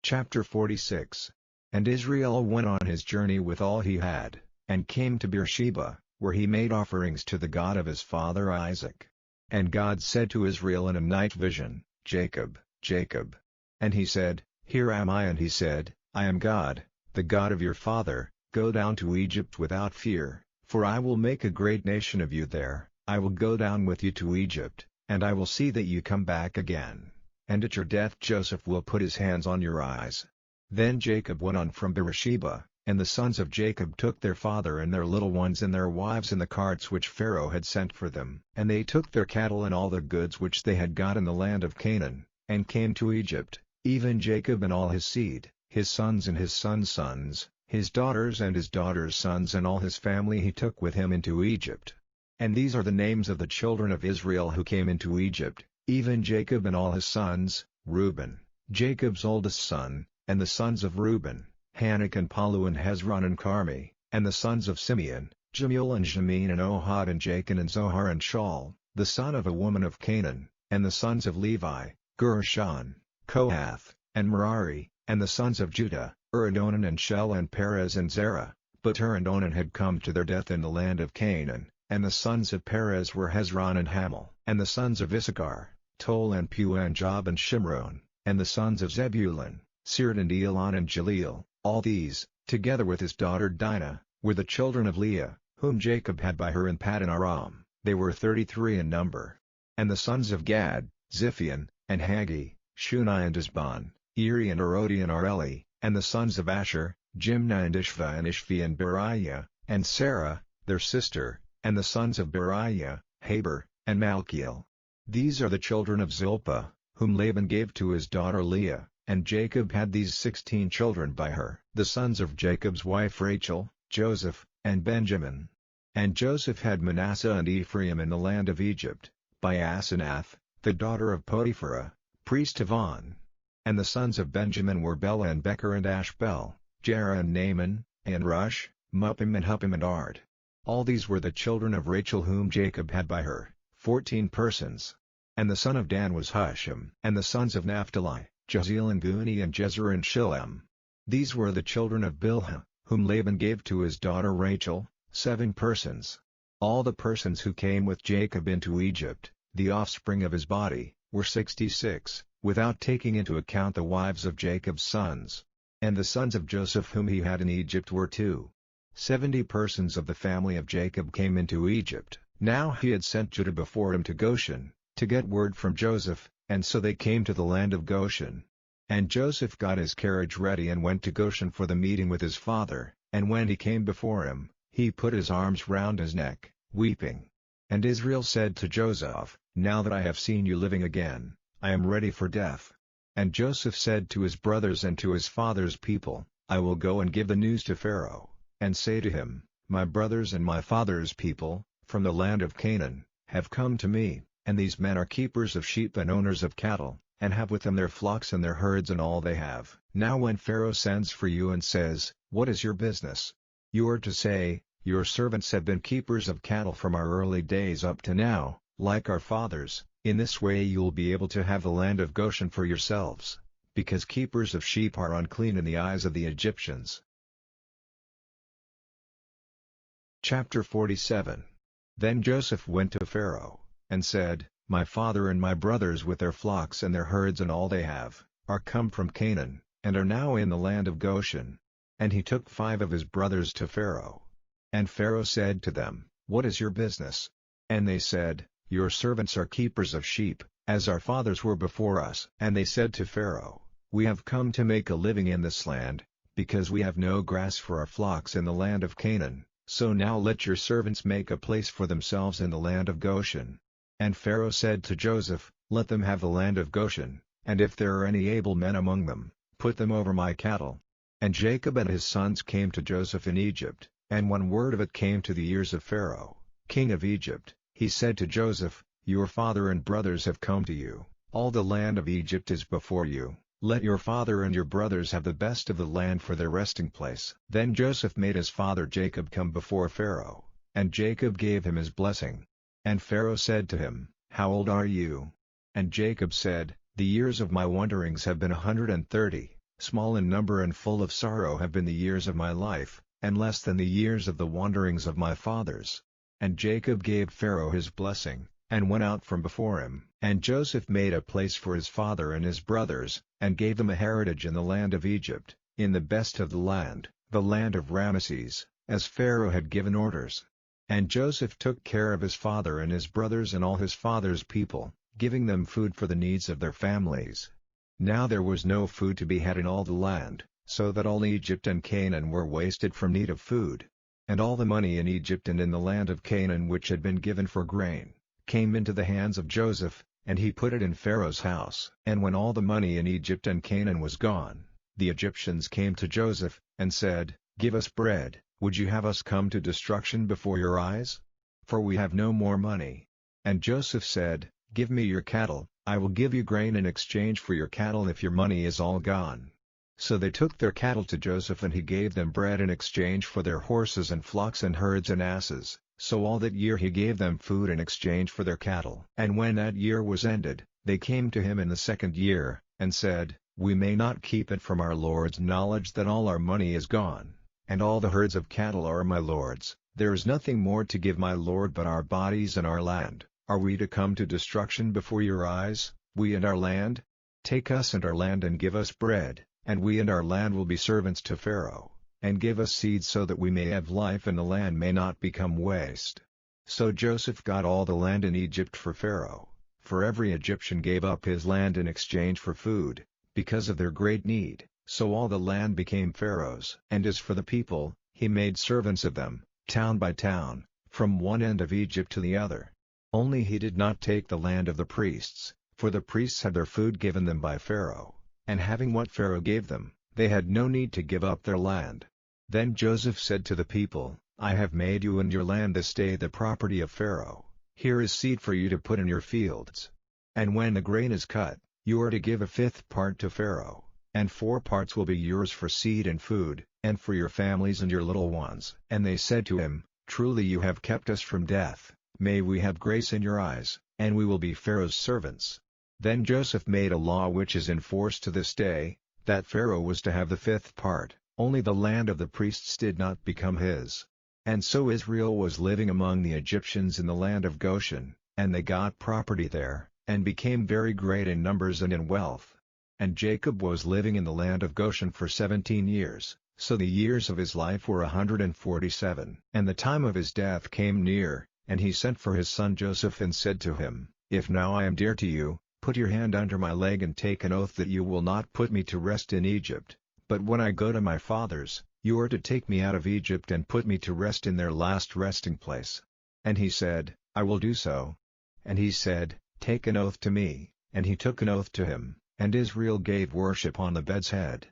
Chapter 46. And Israel went on his journey with all he had, and came to Beersheba, where he made offerings to the God of his father Isaac. And God said to Israel in a night vision, Jacob, Jacob. And he said, Here am I. And he said, I am God, the God of your father. Go down to Egypt without fear, for I will make a great nation of you there. I will go down with you to Egypt, and I will see that you come back again. And at your death Joseph will put his hands on your eyes. Then Jacob went on from Beersheba, and the sons of Jacob took their father and their little ones and their wives in the carts which Pharaoh had sent for them. And they took their cattle and all the goods which they had got in the land of Canaan, and came to Egypt, even Jacob and all his seed, his sons and his sons' sons, his daughters and his daughters' sons and all his family he took with him into Egypt. And these are the names of the children of Israel who came into Egypt, even Jacob and all his sons: Reuben, Jacob's oldest son, and the sons of Reuben, Hanok and Palu and Hezron and Carmi, and the sons of Simeon, Jemuel and Jamin and Ohad and Jachin and Zohar and Shaul, the son of a woman of Canaan, and the sons of Levi, Gershon, Kohath, and Merari, and the sons of Judah, Onan and Shelah and Perez and Zerah. But and Onan had come to their death in the land of Canaan, and the sons of Perez were Hezron and Hamel, and the sons of Issachar, Tol and Puah and Job and Shimron, and the sons of Zebulun, Sered and Elon and Jaleel. All these, together with his daughter Dinah, were the children of Leah, whom Jacob had by her in Paddan Aram. They were 33 in number. And the sons of Gad, Ziphion, and Haggi, Shuni and Esbon, Eri and Arodi and Areli, and the sons of Asher, Jimnah and Ishvi and Beriah, and Sarah, their sister, and the sons of Beriah, Heber, and Malchiel. These are the children of Zilpah, whom Laban gave to his daughter Leah, and Jacob had these 16 children by her. The sons of Jacob's wife Rachel, Joseph, and Benjamin. And Joseph had Manasseh and Ephraim in the land of Egypt, by Asenath, the daughter of Potiphera, priest of On. And the sons of Benjamin were Bela and Becher and Ashbel, Jerah and Naaman, and Rush, Muppim and Huppim and Ard. All these were the children of Rachel whom Jacob had by her, 14 persons. And the son of Dan was Hushim. And the sons of Naphtali, Jaziel and Guni and Jezer and Shillem. These were the children of Bilhah, whom Laban gave to his daughter Rachel, 7 persons. All the persons who came with Jacob into Egypt, the offspring of his body, were 66, without taking into account the wives of Jacob's sons. And the sons of Joseph whom he had in Egypt were 70 persons of the family of Jacob came into Egypt. Now he had sent Judah before him to Goshen, to get word from Joseph, and so they came to the land of Goshen. And Joseph got his carriage ready and went to Goshen for the meeting with his father, and when he came before him, he put his arms round his neck, weeping. And Israel said to Joseph, "Now that I have seen you living again, I am ready for death." And Joseph said to his brothers and to his father's people, "I will go and give the news to Pharaoh, and say to him, My brothers and my father's people, from the land of Canaan, have come to me, and these men are keepers of sheep and owners of cattle, and have with them their flocks and their herds and all they have. Now when Pharaoh sends for you and says, What is your business? You are to say, Your servants have been keepers of cattle from our early days up to now, like our fathers. In this way you will be able to have the land of Goshen for yourselves, because keepers of sheep are unclean in the eyes of the Egyptians." Chapter 47. Then Joseph went to Pharaoh, and said, My father and my brothers with their flocks and their herds and all they have, are come from Canaan, and are now in the land of Goshen. And he took 5 of his brothers to Pharaoh. And Pharaoh said to them, What is your business? And they said, Your servants are keepers of sheep, as our fathers were before us. And they said to Pharaoh, We have come to make a living in this land, because we have no grass for our flocks in the land of Canaan. So now let your servants make a place for themselves in the land of Goshen. And Pharaoh said to Joseph, Let them have the land of Goshen, and if there are any able men among them, put them over my cattle. And Jacob and his sons came to Joseph in Egypt, and when word of it came to the ears of Pharaoh, king of Egypt, he said to Joseph, Your father and brothers have come to you, all the land of Egypt is before you. Let your father and your brothers have the best of the land for their resting place. Then Joseph made his father Jacob come before Pharaoh, and Jacob gave him his blessing. And Pharaoh said to him, How old are you? And Jacob said, The years of my wanderings have been 130, small in number and full of sorrow have been the years of my life, and less than the years of the wanderings of my fathers. And Jacob gave Pharaoh his blessing, and went out from before him. And Joseph made a place for his father and his brothers, and gave them a heritage in the land of Egypt, in the best of the land of Ramesses, as Pharaoh had given orders. And Joseph took care of his father and his brothers and all his father's people, giving them food for the needs of their families. Now there was no food to be had in all the land, so that all Egypt and Canaan were wasted from need of food. And all the money in Egypt and in the land of Canaan which had been given for grain, came into the hands of Joseph, and he put it in Pharaoh's house. And when all the money in Egypt and Canaan was gone, the Egyptians came to Joseph, and said, Give us bread, would you have us come to destruction before your eyes? For we have no more money. And Joseph said, Give me your cattle, I will give you grain in exchange for your cattle if your money is all gone. So they took their cattle to Joseph and he gave them bread in exchange for their horses and flocks and herds and asses. So all that year he gave them food in exchange for their cattle. And when that year was ended, they came to him in the 2nd year, and said, We may not keep it from our lord's knowledge that all our money is gone, and all the herds of cattle are my lord's. There is nothing more to give my lord but our bodies and our land. Are we to come to destruction before your eyes, we and our land? Take us and our land and give us bread, and we and our land will be servants to Pharaoh. And give us seed so that we may have life and the land may not become waste. So Joseph got all the land in Egypt for Pharaoh, for every Egyptian gave up his land in exchange for food, because of their great need, so all the land became Pharaoh's. And as for the people, he made servants of them, town by town, from one end of Egypt to the other. Only he did not take the land of the priests, for the priests had their food given them by Pharaoh, and having what Pharaoh gave them, they had no need to give up their land. Then Joseph said to the people, I have made you and your land this day the property of Pharaoh. Here is seed for you to put in your fields. And when the grain is cut, you are to give a 5th part to Pharaoh, and 4 parts will be yours for seed and food, and for your families and your little ones. And they said to him, Truly you have kept us from death, may we have grace in your eyes, and we will be Pharaoh's servants. Then Joseph made a law which is in force to this day, that Pharaoh was to have the fifth part, only the land of the priests did not become his. And so Israel was living among the Egyptians in the land of Goshen, and they got property there, and became very great in numbers and in wealth. And Jacob was living in the land of Goshen for 17 years, so the years of his life were 147. And the time of his death came near, and he sent for his son Joseph and said to him, If now I am dear to you, put your hand under my leg and take an oath that you will not put me to rest in Egypt, but when I go to my fathers, you are to take me out of Egypt and put me to rest in their last resting place. And he said, I will do so. And he said, Take an oath to me, and he took an oath to him, and Israel gave worship on the bed's head.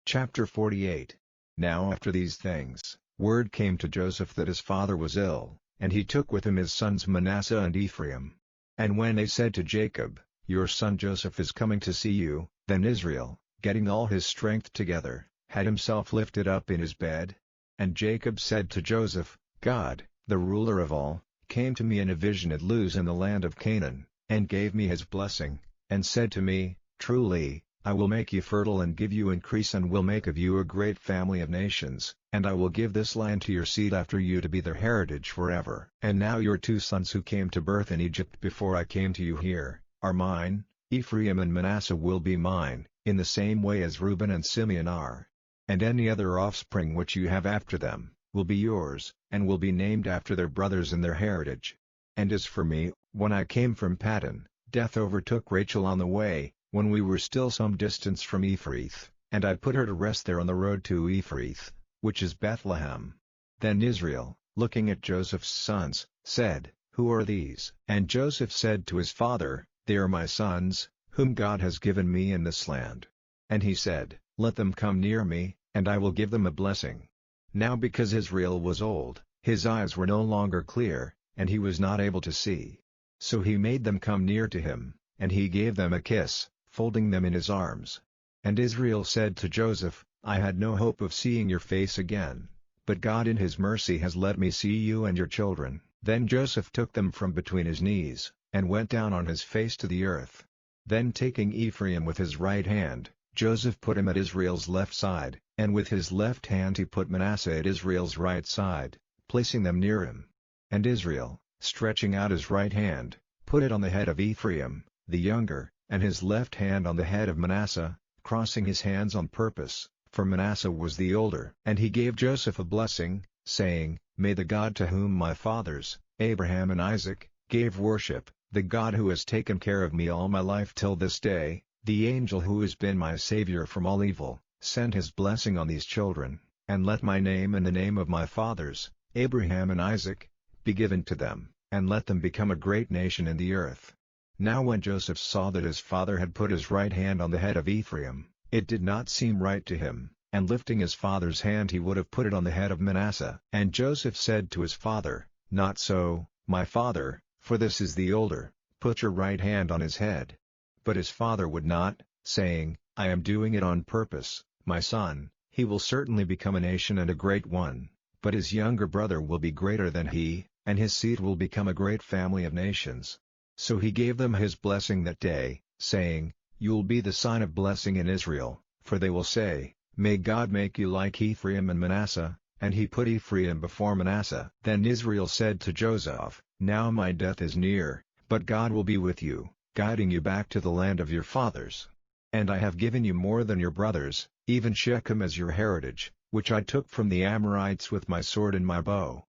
Chapter 48. Now after these things, word came to Joseph that his father was ill, and he took with him his sons Manasseh and Ephraim. And when they said to Jacob, Your son Joseph is coming to see you, then Israel, getting all his strength together, had himself lifted up in his bed. And Jacob said to Joseph, God, the ruler of all, came to me in a vision at Luz in the land of Canaan, and gave me his blessing, and said to me, Truly, I will make you fertile and give you increase and will make of you a great family of nations, and I will give this land to your seed after you to be their heritage forever. And now your 2 sons who came to birth in Egypt before I came to you here, are mine, Ephraim and Manasseh will be mine, in the same way as Reuben and Simeon are. And any other offspring which you have after them, will be yours, and will be named after their brothers and their heritage. And as for me, when I came from Paddan, death overtook Rachel on the way, when we were still some distance from Ephrath, and I put her to rest there on the road to Ephrath, which is Bethlehem. Then Israel, looking at Joseph's sons, said, Who are these? And Joseph said to his father, They are my sons, whom God has given me in this land. And he said, Let them come near me, and I will give them a blessing. Now because Israel was old, his eyes were no longer clear, and he was not able to see. So he made them come near to him, and he gave them a kiss, folding them in his arms. And Israel said to Joseph, I had no hope of seeing your face again, but God in his mercy has let me see you and your children. Then Joseph took them from between his knees, and went down on his face to the earth. Then taking Ephraim with his right hand, Joseph put him at Israel's left side, and with his left hand he put Manasseh at Israel's right side, placing them near him. And Israel, stretching out his right hand, put it on the head of Ephraim, the younger, and his left hand on the head of Manasseh, crossing his hands on purpose, for Manasseh was the older. And he gave Joseph a blessing, saying, May the God to whom my fathers, Abraham and Isaac, gave worship, the God who has taken care of me all my life till this day, the angel who has been my Savior from all evil, send his blessing on these children, and let my name and the name of my fathers, Abraham and Isaac, be given to them, and let them become a great nation in the earth. Now when Joseph saw that his father had put his right hand on the head of Ephraim, it did not seem right to him, and lifting his father's hand he would have put it on the head of Manasseh. And Joseph said to his father, Not so, my father, for this is the older, put your right hand on his head. But his father would not, saying, I am doing it on purpose, my son, he will certainly become a nation and a great one, but his younger brother will be greater than he, and his seed will become a great family of nations. So he gave them his blessing that day, saying, You will be the sign of blessing in Israel, for they will say, May God make you like Ephraim and Manasseh, and he put Ephraim before Manasseh. Then Israel said to Joseph, Now my death is near, but God will be with you, guiding you back to the land of your fathers. And I have given you more than your brothers, even Shechem as your heritage, which I took from the Amorites with my sword and my bow.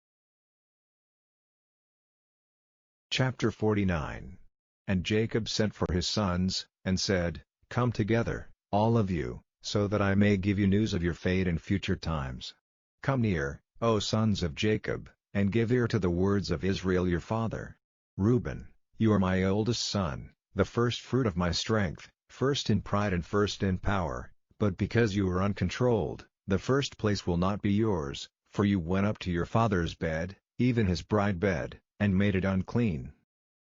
Chapter 49. And Jacob sent for his sons, and said, Come together, all of you, so that I may give you news of your fate in future times. Come near, O sons of Jacob, and give ear to the words of Israel your father. Reuben, you are my oldest son, the first fruit of my strength, first in pride and first in power, but because you are uncontrolled, the first place will not be yours, for you went up to your father's bed, even his bride bed, and made it unclean.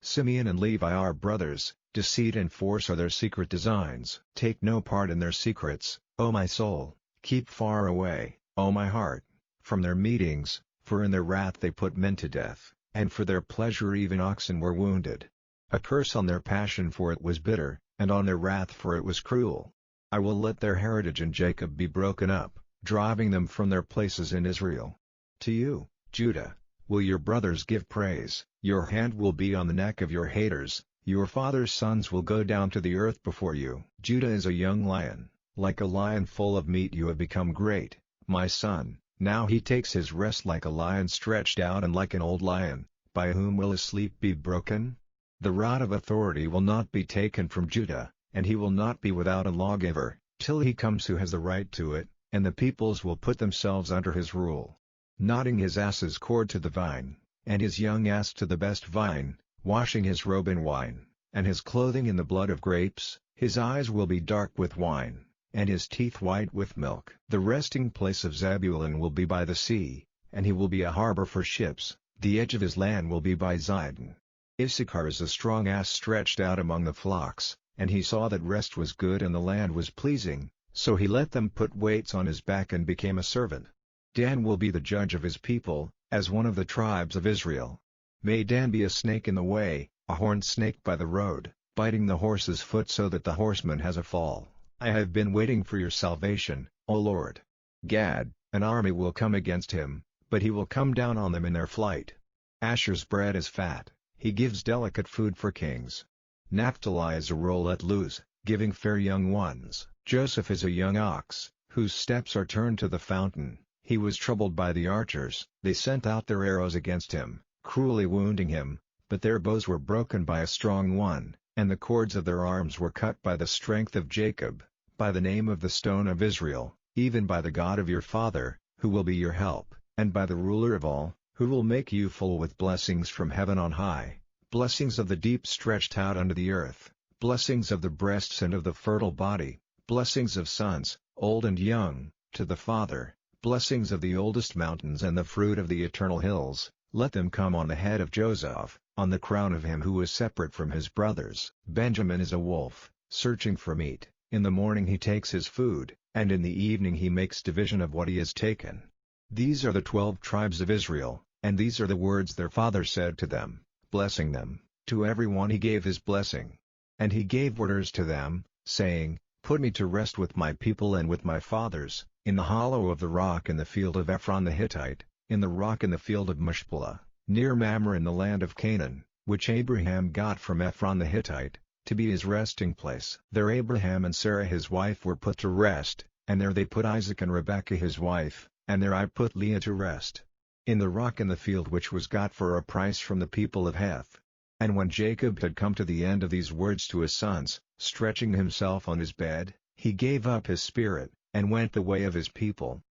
Simeon and Levi are brothers, deceit and force are their secret designs. Take no part in their secrets, O my soul, keep far away, O my heart, from their meetings, for in their wrath they put men to death, and for their pleasure even oxen were wounded. A curse on their passion, for it was bitter, and on their wrath, for it was cruel. I will let their heritage in Jacob be broken up, driving them from their places in Israel. To you, Judah, will your brothers give praise, your hand will be on the neck of your haters, your father's sons will go down to the earth before you. Judah is a young lion, like a lion full of meat you have become great, my son. Now he takes his rest like a lion stretched out and like an old lion, by whom will his sleep be broken? The rod of authority will not be taken from Judah, and he will not be without a lawgiver, till he comes who has the right to it, and the peoples will put themselves under his rule. Knotting his ass's cord to the vine, and his young ass to the best vine, washing his robe in wine, and his clothing in the blood of grapes, his eyes will be dark with wine, and his teeth white with milk. The resting place of Zebulun will be by the sea, and he will be a harbor for ships, the edge of his land will be by Zidon. Issachar is a strong ass stretched out among the flocks, and he saw that rest was good and the land was pleasing, so he let them put weights on his back and became a servant. Dan will be the judge of his people, as one of the tribes of Israel. May Dan be a snake in the way, a horned snake by the road, biting the horse's foot so that the horseman has a fall. I have been waiting for your salvation, O Lord. Gad, an army will come against him, but he will come down on them in their flight. Asher's bread is fat, he gives delicate food for kings. Naphtali is a roll at Luz, giving fair young ones. Joseph is a young ox, whose steps are turned to the fountain. He was troubled by the archers, they sent out their arrows against him, cruelly wounding him, but their bows were broken by a strong one, and the cords of their arms were cut by the strength of Jacob, by the name of the stone of Israel, even by the God of your father, who will be your help, and by the ruler of all, who will make you full with blessings from heaven on high, blessings of the deep stretched out under the earth, blessings of the breasts and of the fertile body, blessings of sons, old and young, to the Father, blessings of the oldest mountains and the fruit of the eternal hills. Let them come on the head of Joseph, on the crown of him who is separate from his brothers. Benjamin is a wolf, searching for meat. In the morning he takes his food, and in the evening he makes division of what he has taken. These are the 12 tribes of Israel, and these are the words their father said to them, blessing them. To every one he gave his blessing. And he gave orders to them, saying, Put me to rest with my people and with my fathers, in the hollow of the rock in the field of Ephron the Hittite, in the rock in the field of Machpelah, near Mamre in the land of Canaan, which Abraham got from Ephron the Hittite, to be his resting place. There Abraham and Sarah his wife were put to rest, and there they put Isaac and Rebekah his wife, and there I put Leah to rest. In the rock in the field which was got for a price from the people of Heth. And when Jacob had come to the end of these words to his sons, stretching himself on his bed, he gave up his spirit, and went the way of his people.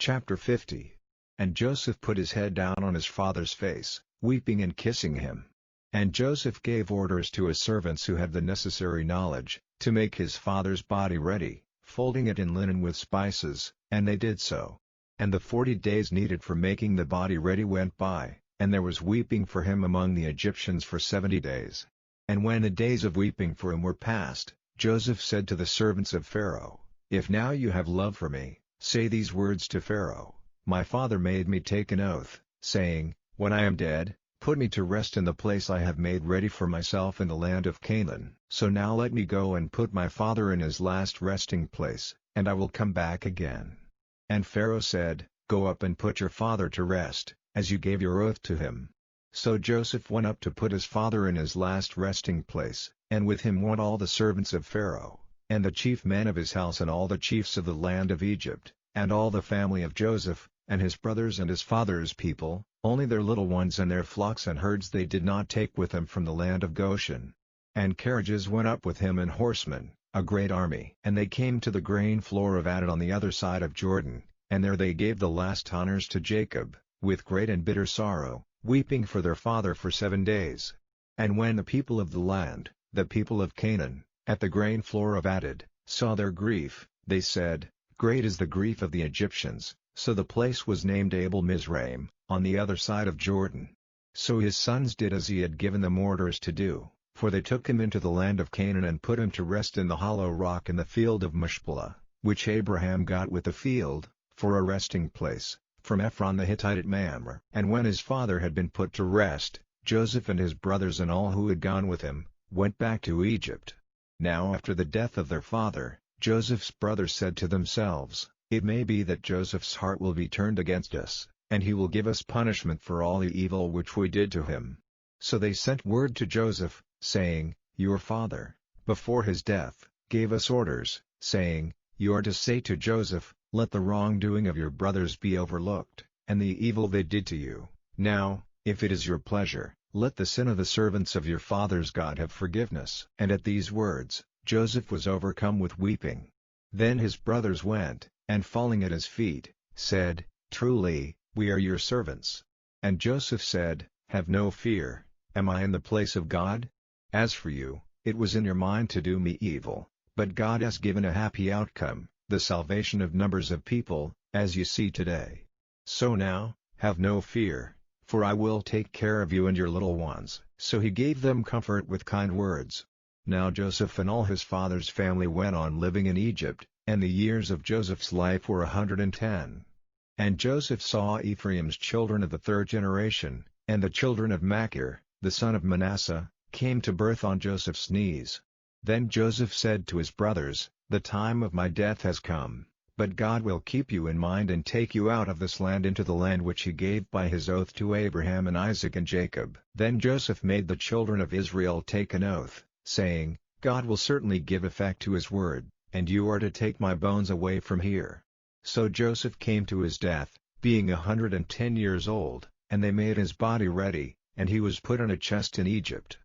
Chapter 50. And Joseph put his head down on his father's face, weeping and kissing him. And Joseph gave orders to his servants who had the necessary knowledge, to make his father's body ready, folding it in linen with spices, and they did so. And the 40 days needed for making the body ready went by, and there was weeping for him among the Egyptians for 70 days. And when the days of weeping for him were past, Joseph said to the servants of Pharaoh, If now you have love for me, say these words to Pharaoh, My father made me take an oath, saying, When I am dead, put me to rest in the place I have made ready for myself in the land of Canaan. So now let me go and put my father in his last resting place, and I will come back again. And Pharaoh said, Go up and put your father to rest, as you gave your oath to him. So Joseph went up to put his father in his last resting place, and with him went all the servants of Pharaoh, and the chief men of his house and all the chiefs of the land of Egypt, and all the family of Joseph, and his brothers and his father's people, only their little ones and their flocks and herds they did not take with them from the land of Goshen. And carriages went up with him and horsemen, a great army. And they came to the grain floor of Atad on the other side of Jordan, and there they gave the last honors to Jacob, with great and bitter sorrow, weeping for their father for 7 days. And when the people of the land, the people of Canaan, at the grain floor of Atad, saw their grief, they said, Great is the grief of the Egyptians. So the place was named Abel Mizraim, on the other side of Jordan. So his sons did as he had given them orders to do, for they took him into the land of Canaan and put him to rest in the hollow rock in the field of Machpelah, which Abraham got with the field, for a resting place, from Ephron the Hittite at Mamre. And when his father had been put to rest, Joseph and his brothers and all who had gone with him, went back to Egypt. Now after the death of their father, Joseph's brothers said to themselves, "It may be that Joseph's heart will be turned against us, and he will give us punishment for all the evil which we did to him." So they sent word to Joseph, saying, "Your father, before his death, gave us orders, saying, 'You are to say to Joseph, let the wrongdoing of your brothers be overlooked, and the evil they did to you. Now, if it is your pleasure, let the sin of the servants of your father's God have forgiveness.'" And at these words, Joseph was overcome with weeping. Then his brothers went, and falling at his feet, said, "Truly, we are your servants." And Joseph said, "Have no fear, am I in the place of God? As for you, it was in your mind to do me evil, but God has given a happy outcome, the salvation of numbers of people, as you see today. So now, have no fear, for I will take care of you and your little ones." So he gave them comfort with kind words. Now Joseph and all his father's family went on living in Egypt, and the years of Joseph's life were 110. And Joseph saw Ephraim's children of the third generation, and the children of Machir, the son of Manasseh, came to birth on Joseph's knees. Then Joseph said to his brothers, "The time of my death has come, but God will keep you in mind and take you out of this land into the land which he gave by his oath to Abraham and Isaac and Jacob." Then Joseph made the children of Israel take an oath, saying, "God will certainly give effect to his word, and you are to take my bones away from here." So Joseph came to his death, being 110 years old, and they made his body ready, and he was put in a chest in Egypt.